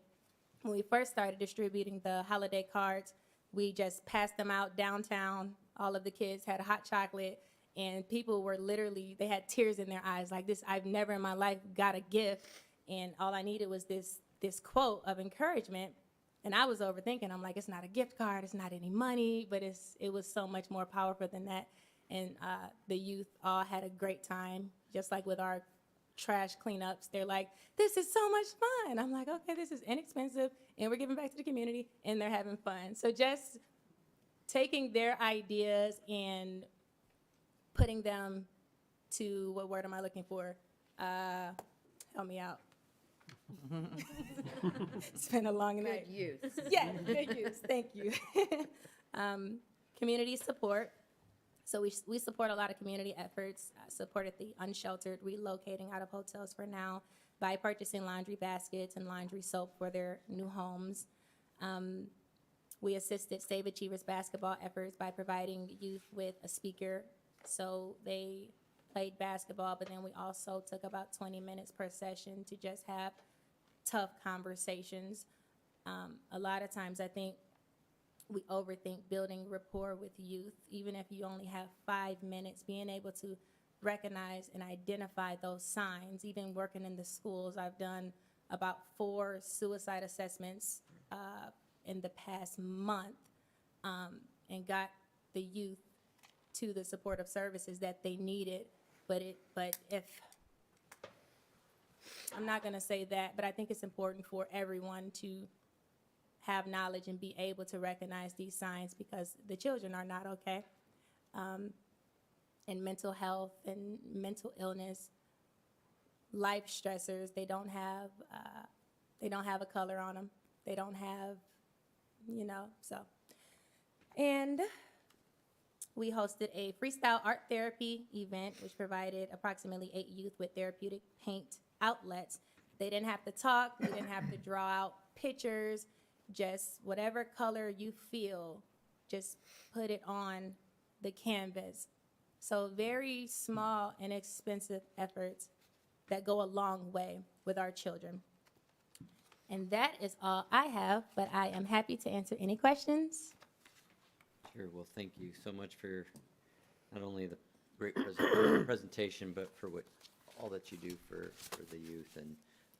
When we first started distributing the holiday cards, we just passed them out downtown. All of the kids had hot chocolate, and people were literally, they had tears in their eyes like this. I've never in my life got a gift, and all I needed was this quote of encouragement. And I was overthinking. I'm like, it's not a gift card, it's not any money, but it was so much more powerful than that. And the youth all had a great time, just like with our trash cleanups. They're like, this is so much fun. I'm like, okay, this is inexpensive, and we're giving back to the community, and they're having fun. So just taking their ideas and putting them to, what word am I looking for? Help me out. It's been a long night. Good use. Yeah, good use. Thank you. Community support. So we support a lot of community efforts. Supported the unsheltered relocating out of hotels for now by purchasing laundry baskets and laundry soap for their new homes. We assisted Save Achievers basketball efforts by providing youth with a speaker. So they played basketball, but then we also took about 20 minutes per session to just have tough conversations. A lot of times I think we overthink building rapport with youth. Even if you only have 5 minutes, being able to recognize and identify those signs. Even working in the schools, I've done about 4 suicide assessments in the past month, and got the youth to the supportive services that they needed. But if I'm not going to say that, but I think it's important for everyone to have knowledge and be able to recognize these signs, because the children are not okay. And mental health and mental illness, life stressors, they don't have a color on them. They don't have, so. And we hosted a freestyle art therapy event, which provided approximately 8 youth with therapeutic paint outlets. They didn't have to talk, they didn't have to draw out pictures, just whatever color you feel, just put it on the canvas. So very small, inexpensive efforts that go a long way with our children. And that is all I have, but I am happy to answer any questions. Sure. Well, thank you so much for not only the great presentation, but for all that you do for the youth and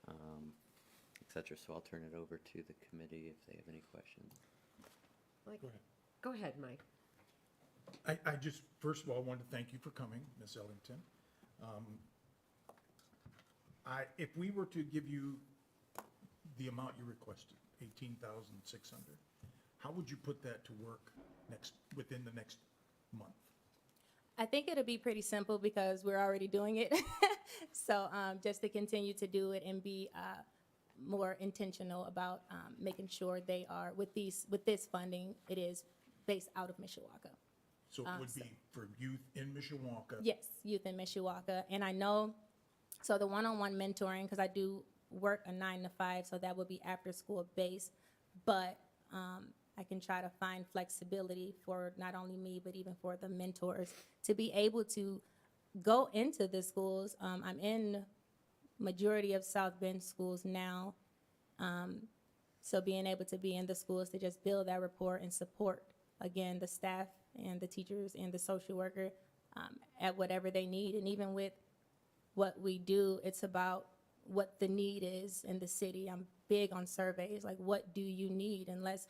et cetera. So I'll turn it over to the committee if they have any questions. Like, Go ahead. go ahead, Mike. I just, first of all, wanted to thank you for coming, Ms. Ellington. If we were to give you the amount you requested, $18,600, how would you put that to work within the next month? I think it'll be pretty simple because we're already doing it. So just to continue to do it and be more intentional about making sure they are, with this funding, it is based out of Mishawaka. So it would be for youth in Mishawaka? Yes, youth in Mishawaka. And I know, so the one-on-one mentoring, because I do work a 9 to 5, so that would be after school based. But I can try to find flexibility for not only me, but even for the mentors to be able to go into the schools. I'm in majority of South Bend schools now. So being able to be in the schools to just build that rapport and support, again, the staff and the teachers and the social worker at whatever they need. And even with what we do, it's about what the need is in the city. I'm big on surveys, like what do you need? And let's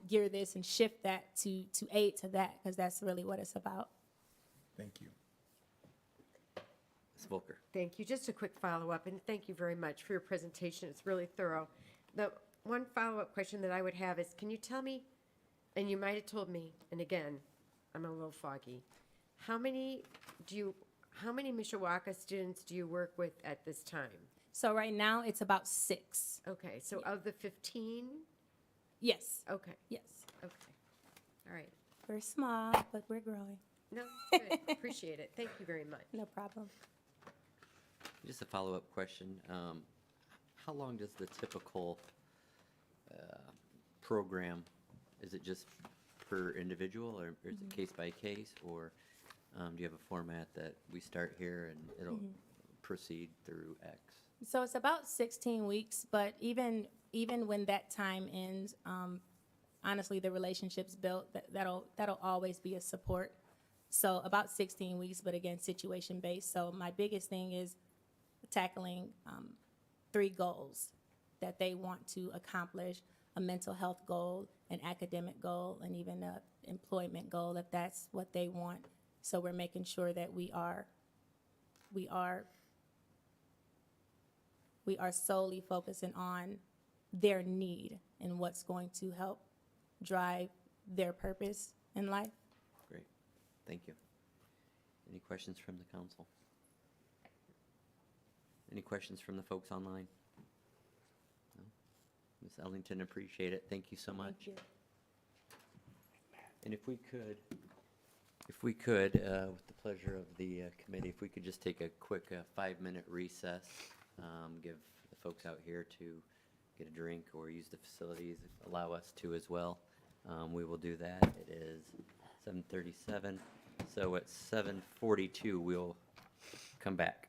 gear this and shift that to aid to that, because that's really what it's about. Thank you. Ms. Volker. Thank you. Just a quick follow-up, and thank you very much for your presentation. It's really thorough. The one follow-up question that I would have is, can you tell me, and you might have told me, and again, I'm a little foggy, how many Mishawaka students do you work with at this time? So right now, it's about 6. Okay, so of the 15? Yes. Okay, Yes. okay. All right. We're small, but we're growing. No, good. Appreciate it. Thank you very much. No problem. Just a follow-up question. How long does the typical program, is it just per individual, or is it case by case, or do you have a format that we start here and it'll proceed through X? So it's about 16 weeks, but even when that time ends, honestly, the relationships built, that'll always be a support. So about 16 weeks, but again, situation based. So my biggest thing is tackling 3 goals that they want to accomplish: a mental health goal, an academic goal, and even an employment goal, if that's what they want. So we're making sure that we are solely focusing on their need and what's going to help drive their purpose in life. Great. Thank you. Any questions from the council? Any questions from the folks online? No? Ms. Ellington, appreciate it. Thank you so much. Thank you. And if we could, with the pleasure of the committee, if we could just take a quick 5-minute recess, give the folks out here to get a drink or use the facilities, allow us to as well. We will do that. It is 7:37, so at 7:42, we'll come back.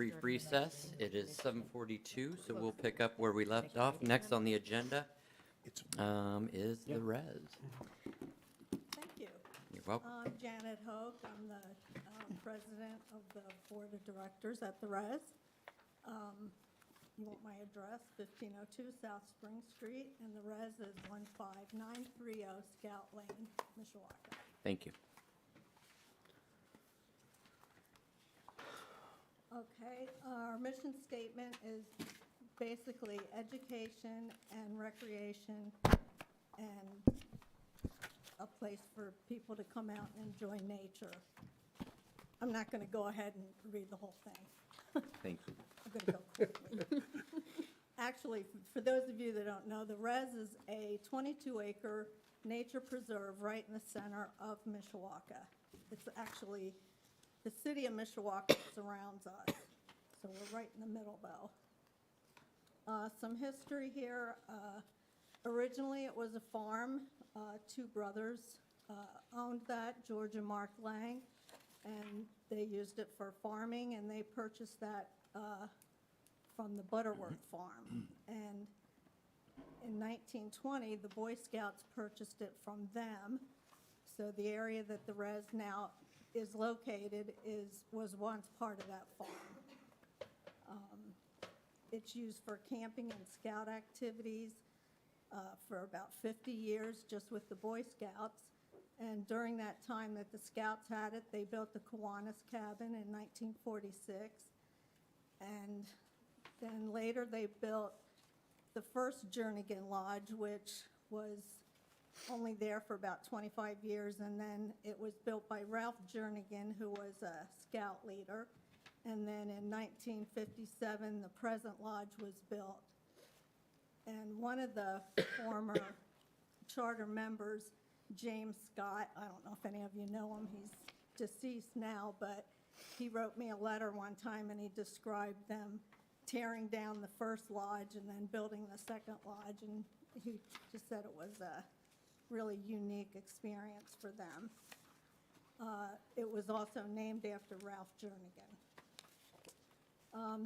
brief recess. It is 7:42, so we'll pick up where we left off. Next on the agenda is the res. Thank you. You're welcome. I'm Janet Hoke. I'm the president of the board of directors at the res. You want my address, 1502 South Spring Street, and the res is 15930 Scout Lane, Mishawaka. Thank you. Okay, our mission statement is basically education and recreation and a place for people to come out and enjoy nature. I'm not going to go ahead and read the whole thing. Thank you. I'm going to go quickly. Actually, for those of you that don't know, the res is a 22-acre nature preserve right in the center of Mishawaka. It's actually, the city of Mishawaka surrounds us, so we're right in the middle, though. Some history here. Originally, it was a farm. Two brothers owned that, George and Mark Lang, and they used it for farming, and they purchased that from the Butterworth farm. And in 1920, the Boy Scouts purchased it from them. So the area that the res now is located was once part of that farm. It's used for camping and scout activities for about 50 years, just with the Boy Scouts. And during that time that the Scouts had it, they built the Kiwanis Cabin in 1946. And then later they built the first Jernigan Lodge, which was only there for about 25 years. And then it was built by Ralph Jernigan, who was a scout leader. And then in 1957, the present lodge was built. And one of the former charter members, James Scott, I don't know if any of you know him, he's deceased now, but he wrote me a letter one time and he described them tearing down the first lodge and then building the second lodge, and he just said it was a really unique experience for them. It was also named after Ralph Jernigan.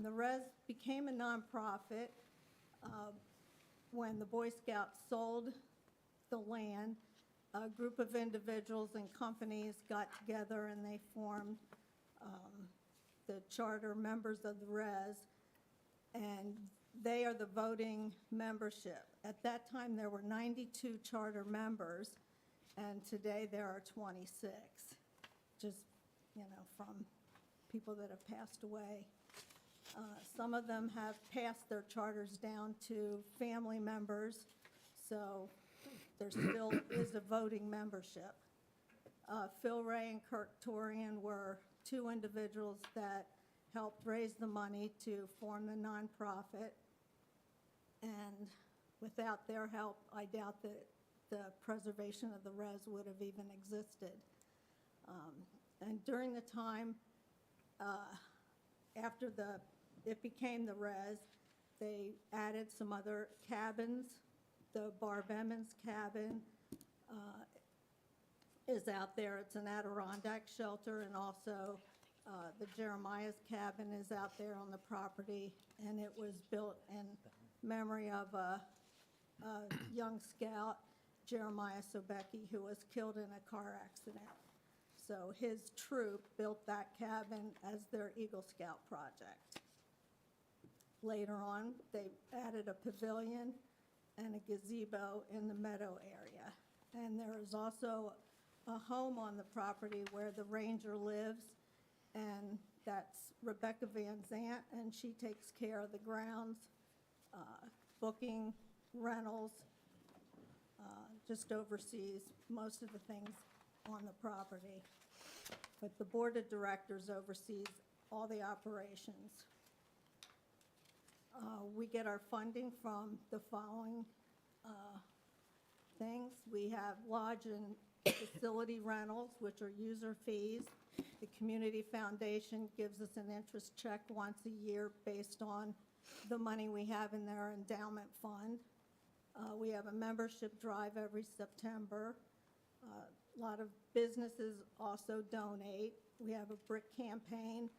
The res became a nonprofit when the Boy Scouts sold the land. A group of individuals and companies got together and they formed the charter members of the res, and they are the voting membership. At that time, there were 92 charter members, and today there are 26, just, from people that have passed away. Some of them have passed their charters down to family members, so there still is a voting membership. Phil Ray and Kirk Torian were two individuals that helped raise the money to form the nonprofit, and without their help, I doubt that the preservation of the res would have even existed. And during the time after it became the res, they added some other cabins. The Barb Emmons cabin is out there. It's an Adirondack shelter, and also the Jeremiah's cabin is out there on the property, and it was built in memory of a young scout, Jeremiah Sobecki, who was killed in a car accident. So his troop built that cabin as their Eagle Scout project. Later on, they added a pavilion and a gazebo in the meadow area. And there is also a home on the property where the ranger lives, and that's Rebecca Van Zant, and she takes care of the grounds, booking, rentals, just oversees most of the things on the property. But the board of directors oversees all the operations. We get our funding from the following things. We have lodge and facility rentals, which are user fees. The Community Foundation gives us an interest check once a year based on the money we have in their endowment fund. We have a membership drive every September. A lot of businesses also donate. We have a brick campaign.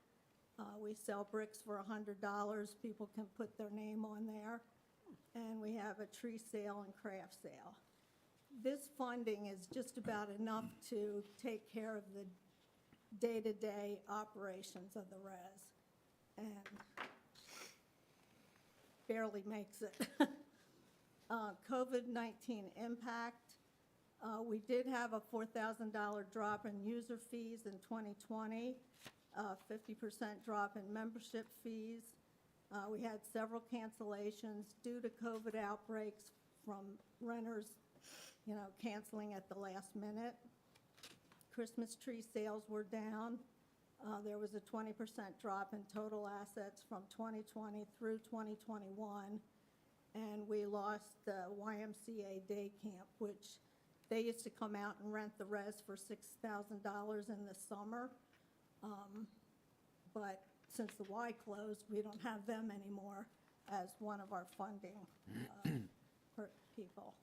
We sell bricks for $100. People can put their name on there. And we have a tree sale and craft sale. This funding is just about enough to take care of the day-to-day operations of the res, and barely makes it. COVID-19 impact, we did have a $4,000 drop in user fees in 2020, 50% drop in membership fees. We had several cancellations due to COVID outbreaks from renters, canceling at the last minute. Christmas tree sales were down. There was a 20% drop in total assets from 2020 through 2021. And we lost the YMCA day camp, which they used to come out and rent the res for $6,000 in the summer. But since the Y closed, we don't have them anymore as one of our funding for people.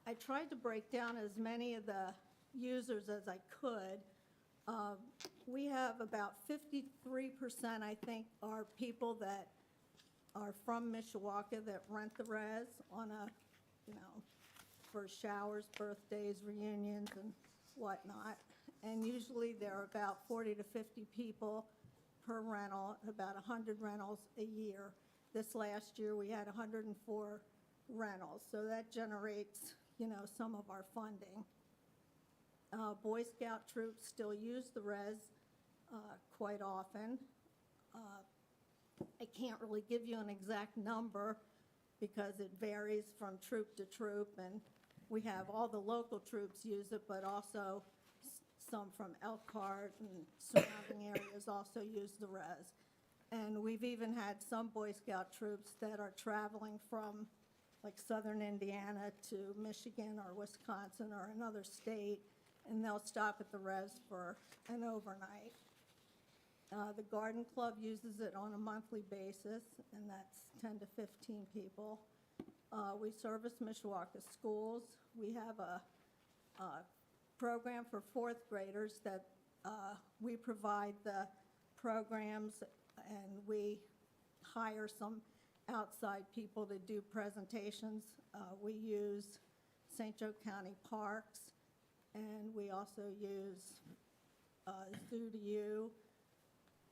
I tried to break down as many of the users as I could. We have about 53%, I think, are people that are from Mishawaka that rent the res on a, for showers, birthdays, reunions, and whatnot. And usually there are about 40 to 50 people per rental, about 100 rentals a year. This last year we had 104 rentals, so that generates, some of our funding. Boy Scout troops still use the res quite often. I can't really give you an exact number because it varies from troop to troop, and we have all the local troops use it, but also some from Elkhart and surrounding areas also use the res. And we've even had some Boy Scout troops that are traveling from like southern Indiana to Michigan or Wisconsin or another state, and they'll stop at the res for an overnight. The Garden Club uses it on a monthly basis, and that's 10 to 15 people. We service Mishawaka schools. We have a program for fourth graders that we provide the programs, and we hire some outside people to do presentations. We use St. Joe County Parks, and we also use Zoo to You,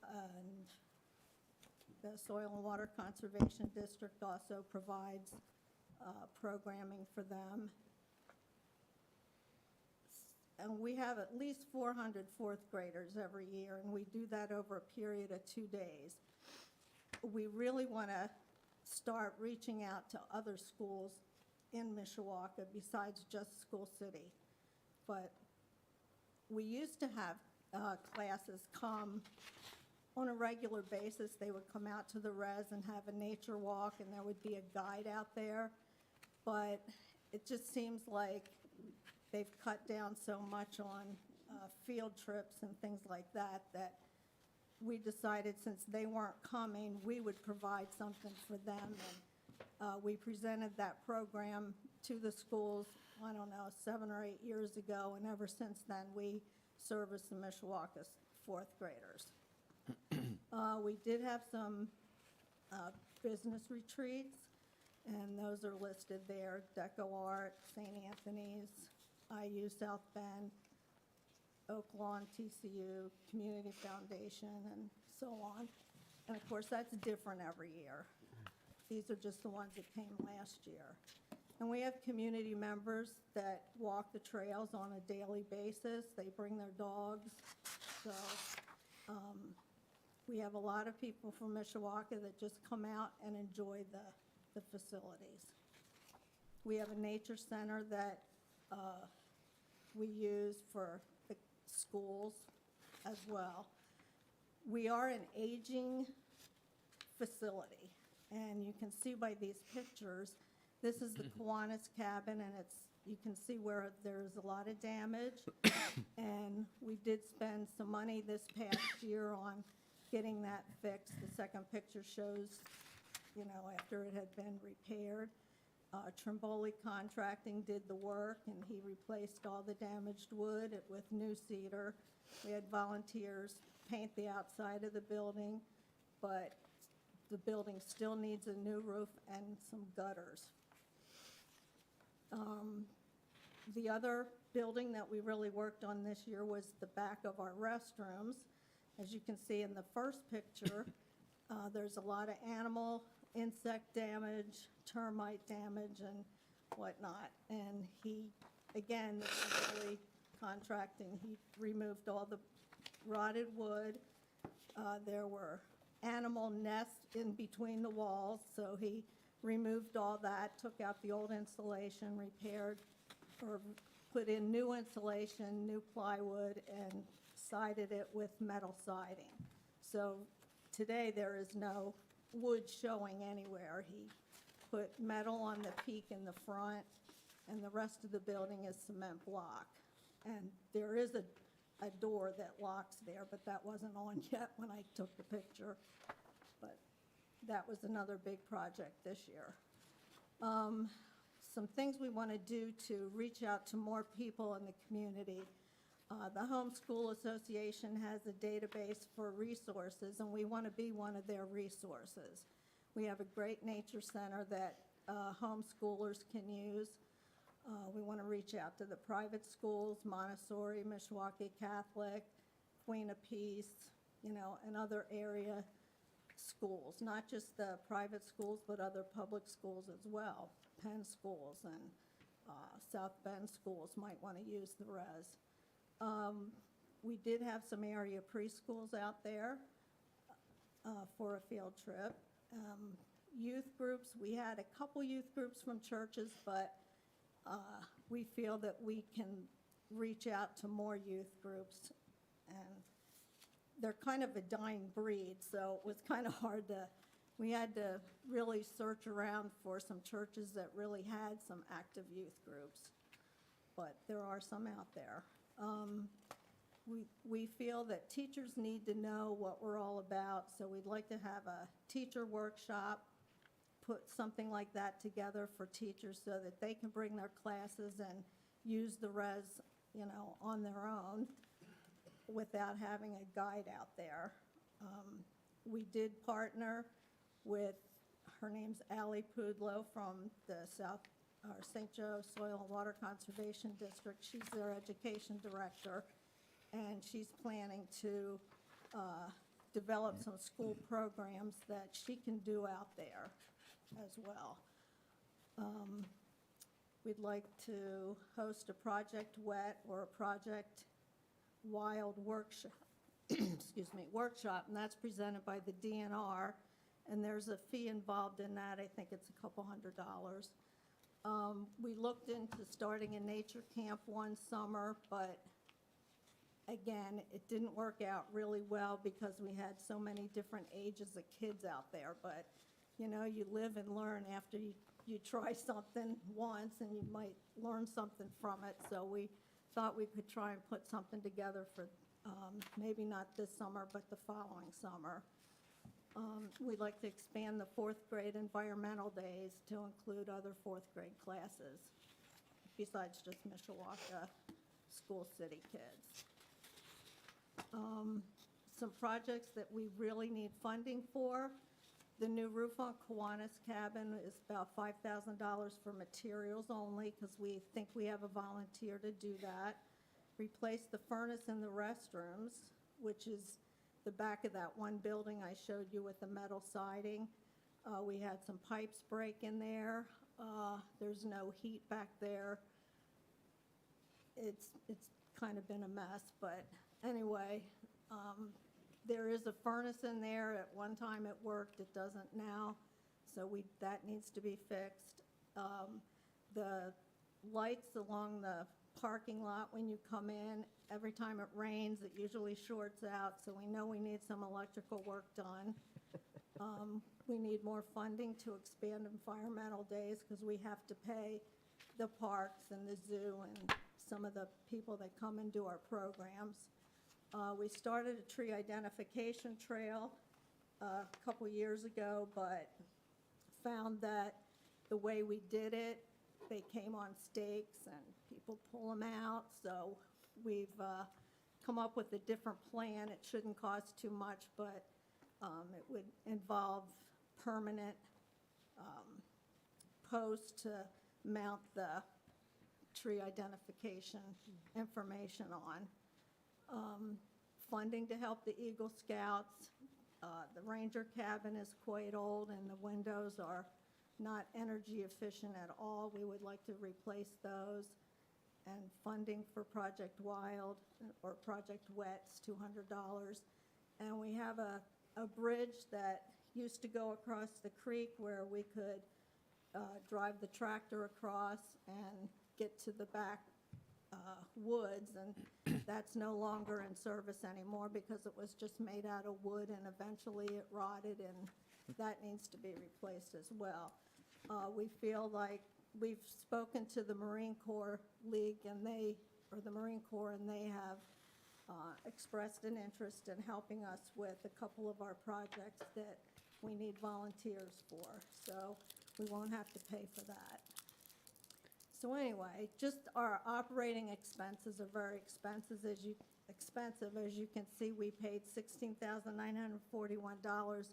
and the Soil and Water Conservation District also provides programming for them. And we have at least 400 fourth graders every year, and we do that over a period of 2 days. We really want to start reaching out to other schools in Mishawaka besides just School City. But we used to have classes come on a regular basis. They would come out to the res and have a nature walk, and there would be a guide out there. But it just seems like they've cut down so much on field trips and things like that, that we decided since they weren't coming, we would provide something for them. And we presented that program to the schools, 7 or 8 years ago, and ever since then, we service the Mishawaka fourth graders. We did have some business retreats, and those are listed there: Deco Art, St. Anthony's, IU South Bend, Oak Lawn, TCU, Community Foundation, and so on. And of course, that's different every year. These are just the ones that came last year. And we have community members that walk the trails on a daily basis. They bring their dogs. So we have a lot of people from Mishawaka that just come out and enjoy the facilities. We have a nature center that we use for the schools as well. We are an aging facility, and you can see by these pictures, this is the Kiwanis cabin, and you can see where there's a lot of damage. And we did spend some money this past year on getting that fixed. The second picture shows, after it had been repaired. Trimboli Contracting did the work, and he replaced all the damaged wood with new cedar. We had volunteers paint the outside of the building, but the building still needs a new roof and some gutters. The other building that we really worked on this year was the back of our restrooms. As you can see in the first picture, there's a lot of animal, insect damage, termite damage, and whatnot. And he, again, this is really contracting. He removed all the rotted wood. There were animal nests in between the walls, so he removed all that, took out the old insulation, repaired or put in new insulation, new plywood, and sided it with metal siding. So today there is no wood showing anywhere. He put metal on the peak in the front, and the rest of the building is cement block. And there is a door that locks there, but that wasn't on yet when I took the picture. But that was another big project this year. Some things we want to do to reach out to more people in the community. The Homeschool Association has a database for resources, and we want to be one of their resources. We have a great nature center that homeschoolers can use. We want to reach out to the private schools, Montessori, Mishawaka Catholic, Queen of Peace, and other area schools, not just the private schools, but other public schools as well. Penn schools and South Bend schools might want to use the res. We did have some area preschools out there for a field trip. Youth groups, we had a couple youth groups from churches, but we feel that we can reach out to more youth groups. And they're kind of a dying breed, so it was kind of hard we had to really search around for some churches that really had some active youth groups. But there are some out there. We feel that teachers need to know what we're all about, so we'd like to have a teacher workshop, put something like that together for teachers so that they can bring their classes and use the res, on their own without having a guide out there. We did partner with, her name's Allie Pudlow from the St. Joe Soil and Water Conservation District. She's their education director, and she's planning to develop some school programs that she can do out there as well. We'd like to host a Project Wet or a Project Wild workshop, excuse me, workshop, and that's presented by the DNR, and there's a fee involved in that. I think it's a couple $100. We looked into starting a nature camp one summer, but again, it didn't work out really well because we had so many different ages of kids out there. But, you live and learn after you try something once, and you might learn something from it. So we thought we could try and put something together for maybe not this summer, but the following summer. We'd like to expand the fourth grade environmental days to include other fourth grade classes besides just Mishawaka School City kids. Some projects that we really need funding for. The new roof on Kiwanis Cabin is about $5,000 for materials only because we think we have a volunteer to do that. Replace the furnace in the restrooms, which is the back of that one building I showed you with the metal siding. We had some pipes break in there. There's no heat back there. It's kind of been a mess, but anyway, there is a furnace in there. At one time it worked, it doesn't now, so that needs to be fixed. The lights along the parking lot when you come in, every time it rains, it usually shorts out, so we know we need some electrical work done. We need more funding to expand environmental days because we have to pay the parks and the zoo and some of the people that come and do our programs. We started a tree identification trail a couple years ago, but found that the way we did it, they came on stakes and people pull them out. So we've come up with a different plan. It shouldn't cost too much, but it would involve permanent posts to mount the tree identification information on. Funding to help the Eagle Scouts. The Ranger cabin is quite old and the windows are not energy efficient at all. We would like to replace those. And funding for Project Wild or Project Wet's $200. And we have a bridge that used to go across the creek where we could drive the tractor across and get to the back woods, and that's no longer in service anymore because it was just made out of wood and eventually it rotted, and that needs to be replaced as well. We feel like we've spoken to the Marine Corps League and the Marine Corps, and they have expressed an interest in helping us with a couple of our projects that we need volunteers for, so we won't have to pay for that. So anyway, just our operating expenses are very expensive. As you can see, we paid $16,941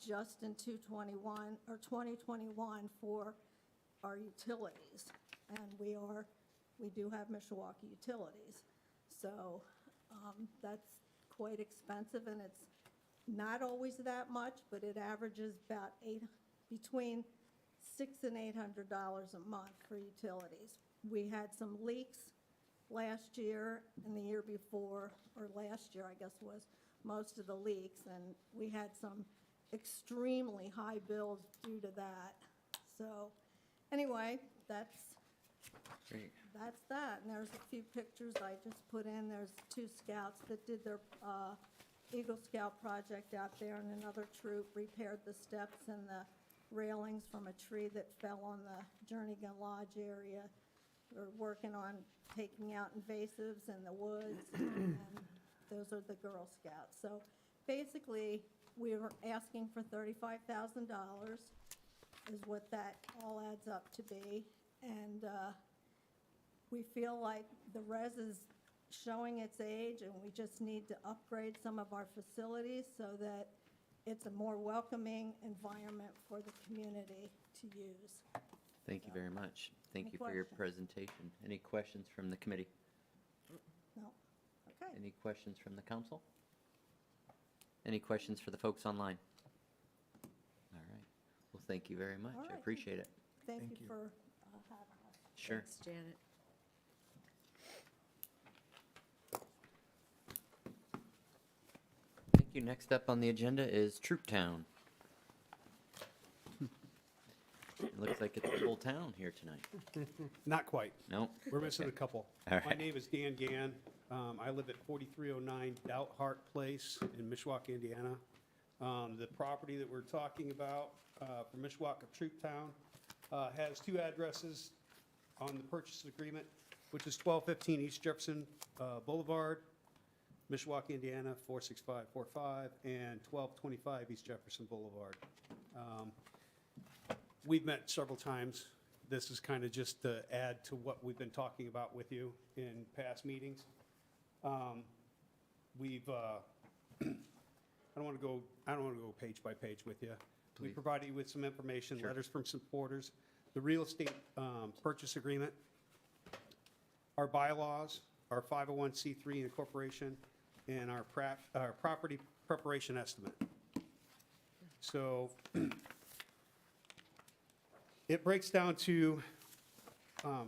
just in 2021 for our utilities. And we do have Mishawaka Utilities. So that's quite expensive, and it's not always that much, but it averages about between $600 and $800 a month for utilities. We had some leaks last year and the year before, or last year I guess was most of the leaks, and we had some extremely high bills due to that. So anyway, that's that. And there's a few pictures I just put in. There's 2 scouts that did their Eagle Scout project out there, and another troop repaired the steps and the railings from a tree that fell on the Jernigan Lodge area. We're working on taking out invasives in the woods, and those are the Girl Scouts. So basically, we were asking for $35,000 is what that all adds up to be. And we feel like the res is showing its age, and we just need to upgrade some of our facilities so that it's a more welcoming environment for the community to use. Thank you very much. Thank Any you for your questions? presentation. Any questions from the committee? No? Okay. Any questions from the council? Any questions for the folks online? All right. Well, thank you very much. All I right. appreciate it. Thank Thank you you. for having us. Sure. Thanks, Janet. Thank you. Next up on the agenda is Troop Town. It looks like it's a full town here tonight. Not quite. No? We're missing a couple. All My right. name is Dan Gann. I live at 4309 Doubt Place in Mishawaka, Indiana. The property that we're talking about for Mishawaka Troop Town has 2 addresses on the purchase agreement, which is 1215 East Jefferson Boulevard, Mishawaka, Indiana 46545, and 1225 East Jefferson Boulevard. We've met several times. This is kind of just to add to what we've been talking about with you in past meetings. We've, I don't want to go page by page with you. We Please. provided you with some information, Sure. letters from supporters, the real estate purchase agreement, our bylaws, our 501c3 incorporation, and our property preparation estimate. So it breaks down to,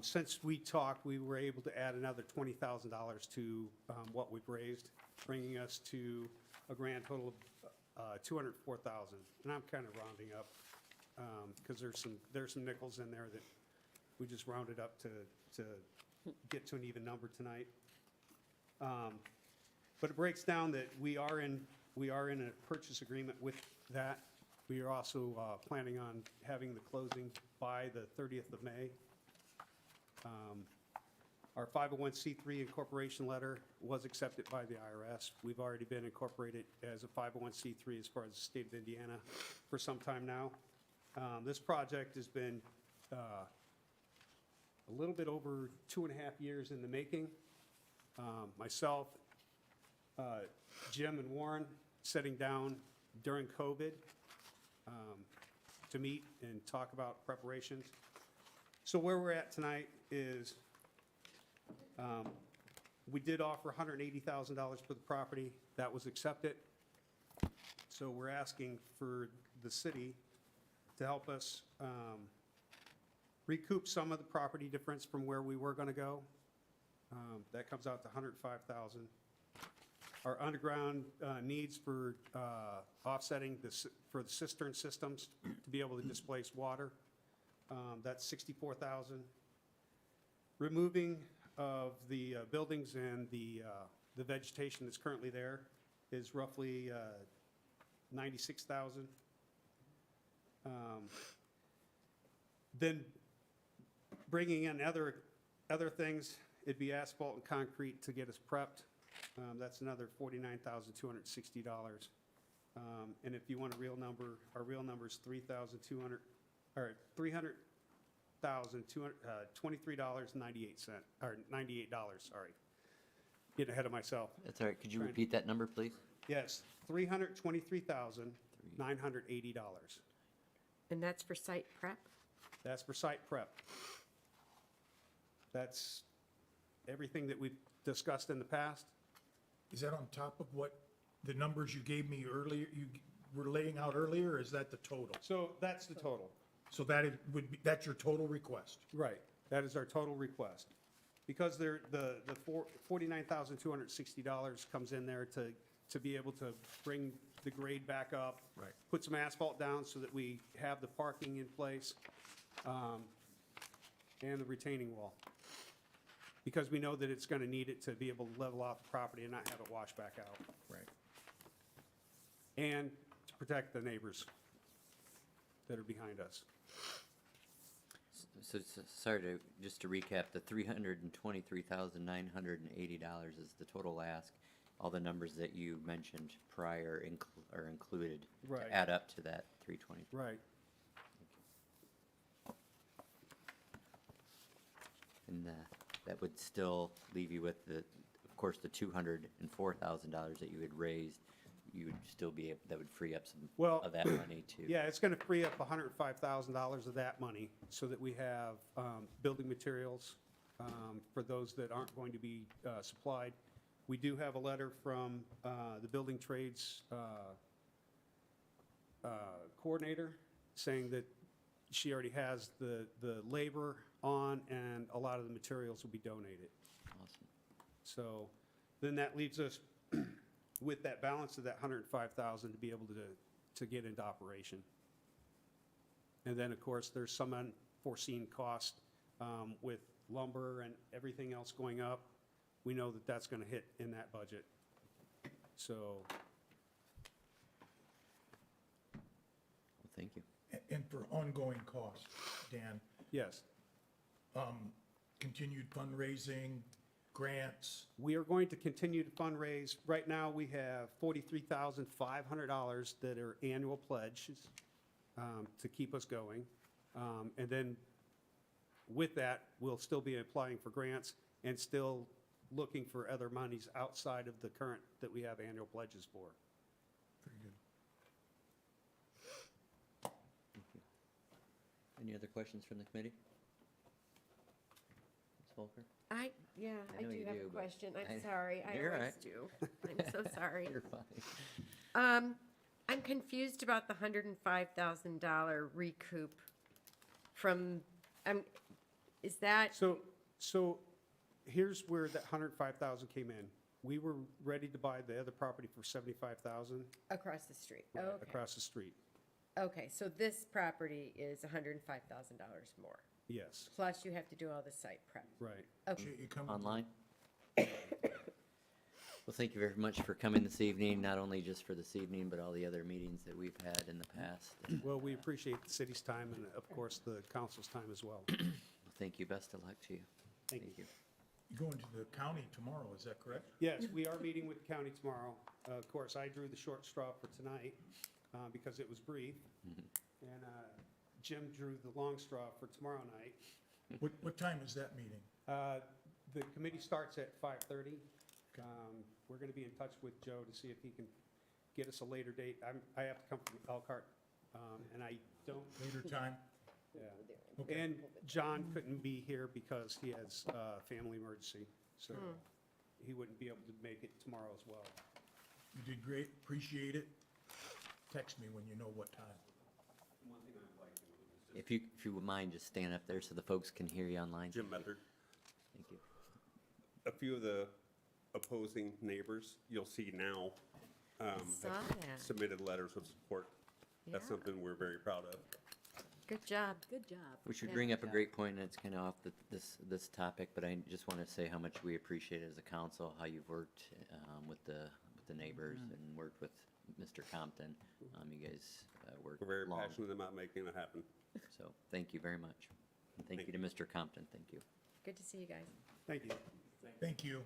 since we talked, we were able to add another $20,000 to what we've raised, bringing us to a grand total of $204,000. And I'm kind of rounding up because there's some nickels in there that we just rounded up to get to an even number tonight. But it breaks down that we are in a purchase agreement with that. We are also planning on having the closing by the 30th of May. Our 501c3 incorporation letter was accepted by the IRS. We've already been incorporated as a 501c3 as far as the state of Indiana for some time now. This project has been a little bit over 2.5 years in the making. Myself, Jim and Warren sitting down during COVID to meet and talk about preparations. So where we're at tonight is we did offer $180,000 for the property. That was accepted. So we're asking for the city to help us recoup some of the property difference from where we were going to go. That comes out to $105,000. Our underground needs for offsetting for the cistern systems to be able to displace water, that's $64,000. Removing of the buildings and the vegetation that's currently there is roughly $96,000. Then bringing in other things, it'd be asphalt and concrete to get us prepped. That's another $49,260. And if you want a real number, our real number is $3,200, or $300,223.98, or $98, sorry. Getting ahead of myself. That's all right. Could you repeat that number, please? Yes, $323,980. And that's for site prep? That's for site prep. That's everything that we've discussed in the past. Is that on top of what the numbers you gave me earlier, you were laying out earlier, or is that the total? So that's the total. So that that's your total request? Right, that is our total request. Because the $49,260 comes in there to be able to bring the grade back up. Right. Put some asphalt down so that we have the parking in place, and the retaining wall. Because we know that it's gonna need it to be able to level out the property and not have it wash back out. Right. And to protect the neighbors that are behind us. So, sorry just to recap, the $323,980 is the total ask. All the numbers that you mentioned prior are included Right. to add up to that 320. Right. And that would still leave you with of course, the $204,000 that you had raised. You would still be able, that would free up some of that money too. Yeah, it's gonna free up $105,000 of that money so that we have building materials for those that aren't going to be supplied. We do have a letter from the building trades coordinator saying that she already has the labor on and a lot of the materials will be donated. Awesome. So then that leaves us with that balance of that $105,000 to be able to get into operation. And then, of course, there's some unforeseen cost with lumber and everything else going up. We know that that's going to hit in that budget. So. Well, thank you. And for ongoing costs, Dan? Yes. Continued fundraising, grants? We are going to continue to fundraise. Right now, we have $43,500 that are annual pledges to keep us going. And then with that, we'll still be applying for grants and still looking for other monies outside of the current that we have annual pledges for. Pretty good. Any other questions from the committee? Ms. Volker? I know do you have do, a but question. I'm I- sorry. I You're all always right. do. I'm so sorry. You're fine. I'm confused about the $105,000 recoup from, is that? So here's where that $105,000 came in. We were ready to buy the other property for $75,000. Across the street? Right, Okay. across the street. Okay, so this property is $105,000 more, Yes, plus you have to do all the site prep. right. Okay. You come Online? Well, thank you very much for coming this evening, not only just for this evening, but all the other meetings that we've had in the past. Well, we appreciate the city's time and, of course, the council's time as well. Well, thank you. Best of luck to you. Thank you. You're going to the county tomorrow, is that correct? Yes, we are meeting with the county tomorrow. Of course, I drew the short straw for tonight because it was brief. And Jim drew the long straw for tomorrow night. What time is that meeting? The committee starts at 5:30. We're going to be in touch with Joe to see if he can get us a later date. I have to come from Elkhart, and I don't. Later time? Yeah. Okay. And John couldn't be here because he has a family emergency, so he wouldn't be able to make it tomorrow as well. You did great, appreciate it. Text me when you know what time. If you would mind, just stand up there so the folks can hear you online. Jim Method. Thank you. A few of the opposing neighbors, you'll see now, have saw that. submitted letters of support. That's Yeah. something we're very proud of. Good job. Good job. Which would Yeah. bring up a great point, and it's kind of off this topic, but I just want to say how much we appreciate it as a council, how you've worked with the neighbors and worked with Mr. Compton. You guys worked We're very long. passionate about making it happen. So thank you very much. And thank you to Mr. Compton. Thank you. Good to see you guys. Thank you. Thank you.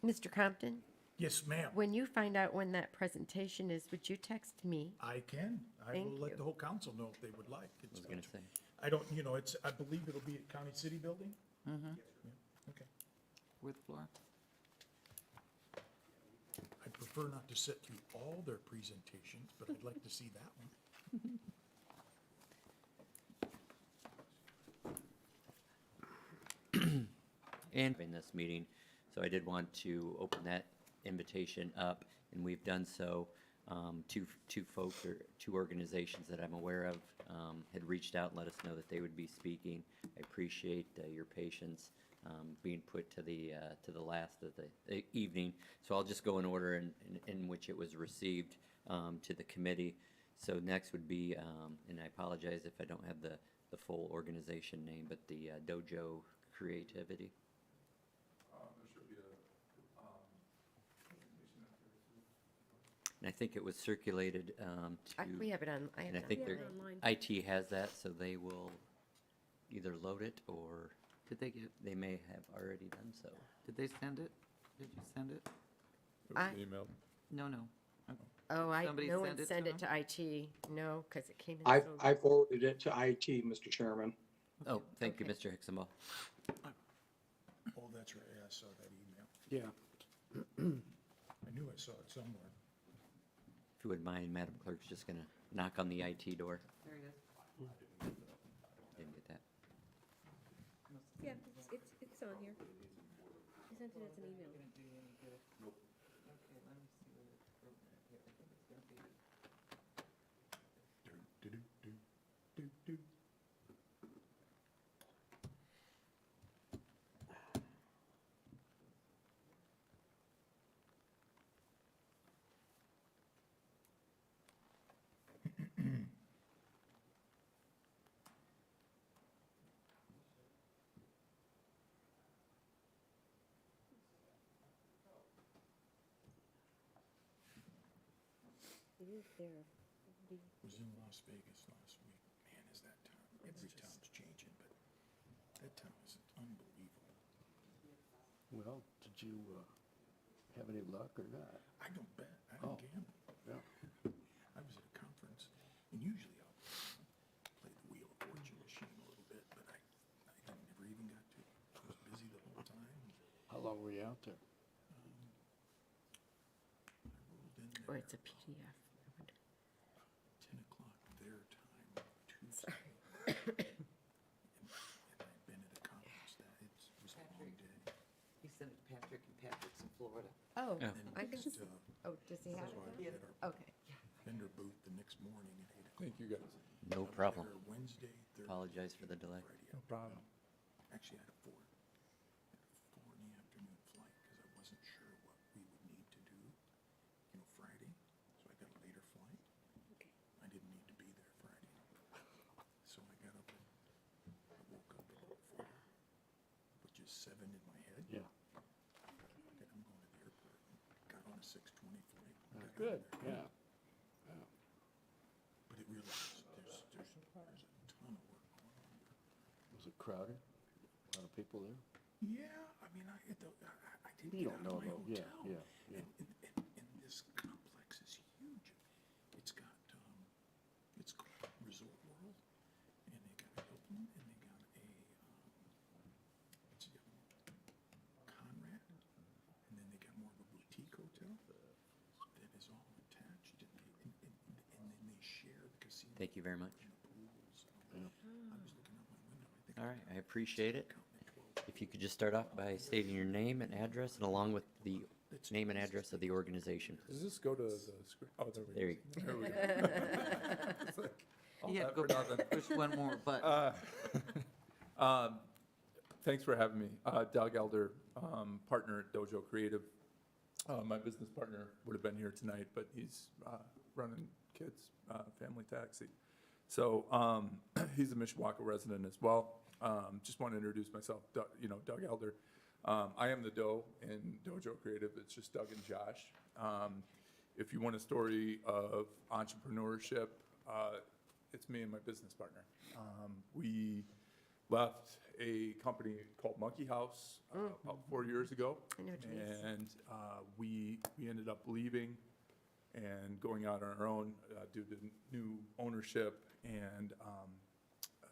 Mr. Compton, Yes, ma'am. when you find out when that presentation is, would you text me? I can. I Thank will let you. the whole council know if they would like. I was going to say. I don't, I believe it'll be at County City Building? Mm-hmm. Okay. With floor. I prefer not to sit through all their presentations, but I'd like to see that one. And in this meeting, so I did want to open that invitation up, and we've done so. Two folks or two organizations that I'm aware of had reached out and let us know that they would be speaking. I appreciate your patience being put to the last of the evening. So I'll just go in order in which it was received to the committee. So next would be, and I apologize if I don't have the full organization name, but the Dojo Creativity. And I think it was circulated We have it on, I have and I it on. think Yeah, their online. IT has that, so they will either load it or Did they get, they may have already done so. did they send it? Did you send it? Email. No, no. Oh, Somebody no one send it sent to it to IT, no, because it came in I, so. I forwarded it to IT, Mr. Chairman. Oh, thank you, Mr. Hicksonball. Oh, that's right, yeah, I saw that email. Yeah. I knew I saw it somewhere. If you wouldn't mind, Madam Clerk's just gonna knock on the IT door. There it is. Didn't get that. Yeah, it's on here. I sent it as an email. Okay, let me see what it's broken at here. I think it's gonna be. Do, do, do, do, do, do. It is there. Was in Las Vegas last week. Man, is that town, every town's changing, but that town is unbelievable. Well, did you have any luck or not? I don't bet, I don't Oh. gamble. Yeah. I was at a conference, and usually I'll play the Wheel of Fortune machine a little bit, but I never even got to. I was busy the whole time. How long were you out there? I rolled in Or there it's a PDF. 10 o'clock their time, Tuesday. Sorry. And I'd been at a conference that it was a long day. He sent it to Patrick, and Patrick's in Florida. Oh, Yeah. I can, Just, oh, does he have so I it? was at our Okay. vendor booth the next morning at 8 o'clock. Thank you, guys. No I was problem. there Wednesday, Thursday. Apologize for the delay. Friday No problem. Actually, I had a 4 in the afternoon flight because I wasn't sure what we would need to do, Friday. So I got a later flight. I didn't need to be there Friday. So I got up and I woke up at 4, which is 7 in my head. Yeah. Okay, I'm going to the airport. Got on a 6:20 flight. got out Good, of there. yeah. But it really is, there's a ton of work going on. Was it crowded? A lot of people there? Yeah, I mean, I didn't You get don't out of know, my though. Yeah, hotel. yeah, yeah. And this complex is huge. It's got, Thank you very much. All right, I appreciate it. If you could just start off by stating your name and address, and along with the name and address of the organization. Does this go to the screen? Oh, there we go. There you go. There we go. It's like, all You have that to for go nothing. back, push one more button. Thanks for having me. Doug Elder, partner at Dojo Creative. My business partner would have been here tonight, but he's running kids' family taxi. So he's a Mishawaka resident as well. Just want to introduce myself, Doug Elder. I am the Doe in Dojo Creative. It's just Doug and Josh. If you want a story of entrepreneurship, it's me and my business partner. We left a company called Monkey House about 4 years ago. I know Denise. And we ended up leaving and going out on our own due to new ownership. And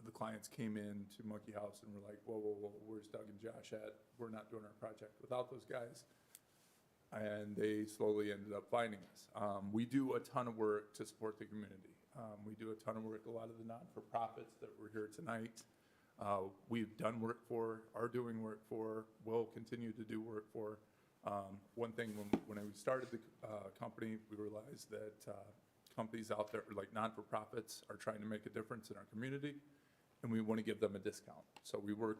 the clients came in to Monkey House and were like, whoa, where's Doug and Josh at? We're not doing our project without those guys. And they slowly ended up finding us. We do a ton of work to support the community. We do a ton of work, a lot of the not-for-profits that were here tonight. We've done work for, are doing work for, will continue to do work for. One thing, when we started the company, we realized that companies out there, like non-for-profits, are trying to make a difference in our community, and we want to give them a discount. So we work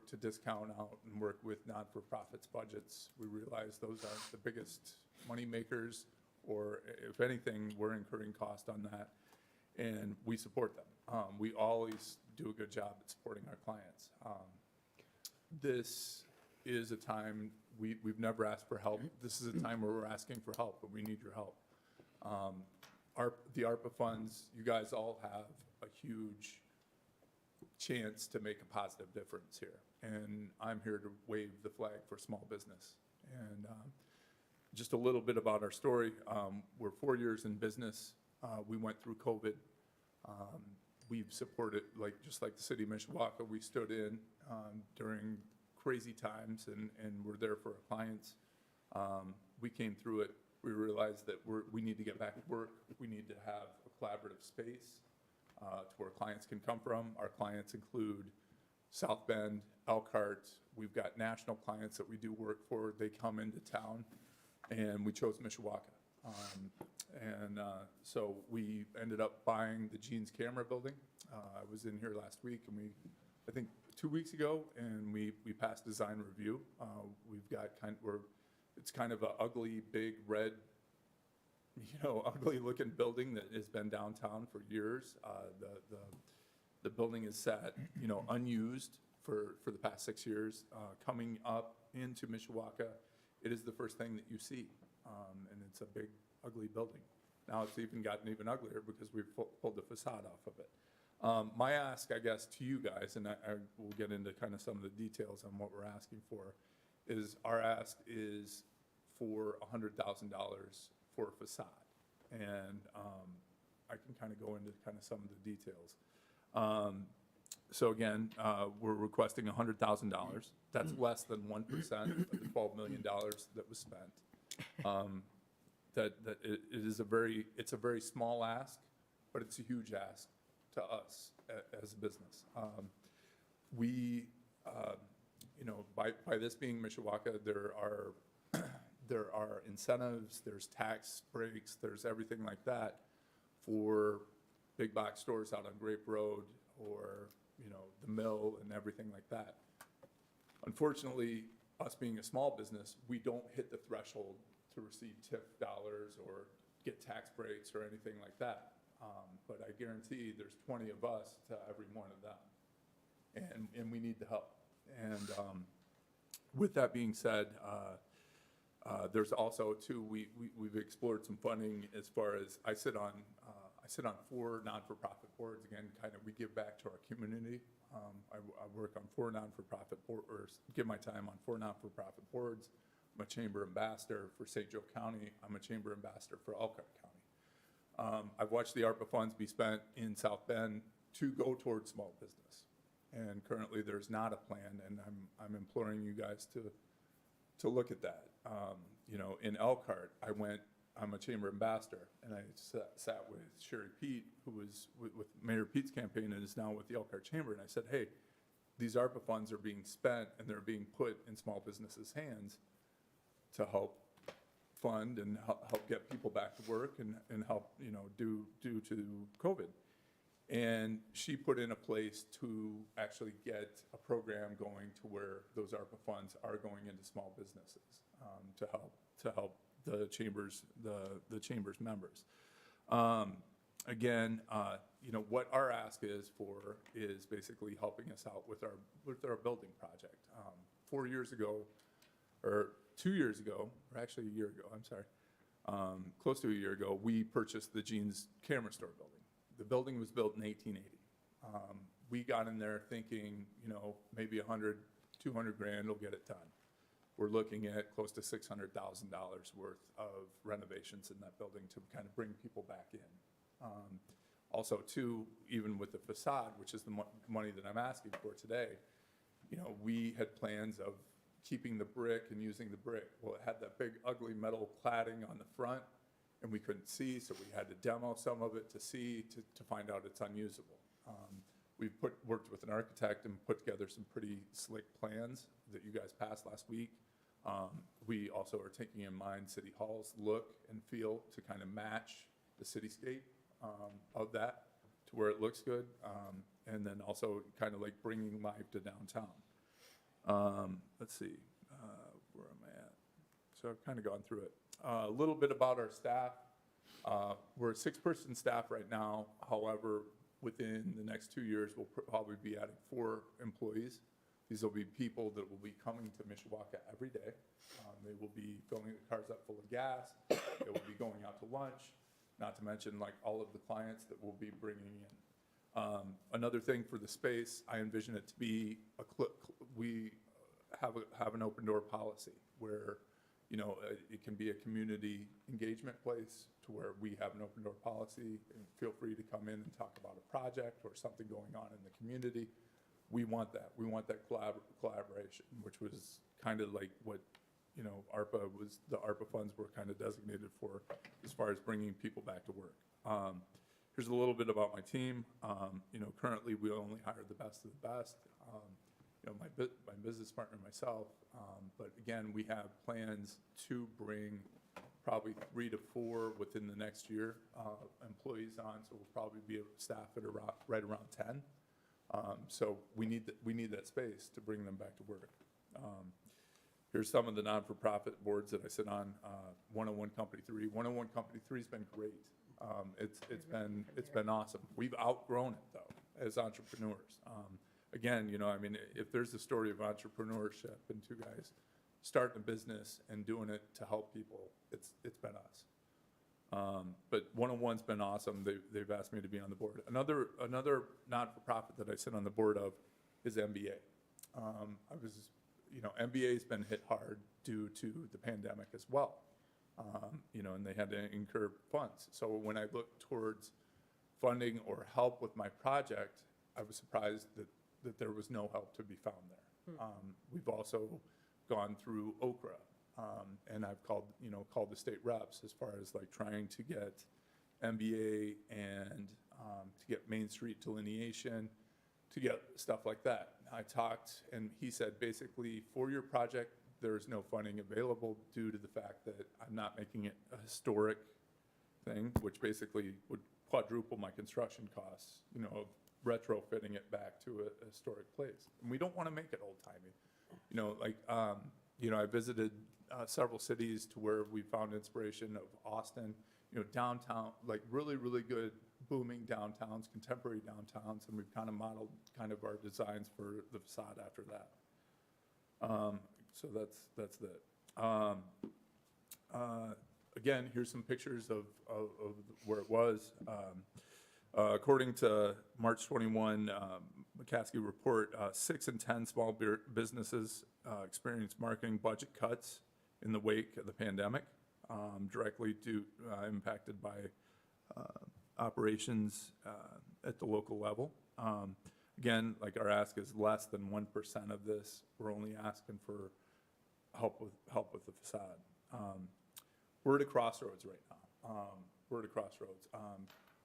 to discount out and work with non-for-profits budgets. We realize those aren't the biggest money makers, or if anything, we're incurring cost on that, and we support them. We always do a good job at supporting our clients. This is a time, we've never asked for help. This is a time where we're asking for help, but we need your help. The ARPA funds, you guys all have a huge chance to make a positive difference here. And I'm here to wave the flag for small business. And just a little bit about our story. We're 4 years in business. We went through COVID. We've supported, just like the city of Mishawaka, we stood in during crazy times and we're there for our clients. We came through it. We realized that we need to get back to work. We need to have a collaborative space to where clients can come from. Our clients include South Bend, Elkhart. We've got national clients that we do work for. They come into town, and we chose Mishawaka. So we ended up buying the Jeans Camera building. I was in here last week, and I think 2 weeks ago, and we passed design review. We've got it's kind of an ugly, big, red, ugly looking building that has been downtown for years. The building is sat, unused for the past 6 years. Coming up into Mishawaka, it is the first thing that you see, and it's a big, ugly building. Now it's gotten even uglier because we've pulled the facade off of it. My ask, I guess, to you guys, and I will get into kind of some of the details on what we're asking for, is our ask is for $100,000 for a facade. And I can kind of go into kind of some of the details. So again, we're requesting $100,000. That's less than 1% of the $12 million that was spent. It's a very small ask, but it's a huge ask to us as a business. By this being Mishawaka, there are incentives, there's tax breaks, there's everything like that for big box stores out on Grape Road or, the mill and everything like that. Unfortunately, us being a small business, we don't hit the threshold to receive TIF dollars or get tax breaks or anything like that. But I guarantee there's 20 of us to every one of them. And we need the help. And with that being said, there's also, too, we've explored some funding as far as I sit on 4 non-for-profit boards. Again, kind of we give back to our community. I work on 4 non-for-profit boards, or give my time on 4 non-for-profit boards. I'm a chamber ambassador for St. Joe County. I'm a chamber ambassador for Elkhart County. I've watched the ARPA funds be spent in South Bend to go towards small business. And currently there's not a plan, and I'm imploring you guys to look at that. In Elkhart, I went I'm a chamber ambassador, and I sat with Sherry Pete, who was with Mayor Pete's campaign and is now with the Elkhart Chamber, and I said, hey, these ARPA funds are being spent and they're being put in small businesses' hands to help fund and help get people back to work and help, due to COVID. And she put in a place to actually get a program going to where those ARPA funds are going into small businesses to help the chambers members. Again, what our ask is basically helping us out with our building project. 4 years ago, or 2 years ago, or actually a year ago, I'm sorry, close to a year ago, we purchased the Jeans Camera Store building. The building was built in 1880. We got in there thinking, maybe 100, 200 grand will get it done. We're looking at close to $600,000 worth of renovations in that building to kind of bring people back in. Also, too, even with the facade, which is the money that I'm asking for today, we had plans of keeping the brick and using the brick. Well, it had that big ugly metal cladding on the front, and we couldn't see, so we had to demo some of it to see, to find out it's unusable. We've worked with an architect and put together some pretty slick plans that you guys passed last week. We also are taking in mind City Hall's look and feel to kind of match the cityscape of that to where it looks good, and then also kind of like bringing life to downtown. Let's see, where am I at? So I've kind of gone through it. A little bit about our staff. We're a 6-person staff right now. However, within the next 2 years, we'll probably be adding 4 employees. These will be people that will be coming to Mishawaka every day. They will be filling the cars up full of gas. They will be going out to lunch, not to mention like all of the clients that we'll be bringing in. Another thing for the space, I envision it to be we have an open door policy where it can be a community engagement place to where we have an open door policy and feel free to come in and talk about a project or something going on in the community. We want that. We want that collaboration, which was kind of like what, the ARPA funds were kind of designated for as far as bringing people back to work. Here's a little bit about my team. Currently we only hire the best of the best. My business partner and myself, but again, we have plans to bring probably 3 to 4 within the next year employees on, so we'll probably be staffed at right around 10. So we need that space to bring them back to work. Here's some of the non-for-profit boards that I sit on. 101 Company 3. 101 Company 3 has been great. It's been awesome. We've outgrown it though as entrepreneurs. Again, if there's a story of entrepreneurship and 2 guys starting a business and doing it to help people, it's been us. But 101's been awesome. They've asked me to be on the board. Another not-for-profit that I sit on the board of is MBA. MBA's been hit hard due to the pandemic as well. And they had to incur funds. So when I looked towards funding or help with my project, I was surprised that there was no help to be found there. We've also gone through Okra, and I've called the state reps as far as like trying to get MBA and to get Main Street delineation, to get stuff like that. I talked, and he said basically for your project, there's no funding available due to the fact that I'm not making it a historic thing, which basically would quadruple my construction costs, of retrofitting it back to a historic place. And we don't want to make it old-timey. I visited several cities to where we found inspiration of Austin, downtown, like really, really good booming downtowns, contemporary downtowns, and we've kind of modeled kind of our designs for the facade after that. So that's that. Again, here's some pictures of where it was. According to March 21 McCaskey report, 6 in 10 small businesses experienced marketing budget cuts in the wake of the pandemic, directly impacted by operations at the local level. Again, like our ask is less than 1% of this. We're only asking for help with the facade. we're at a crossroads right now. We're at a crossroads.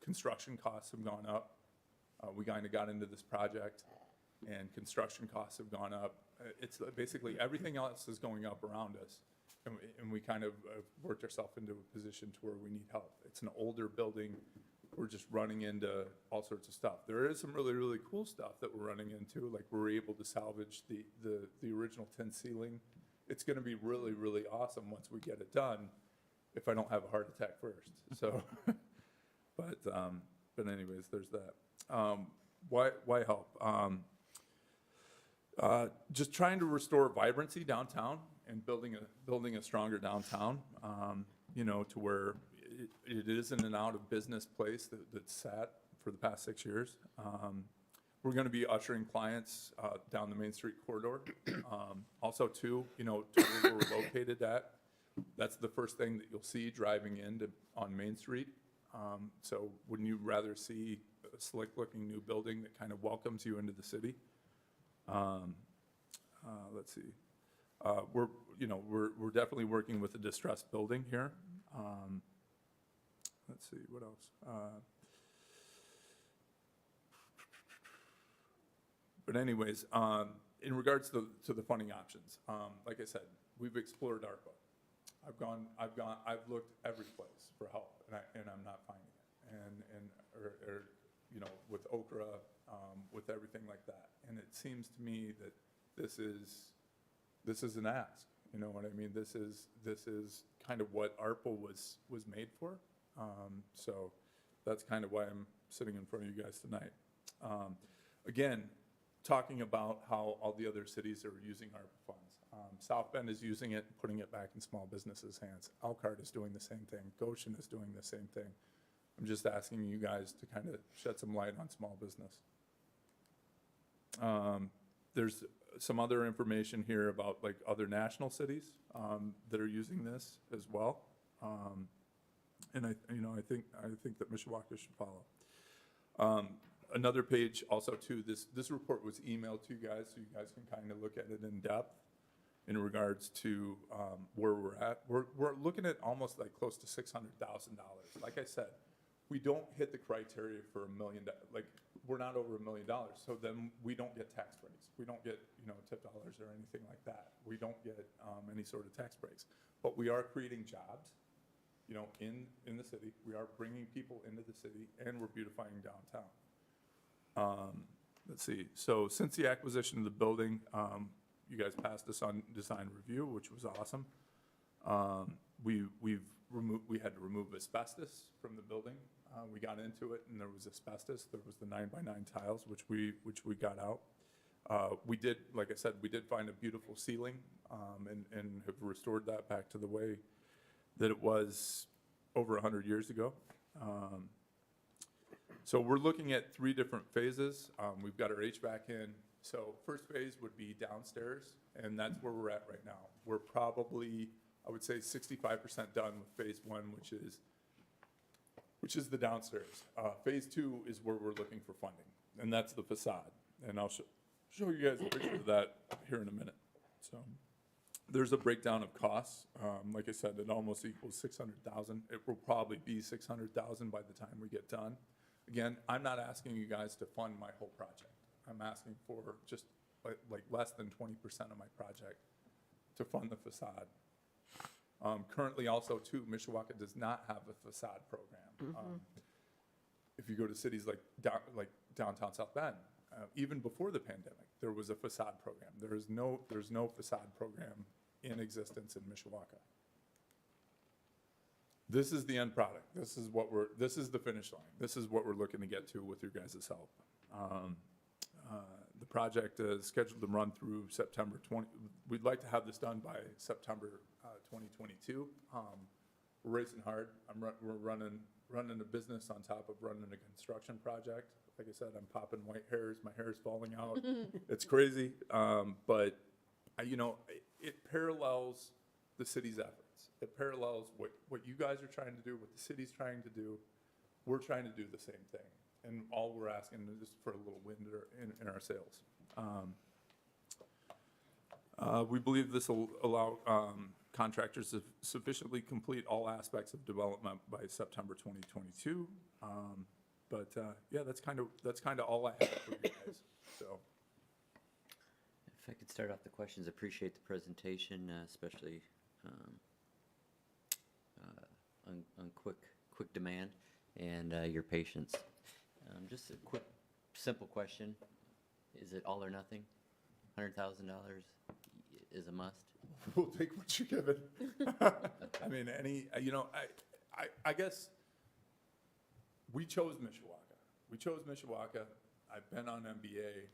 Construction costs have gone up. We kind of got into this project, and construction costs have gone up. It's basically everything else is going up around us, and we kind of worked ourselves into a position to where we need help. It's an older building. We're just running into all sorts of stuff. There is some really, really cool stuff that we're running into, like we're able to salvage the original tin ceiling. It's going to be really, really awesome once we get it done, if I don't have a heart attack first. So, but anyways, there's that. Why help? Just trying to restore vibrancy downtown and building a stronger downtown, you know, to where it is an out of business place that's sat for the past 6 years. We're going to be ushering clients down the Main Street corridor. Also, too, you know, to where we're located at, that's the first thing that you'll see driving on Main Street. So wouldn't you rather see a slick-looking new building that kind of welcomes you into the city? Let's see. We're definitely working with a distressed building here. Let's see, what else? But anyways, in regards to the funding options, like I said, we've explored ARPA. I've looked every place for help, and I'm not finding it. Or you know, with Okra, with everything like that. And it seems to me that this is an ask. You know what I mean? This is kind of what ARPA was made for. So that's kind of why I'm sitting in front of you guys tonight. Again, talking about how all the other cities are using ARPA funds. South Bend is using it, putting it back in small businesses' hands. Elkhart is doing the same thing. Goshen is doing the same thing. I'm just asking you guys to kind of shed some light on small business. There's some other information here about like other national cities that are using this as well. And I think that Mishawaka should follow. Another page also too, this report was emailed to you guys, so you guys can kind of look at it in depth in regards to where we're at. We're looking at almost like close to $600,000. Like I said, we don't hit the criteria for $1 million. Like we're not over $1 million, so then we don't get tax breaks. We don't get tip dollars or anything like that. We don't get any sort of tax breaks. But we are creating jobs, in the city. We are bringing people into the city, and we're beautifying downtown. Let's see. So since the acquisition of the building, you guys passed us on design review, which was awesome. We had to remove asbestos from the building. We got into it, and there was asbestos. There was the 9x9 tiles, which we got out. We did, like I said, we did find a beautiful ceiling, and have restored that back to the way that it was over 100 years ago. So we're looking at 3 different phases. We've got our HVAC in. So first phase would be downstairs, and that's where we're at right now. We're probably, I would say, 65% done with phase 1, which is the downstairs. Phase 2 is where we're looking for funding, and that's the facade. And I'll show you guys a picture of that here in a minute. So there's a breakdown of costs. Like I said, it almost equals 600,000. It will probably be 600,000 by the time we get done. Again, I'm not asking you guys to fund my whole project. I'm asking for just like less than 20% of my project to fund the facade. Currently also too, Mishawaka does not have a facade program. If you go to cities like downtown South Bend, even before the pandemic, there was a facade program. There's no facade program in existence in Mishawaka. This is the end product. This is the finish line. This is what we're looking to get to with your guys' help. The project is scheduled to run through September 20. We'd like to have this done by September 2022. We're racing hard. We're running a business on top of running a construction project. Like I said, I'm popping white hairs. My hair is falling out. It's crazy, but it parallels the city's efforts. It parallels what you guys are trying to do, what the city's trying to do. We're trying to do the same thing. And all we're asking is just for a little wind in our sails. We believe this will allow contractors to sufficiently complete all aspects of development by September 2022. But yeah, that's kind of all I have for you guys. So If I could start off the questions, appreciate the presentation, especially on quick demand and your patience. Just a quick, simple question. Is it all or nothing? $100,000 is a must? we'll take what you're given. I mean, I guess we chose Mishawaka. I've been on MBA,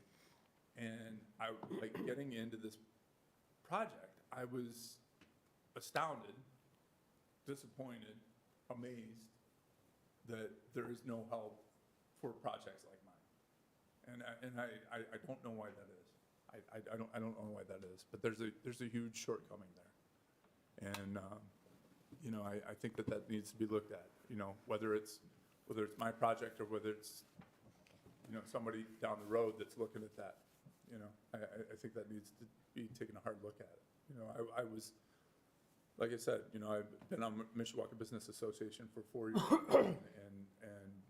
and getting into this project, I was astounded, disappointed, amazed that there is no help for projects like mine. And I don't know why that is. I don't know why that is, but there's a huge shortcoming there. And I think that needs to be looked at, whether it's my project or whether it's somebody down the road that's looking at that. I think that needs to be taken a hard look at. I was, like I said, I've been on Mishawaka Business Association for 4 years, and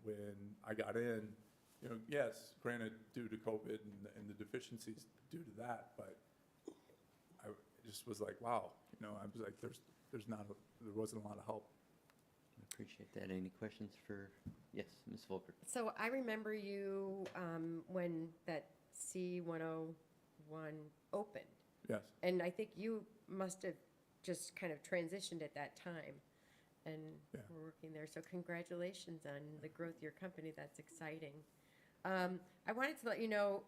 when I got in, yes, granted, due to COVID and the deficiencies due to that, but I just was like, wow, I was like, there wasn't a lot of help. Appreciate that. Any questions for, yes, Ms. Volker? So I remember you when that C101 opened. Yes. And I think you must have just kind of transitioned at that time and were working there. So congratulations on the growth of your company. That's exciting. I wanted to let you know,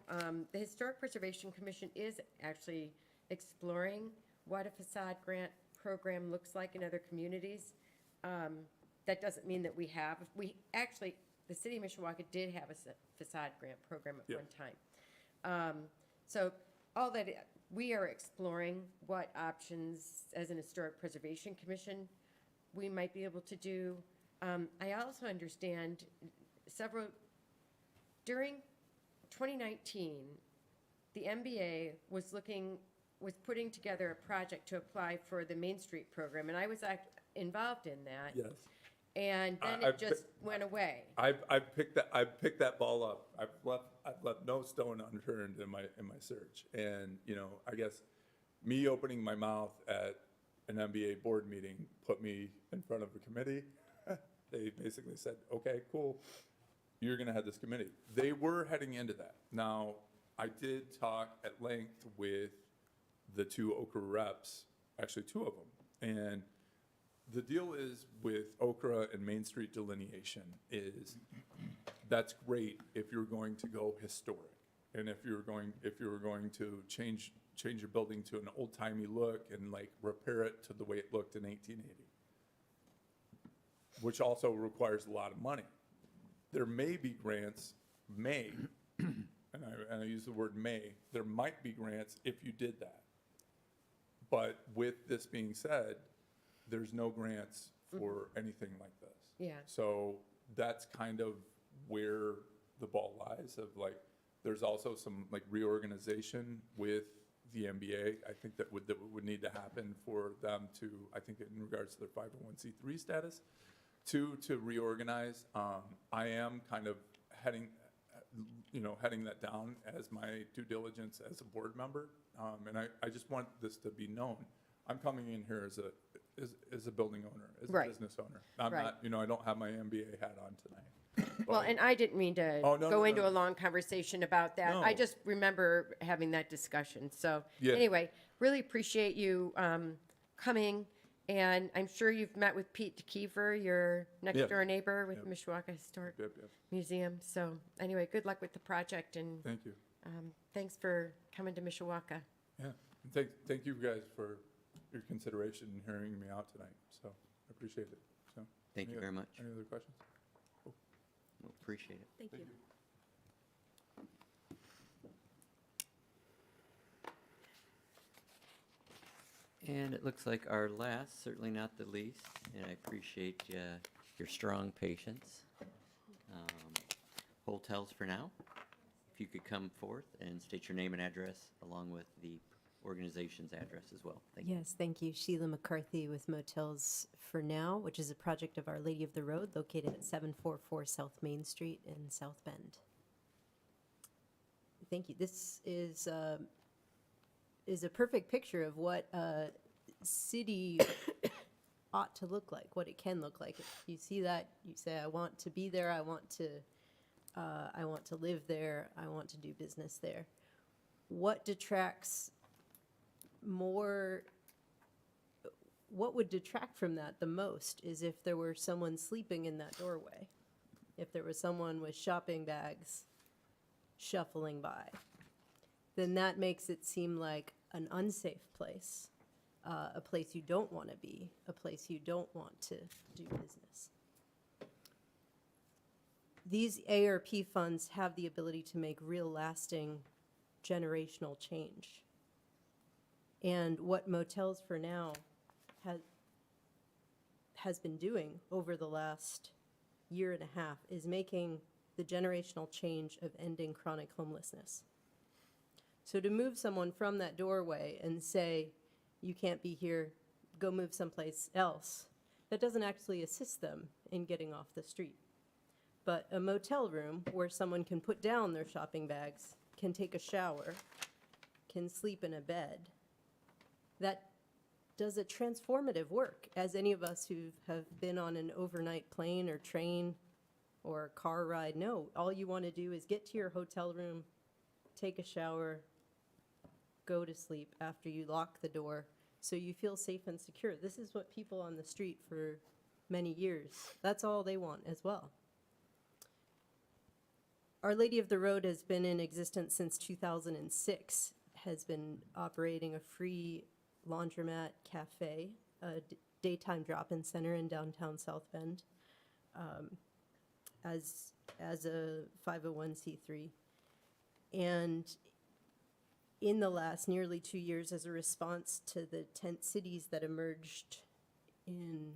the Historic Preservation Commission is actually exploring what a facade grant program looks like in other communities. That doesn't mean that we have. The city of Mishawaka did have a facade grant program at one time. So all that, we are exploring what options as an Historic Preservation Commission we might be able to do. I also understand during 2019, the MBA was putting together a project to apply for the Main Street program, and I was involved in that. Yes. And then it just went away. I've picked that ball up. I've left no stone unturned in my search. And I guess me opening my mouth at an MBA board meeting put me in front of a committee. They basically said, "Okay, cool, you're going to have this committee." They were heading into that. Now, I did talk at length with the two Okra reps, actually two of them, and the deal is with Okra and Main Street delineation is that's great if you're going to go historic, and if you were going to change your building to an old-timey look and repair it to the way it looked in 1880, which also requires a lot of money. There may be grants, and I use the word may, there might be grants if you did that. But with this being said, there's no grants for anything like this. Yeah. So that's kind of where the ball lies of there's also some reorganization with the MBA. I think that would need to happen for them to, I think in regards to their 501c3 status, to reorganize. I am kind of heading that down as my due diligence as a board member. And I just want this to be known. I'm coming in here as a building owner, as a business owner. I'm not, I don't have my MBA hat on tonight. Well, and I didn't mean to go into a long conversation about that. No. I just remember having that discussion. So anyway, really appreciate you coming. And I'm sure you've met with Pete DeKeever, your next door neighbor with Mishawaka Historic Museum. So anyway, good luck with the project, and thank you. Thanks for coming to Mishawaka. Yeah, thank you guys for your consideration and hearing me out tonight. So I appreciate it. So Thank you very much. Any other questions? Cool. We'll appreciate it. Thank you. And it looks like our last, certainly not the least, and I appreciate your strong patience. Hotels for now. If you could come forth and state your name and address along with the organization's address as well. Thank you. Yes, thank you. Sheila McCarthy with Motels for Now, which is a project of Our Lady of the Road located at 744 South Main Street in South Bend. Thank you. This is a perfect picture of what a city ought to look like, what it can look like. If you see that, you say, I want to be there, I want to live there, I want to do business there. What detracts more, what would detract from that the most is if there were someone sleeping in that doorway, if there was someone with shopping bags shuffling by, then that makes it seem like an unsafe place, a place you don't want to be, a place you don't want to do business. These ARP funds have the ability to make real lasting generational change. And what Motels for Now has been doing over the last year and a half is making the generational change of ending chronic homelessness. So to move someone from that doorway and say, you can't be here, go move someplace else, that doesn't actually assist them in getting off the street. But a motel room where someone can put down their shopping bags, can take a shower, can sleep in a bed, that does a transformative work, as any of us who have been on an overnight plane or train or car ride know. All you want to do is get to your hotel room, take a shower, go to sleep after you lock the door so you feel safe and secure. This is what people on the street for many years, that's all they want as well. Our Lady of the Road has been in existence since 2006, has been operating a free laundromat cafe, a daytime drop-in center in downtown South Bend, as a 501c3. And in the last nearly 2 years, as a response to the tent cities that emerged in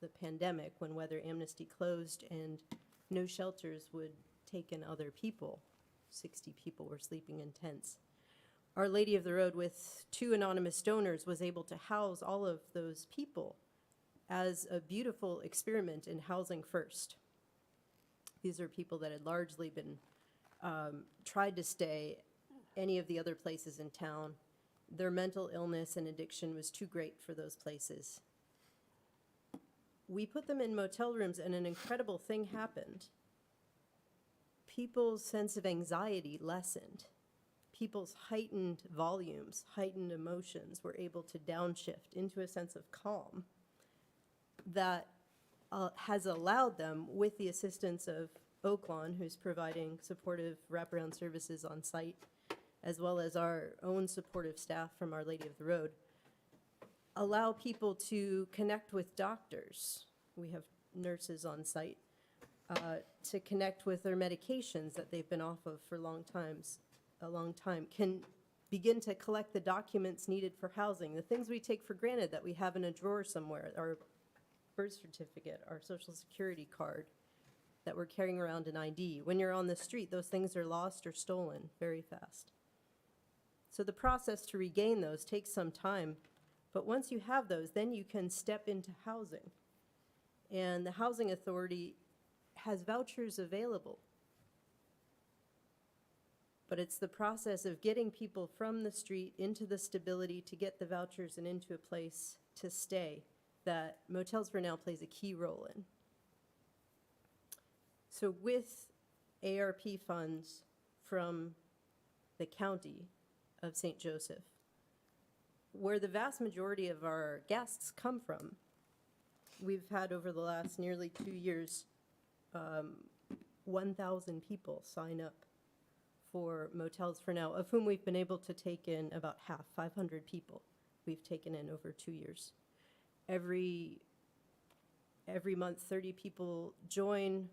the pandemic when Weather Amnesty closed and no shelters would take in other people, 60 people were sleeping in tents. Our Lady of the Road, with 2 anonymous donors, was able to house all of those people as a beautiful experiment in housing first. These are people that had largely been tried to stay any of the other places in town. Their mental illness and addiction was too great for those places. We put them in motel rooms and an incredible thing happened. People's sense of anxiety lessened. People's heightened volumes, heightened emotions were able to downshift into a sense of calm that has allowed them, with the assistance of Oaklawn, who's providing supportive wraparound services on site, as well as our own supportive staff from Our Lady of the Road, allow people to connect with doctors. We have nurses on site to connect with their medications that they've been off of for a long time, can begin to collect the documents needed for housing, the things we take for granted that we have in a drawer somewhere, our birth certificate, our social security card, that we're carrying around an ID. When you're on the street, those things are lost or stolen very fast. So the process to regain those takes some time, but once you have those, then you can step into housing. And the Housing Authority has vouchers available. But it's the process of getting people from the street into the stability to get the vouchers and into a place to stay that Motels for Now plays a key role in. So with ARP funds from the county of St. Joseph, where the vast majority of our guests come from, we've had over the last nearly 2 years, 1,000 people sign up for Motels for Now, of whom we've been able to take in about half, 500 people we've taken in over 2 years. Every month, 30 people join,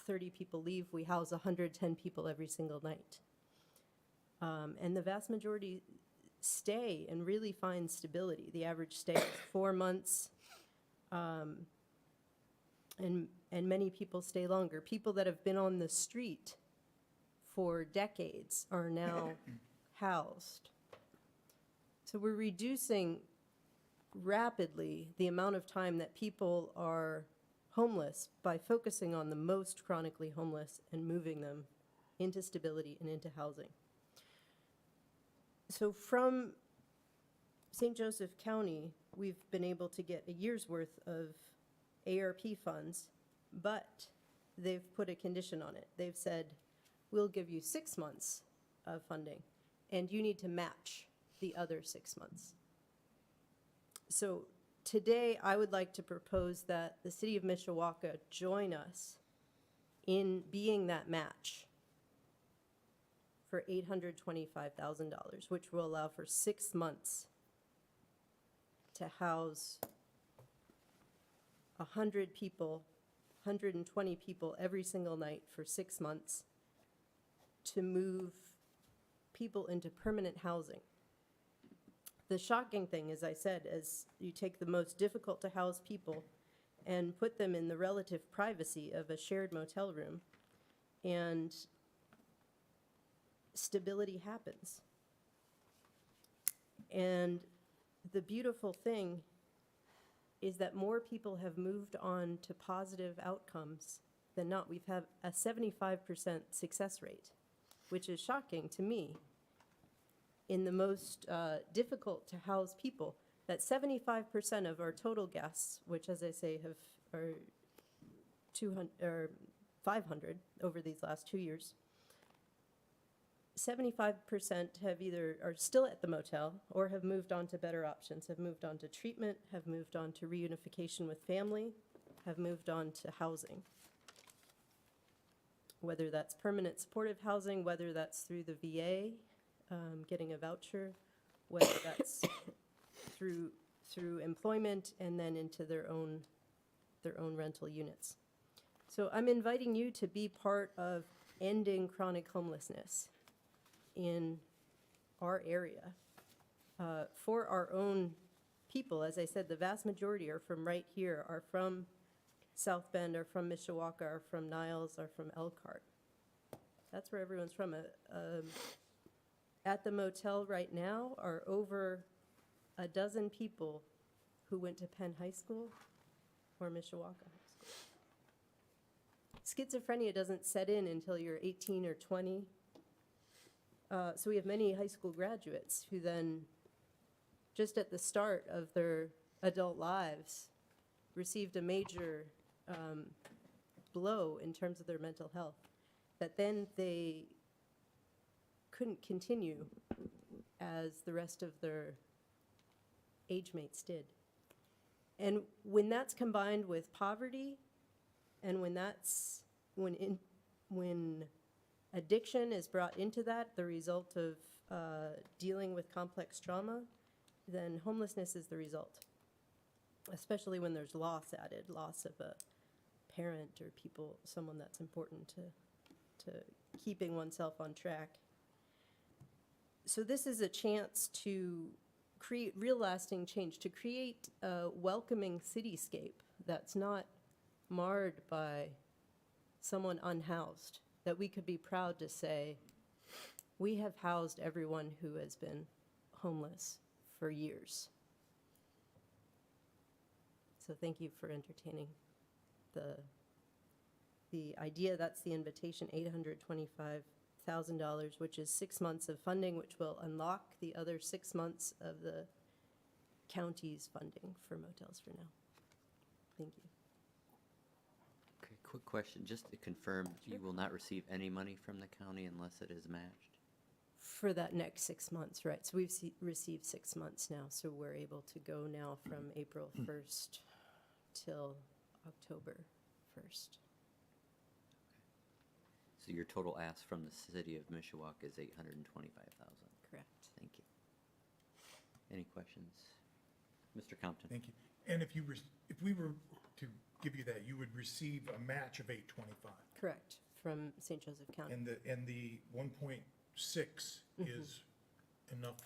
30 people leave. We house 110 people every single night. And the vast majority stay and really find stability. The average stay is 4 months, and many people stay longer. People that have been on the street for decades are now housed. So we're reducing rapidly the amount of time that people are homeless by focusing on the most chronically homeless and moving them into stability and into housing. So from St. Joseph County, we've been able to get a year's worth of ARP funds, but they've put a condition on it. They've said, we'll give you 6 months of funding, and you need to match the other 6 months. So today, I would like to propose that the city of Mishawaka join us in being that match for $825,000, which will allow for 6 months to house 100 people, 120 people every single night for 6 months to move people into permanent housing. The shocking thing, as I said, is you take the most difficult to house people and put them in the relative privacy of a shared motel room, and stability happens. And the beautiful thing is that more people have moved on to positive outcomes than not. We've had a 75% success rate, which is shocking to me. In the most difficult to house people, that 75% of our total guests, which, as I say, are 200 or 500 over these last 2 years, 75% have either are still at the motel or have moved on to better options, have moved on to treatment, have moved on to reunification with family, have moved on to housing. Whether that's permanent supportive housing, whether that's through the VA, getting a voucher, whether that's through employment and then into their own rental units. So I'm inviting you to be part of ending chronic homelessness in our area for our own people. As I said, the vast majority are from right here, are from South Bend, are from Mishawaka, are from Niles, are from Elkhart. That's where everyone's from. At the motel right now are over a dozen people who went to Penn High School or Mishawaka High School. Schizophrenia doesn't set in until you're 18 or 20. So we have many high school graduates who then, just at the start of their adult lives, received a major blow in terms of their mental health, that then they couldn't continue as the rest of their age mates did. And when that's combined with poverty, and when addiction is brought into that, the result of dealing with complex trauma, then homelessness is the result. Especially when there's loss added, loss of a parent or someone that's important to keeping oneself on track. So this is a chance to create real lasting change, to create a welcoming cityscape that's not marred by someone unhoused, that we could be proud to say, we have housed everyone who has been homeless for years. So thank you for entertaining the idea. That's the invitation, $825,000, which is 6 months of funding, which will unlock the other 6 months of the county's funding for motels for now. Thank you. Okay, quick question, just to confirm, you will not receive any money from the county unless it is matched? For that next 6 months, right. So we've received 6 months now, so we're able to go now from April 1st till October 1st. So your total ask from the city of Mishawaka is $825,000? Correct. Thank you. Any questions? Mr. Compton? Thank you. And if we were to give you that, you would receive a match of $825. Correct, from St. Joseph County. And the 1.6 is enough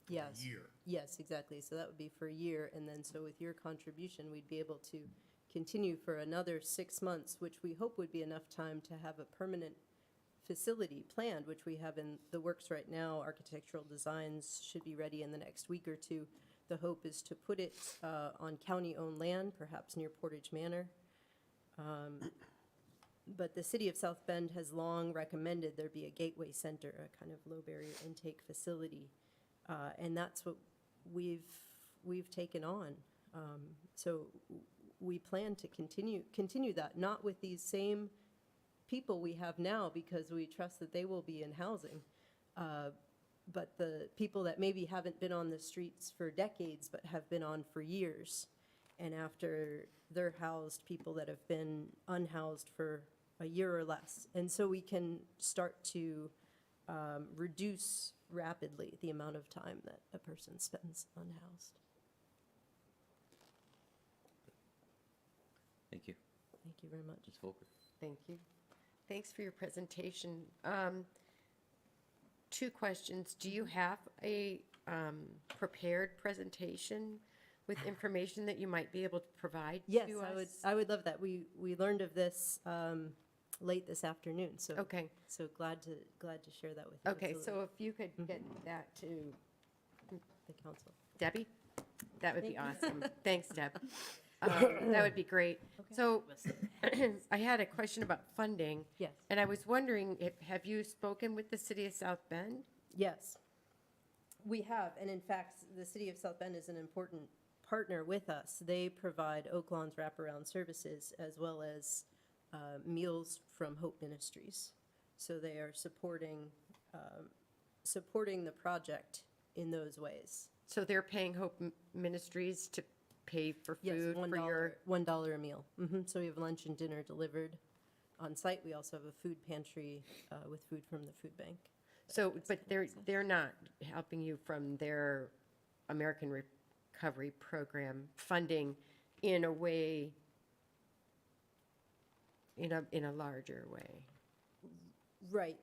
for a year. Yes, exactly. So that would be for a year, and then so with your contribution, we'd be able to continue for another 6 months, which we hope would be enough time to have a permanent facility planned, which we have in the works right now. Architectural designs should be ready in the next week or two. The hope is to put it on county-owned land, perhaps near Portage Manor. But the city of South Bend has long recommended there be a gateway center, a kind of low barrier intake facility. And that's what we've taken on. So we plan to continue that, not with these same people we have now, because we trust that they will be in housing. But the people that maybe haven't been on the streets for decades, but have been on for years. And after they're housed, people that have been unhoused for a year or less. And so we can start to reduce rapidly the amount of time that a person spends unhoused. Thank you. Thank you very much. Ms. Volker. Thank you. Thanks for your presentation. 2 questions. Do you have a prepared presentation with information that you might be able to provide Yes, to us? I would love that. We learned of this late this afternoon, so. Okay. So glad to share that with you. Okay, Absolutely. so if you could get that to The council. Debbie, that would be Thank awesome. Thanks, Deb. That would be great. So I had a question about funding. Yes. And I was wondering, have you spoken with the city of South Bend? Yes, we have, and in fact, the city of South Bend is an important partner with us. They provide Oak Lawn's wraparound services as well as Meals from Hope Ministries. So they are supporting the project in those ways. So they're paying Hope Ministries to pay for Yes, food for your... $1 a meal. So we have lunch and dinner delivered on site. We also have a food pantry with food from the food bank. So, but they're not helping you from their American Recovery Program funding in a way, in a larger way. Right,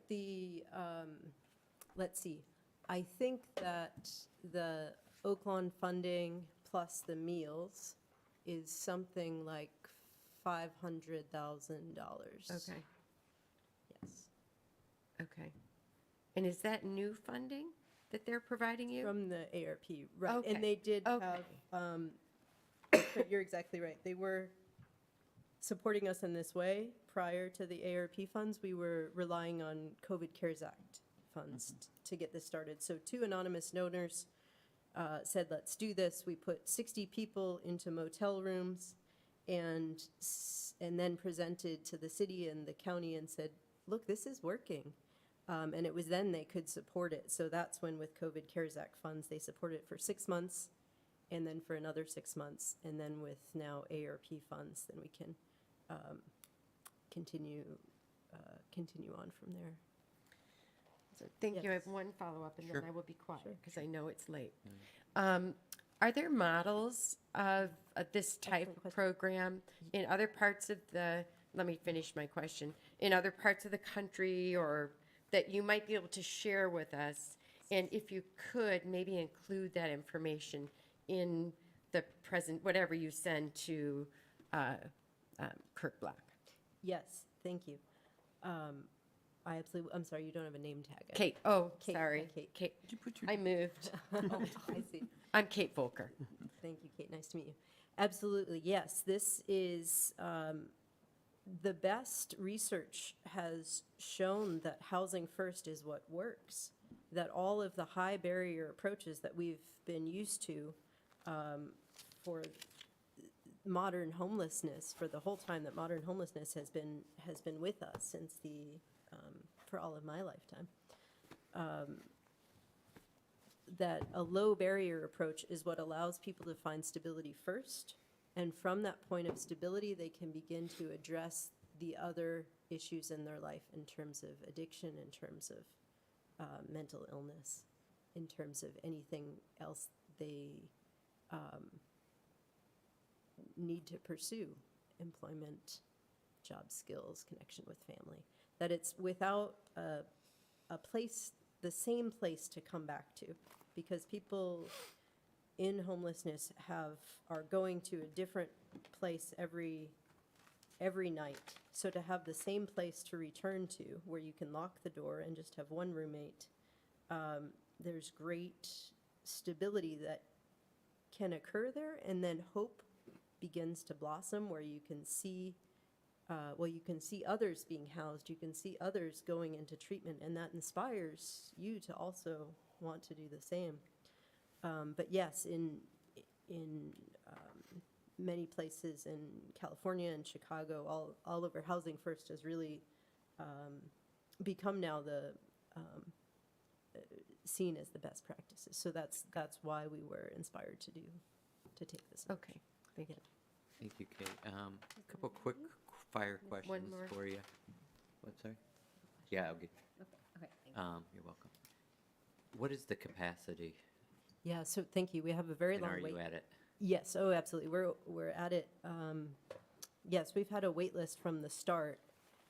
let's see, I think that the Oak Lawn funding plus the meals is something like $500,000. Okay, Yes. okay. And is that new funding that they're providing you? From the ARP, right, Okay, and they did okay. have, but you're exactly right, they were supporting us in this way. Prior to the ARP funds, we were relying on COVID CARES Act funds to get this started. So 2 anonymous donors said, let's do this. We put 60 people into motel rooms and then presented to the city and the county and said, look, this is working. And it was then they could support it. So that's when with COVID CARES Act funds, they supported it for 6 months and then for another 6 months. And then with now ARP funds, then we can continue on from there. So thank you. I have Yes. one follow-up, and Sure. then I will be quiet, Sure, because I know it's late. Are there models of this type Excellent of program in other parts of let me finish my question, in other parts of the country, or that you might be able to share with us? And if you could, maybe include that information in the present, whatever you send to Kirk Black. Yes, thank you. I'm sorry, you don't have a name tag. Kate, Kate, sorry. Kate. Kate, I moved. I see. I'm Kate Volker. Thank you, Kate. Nice to meet you. Absolutely, yes. This is, the best research has shown that housing first is what works, that all of the high barrier approaches that we've been used to for modern homelessness, for the whole time that modern homelessness has been with us since for all of my lifetime, that a low barrier approach is what allows people to find stability first. And from that point of stability, they can begin to address the other issues in their life in terms of addiction, in terms of mental illness, in terms of anything else they need to pursue, employment, job skills, connection with family. That it's without a place, the same place to come back to, because people in homelessness are going to a different place every every night. So to have the same place to return to, where you can lock the door and just have one roommate, there's great stability that can occur there, and then hope begins to blossom, where you can see, you can see others being housed, you can see others going into treatment, and that inspires you to also want to do the same. But yes, in many places in California and Chicago, all over, Housing First has really become now the seen as the best practices. So that's why we were inspired to take this. Okay, thank you. Thank you, Kate. A couple quick fire questions more. for you. What, sorry? Yeah, I'll get, Okay, you're welcome. What is the capacity? Yeah, so thank you. We have a very And long are wait. you at it? Yes, oh, absolutely. We're at it. Yes, we've had a wait list from the start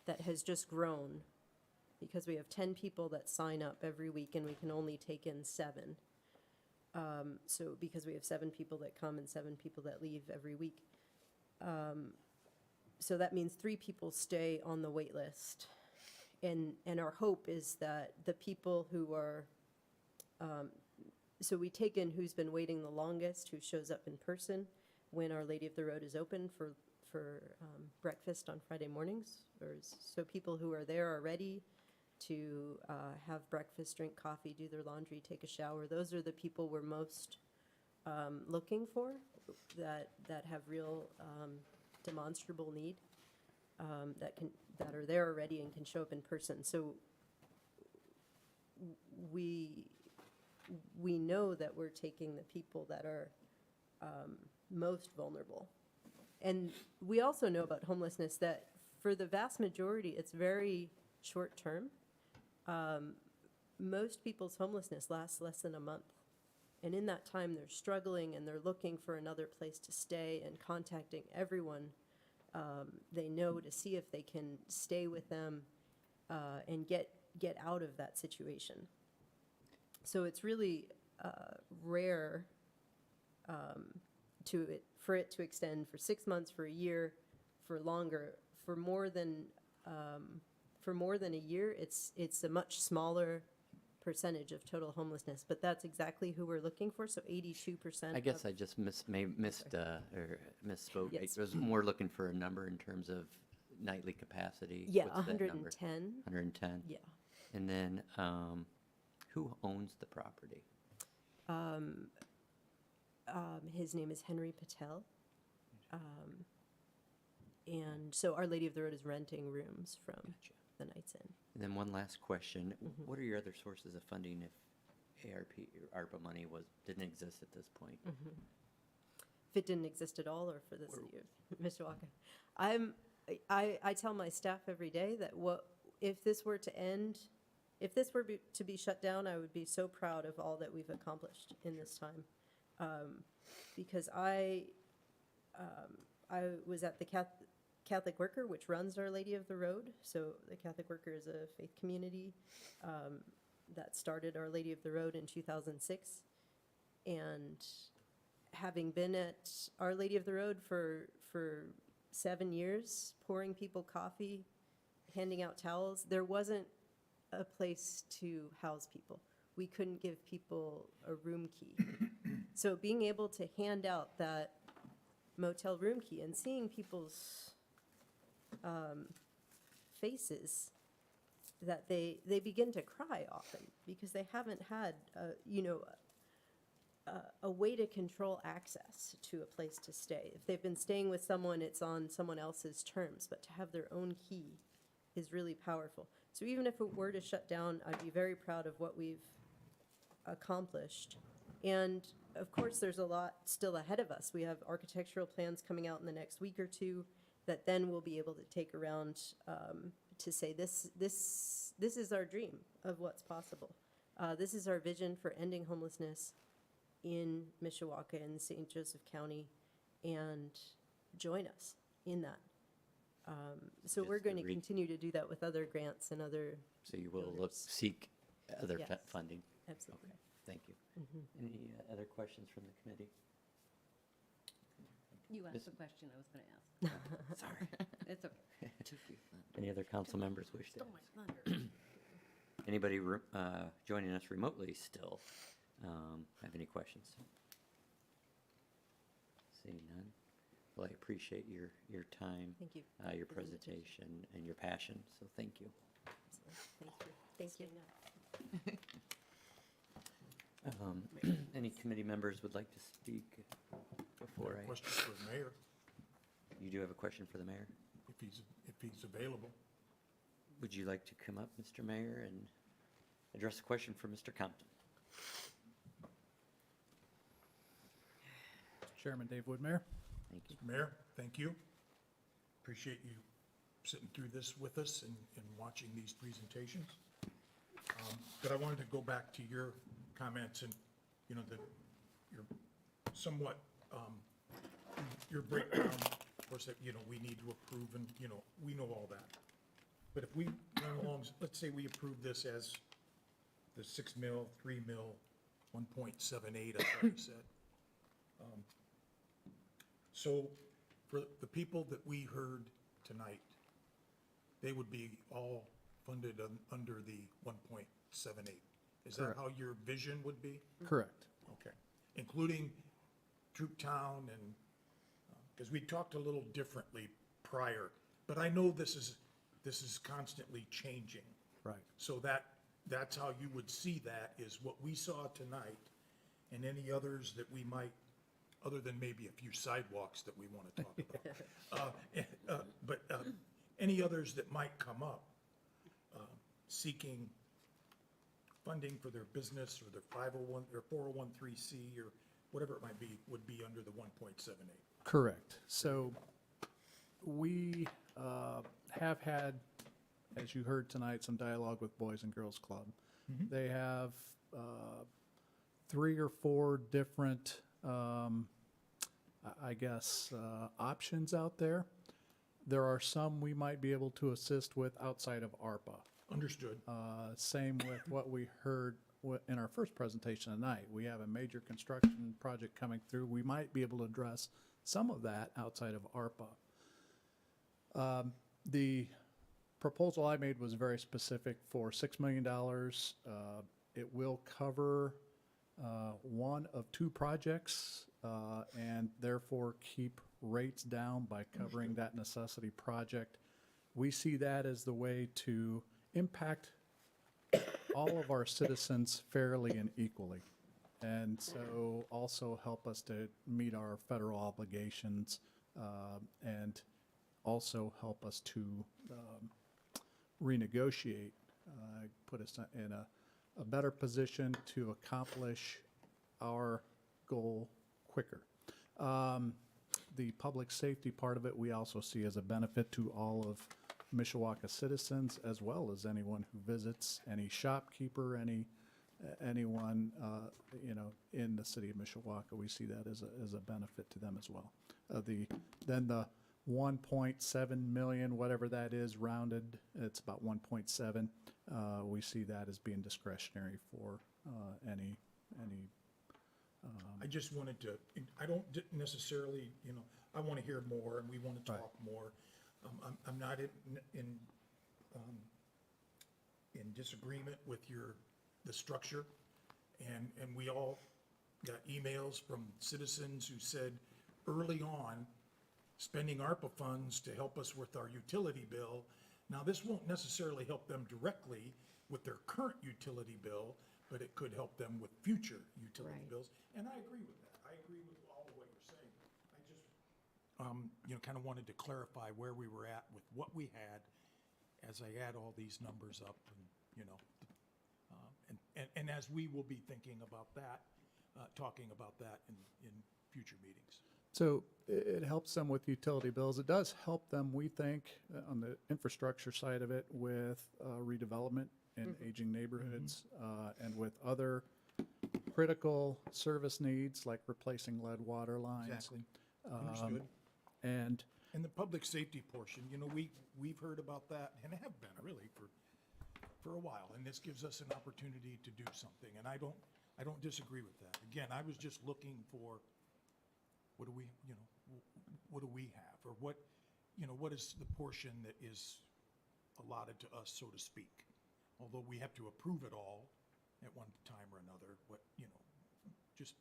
that has just grown because we have 10 people that sign up every week and we can only take in 7. So because we have 7 people that come and 7 people that leave every week. So that means 3 people stay on the wait list. And our hope is that the people who are, so we take in who's been waiting the longest, who shows up in person when Our Lady of the Road is open for breakfast on Friday mornings. So people who are there are ready to have breakfast, drink coffee, do their laundry, take a shower. Those are the people we're most looking for, that have real demonstrable need, that are there already and can show up in person. So we know that we're taking the people that are most vulnerable. And we also know about homelessness that for the vast majority, it's very short term. Most people's homelessness lasts less than a month. And in that time, they're struggling and they're looking for another place to stay and contacting everyone they know to see if they can stay with them and get out of that situation. So it's really rare for it to extend for 6 months, for a year, for longer. For more than a year, it's a much smaller percentage of total homelessness, but that's exactly who we're looking for. So 82%. I guess I just misspoke. Yes. I was more looking for a number in terms of nightly capacity. Yeah, What's that number? 110. 110? Yeah. And then who owns the property? His name is Henry Patel. And so Our Lady of the Road is renting rooms from the Knights Inn. And then one last question. Mm-hmm. What are your other sources of funding if ARPA money didn't exist at this point? Mm-hmm. If it didn't exist at all, or for the city of Mishawaka? I tell my staff every day that if this were to end, if this were to be shut down, I would be so proud of all that we've accomplished in this time. Because I was at the Catholic Worker, which runs Our Lady of the Road. So the Catholic Worker is a faith community that started Our Lady of the Road in 2006. And having been at Our Lady of the Road for 7 years, pouring people coffee, handing out towels, there wasn't a place to house people. We couldn't give people a room key. So being able to hand out that motel room key and seeing people's faces, that they begin to cry often because they haven't had a way to control access to a place to stay. If they've been staying with someone, it's on someone else's terms, but to have their own key is really powerful. So even if it were to shut down, I'd be very proud of what we've accomplished. And of course, there's a lot still ahead of us. We have architectural plans coming out in the next week or two that then we'll be able to take around to say this is our dream of what's possible. This is our vision for ending homelessness in Mishawaka and St. Joseph County, and join us in that. So we're going to continue to do that with other grants and other. So you will builders. seek other Yes, funding? absolutely. Okay, thank you. Mhm. Any other questions from the committee? You asked Miss- the question I was going to ask. Sorry. It's okay. Any other council members wish to Stole ask? my thunder. Anybody joining us remotely still have any questions? Seeing none. Well, I appreciate your time. Thank you. Your presentation and your passion, so thank you. Thank you. Any committee members would like to speak before I? Question for the mayor, You do have a question for the mayor? if he's available. Would you like to come up, Mr. Mayor, and address a question for Mr. Compton? Chairman Dave Woodmayor. Thank you. Mayor, thank you. Appreciate you sitting through this with us and watching these presentations. But I wanted to go back to your comments and, you know, your somewhat, your breakdown, of course, that, you know, we need to approve and, you know, we know all that. But if we run along, let's say we approve this as the 6 mil, 3 mil, 1.78, I thought you said. So for the people that we heard tonight, they would be all funded under the 1.78. Is that Correct. how your vision would be? Correct. Okay. Including Trooptown and, because we talked a little differently prior, but I know this is constantly changing. Right. So that's how you would see that, is what we saw tonight and any others that we might, other than maybe a few sidewalks that we want to talk about. But any others that might come up seeking funding for their business or their 501 or 401(c) or whatever it might be, would be under the 1.78. Correct. So we have had, as you heard tonight, some dialogue with Boys and Girls Club. They have 3 or 4 different, I guess, options out there. There are some we might be able to assist with outside of ARPA. Understood. Same with what we heard in our first presentation tonight. We have a major construction project coming through. We might be able to address some of that outside of ARPA. The proposal I made was very specific for $6 million. It will cover one of 2 projects and therefore keep rates down by covering that necessity project. We see that as the way to impact all of our citizens fairly and equally. And so also help us to meet our federal obligations and also help us to renegotiate, put us in a better position to accomplish our goal quicker. The public safety part of it, we also see as a benefit to all of Mishawaka citizens, as well as anyone who visits, any shopkeeper, anyone, you know, in the city of Mishawaka. We see that as a benefit to them as well. Then the 1.7 million, whatever that is, rounded, it's about 1.7. We see that as being discretionary for any. I just wanted to, I don't necessarily, you know, I want to hear more and we want to talk more. I'm not in disagreement with the structure. And we all got emails from citizens who said early on, spending ARPA funds to help us with our utility bill. Now, this won't necessarily help them directly with their current utility bill, but it could help them with future utility bills. And I agree with that. I agree with all of what you're saying. I just, you know, kind of wanted to clarify where we were at with what we had as I add all these numbers up and, you know, and as we will be thinking about that, talking about that in future meetings. So it helps them with utility bills. It does help them, we think, on the infrastructure side of it with redevelopment in aging neighborhoods and with other critical service needs like replacing lead water lines. Exactly. Understood. And the public safety portion, you know, we've heard about that and have been really for a while. And this gives us an opportunity to do something. And I don't disagree with that. Again, I was just looking for, what do we, you know, what do we have? Or what, what is the portion that is allotted to us, so to speak? Although we have to approve it all at one time or another, just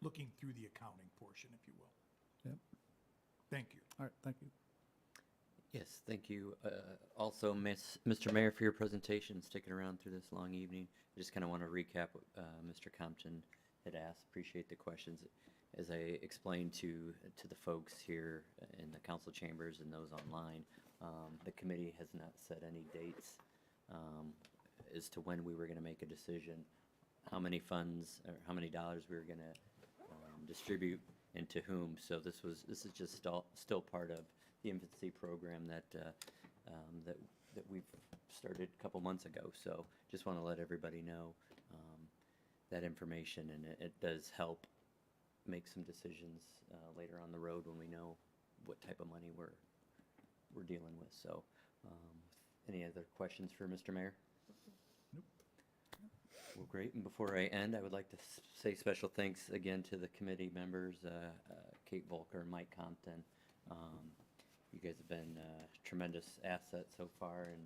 looking through the accounting portion, if you will. Yep. Thank you. All right, thank you. Yes, thank you. Also, Mr. Mayor, for your presentation, sticking around through this long evening. I just kind of want to recap what Mr. Compton had asked. Appreciate the questions. As I explained to the folks here in the council chambers and those online, the committee has not set any dates as to when we were going to make a decision, how many funds or how many dollars we were going to distribute and to whom. So this is just still part of the infancy program that we've started a couple months ago. So just want to let everybody know that information, and it does help make some decisions later on the road when we know what type of money we're dealing with. So any other questions for Mr. Mayor? Nope. Well, great. And before I end, I would like to say special thanks again to the committee members, Kate Volker and Mike Compton. You guys have been a tremendous asset so far, and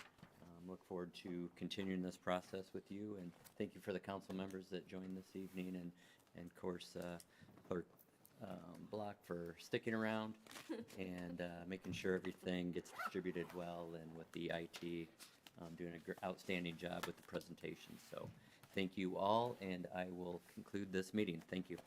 look forward to continuing this process with you. And thank you for the council members that joined this evening, and of course, Clerk Block for sticking around and making sure everything gets distributed well, and with the IT doing an outstanding job with the presentation. So thank you all, and I will conclude this meeting. Thank you.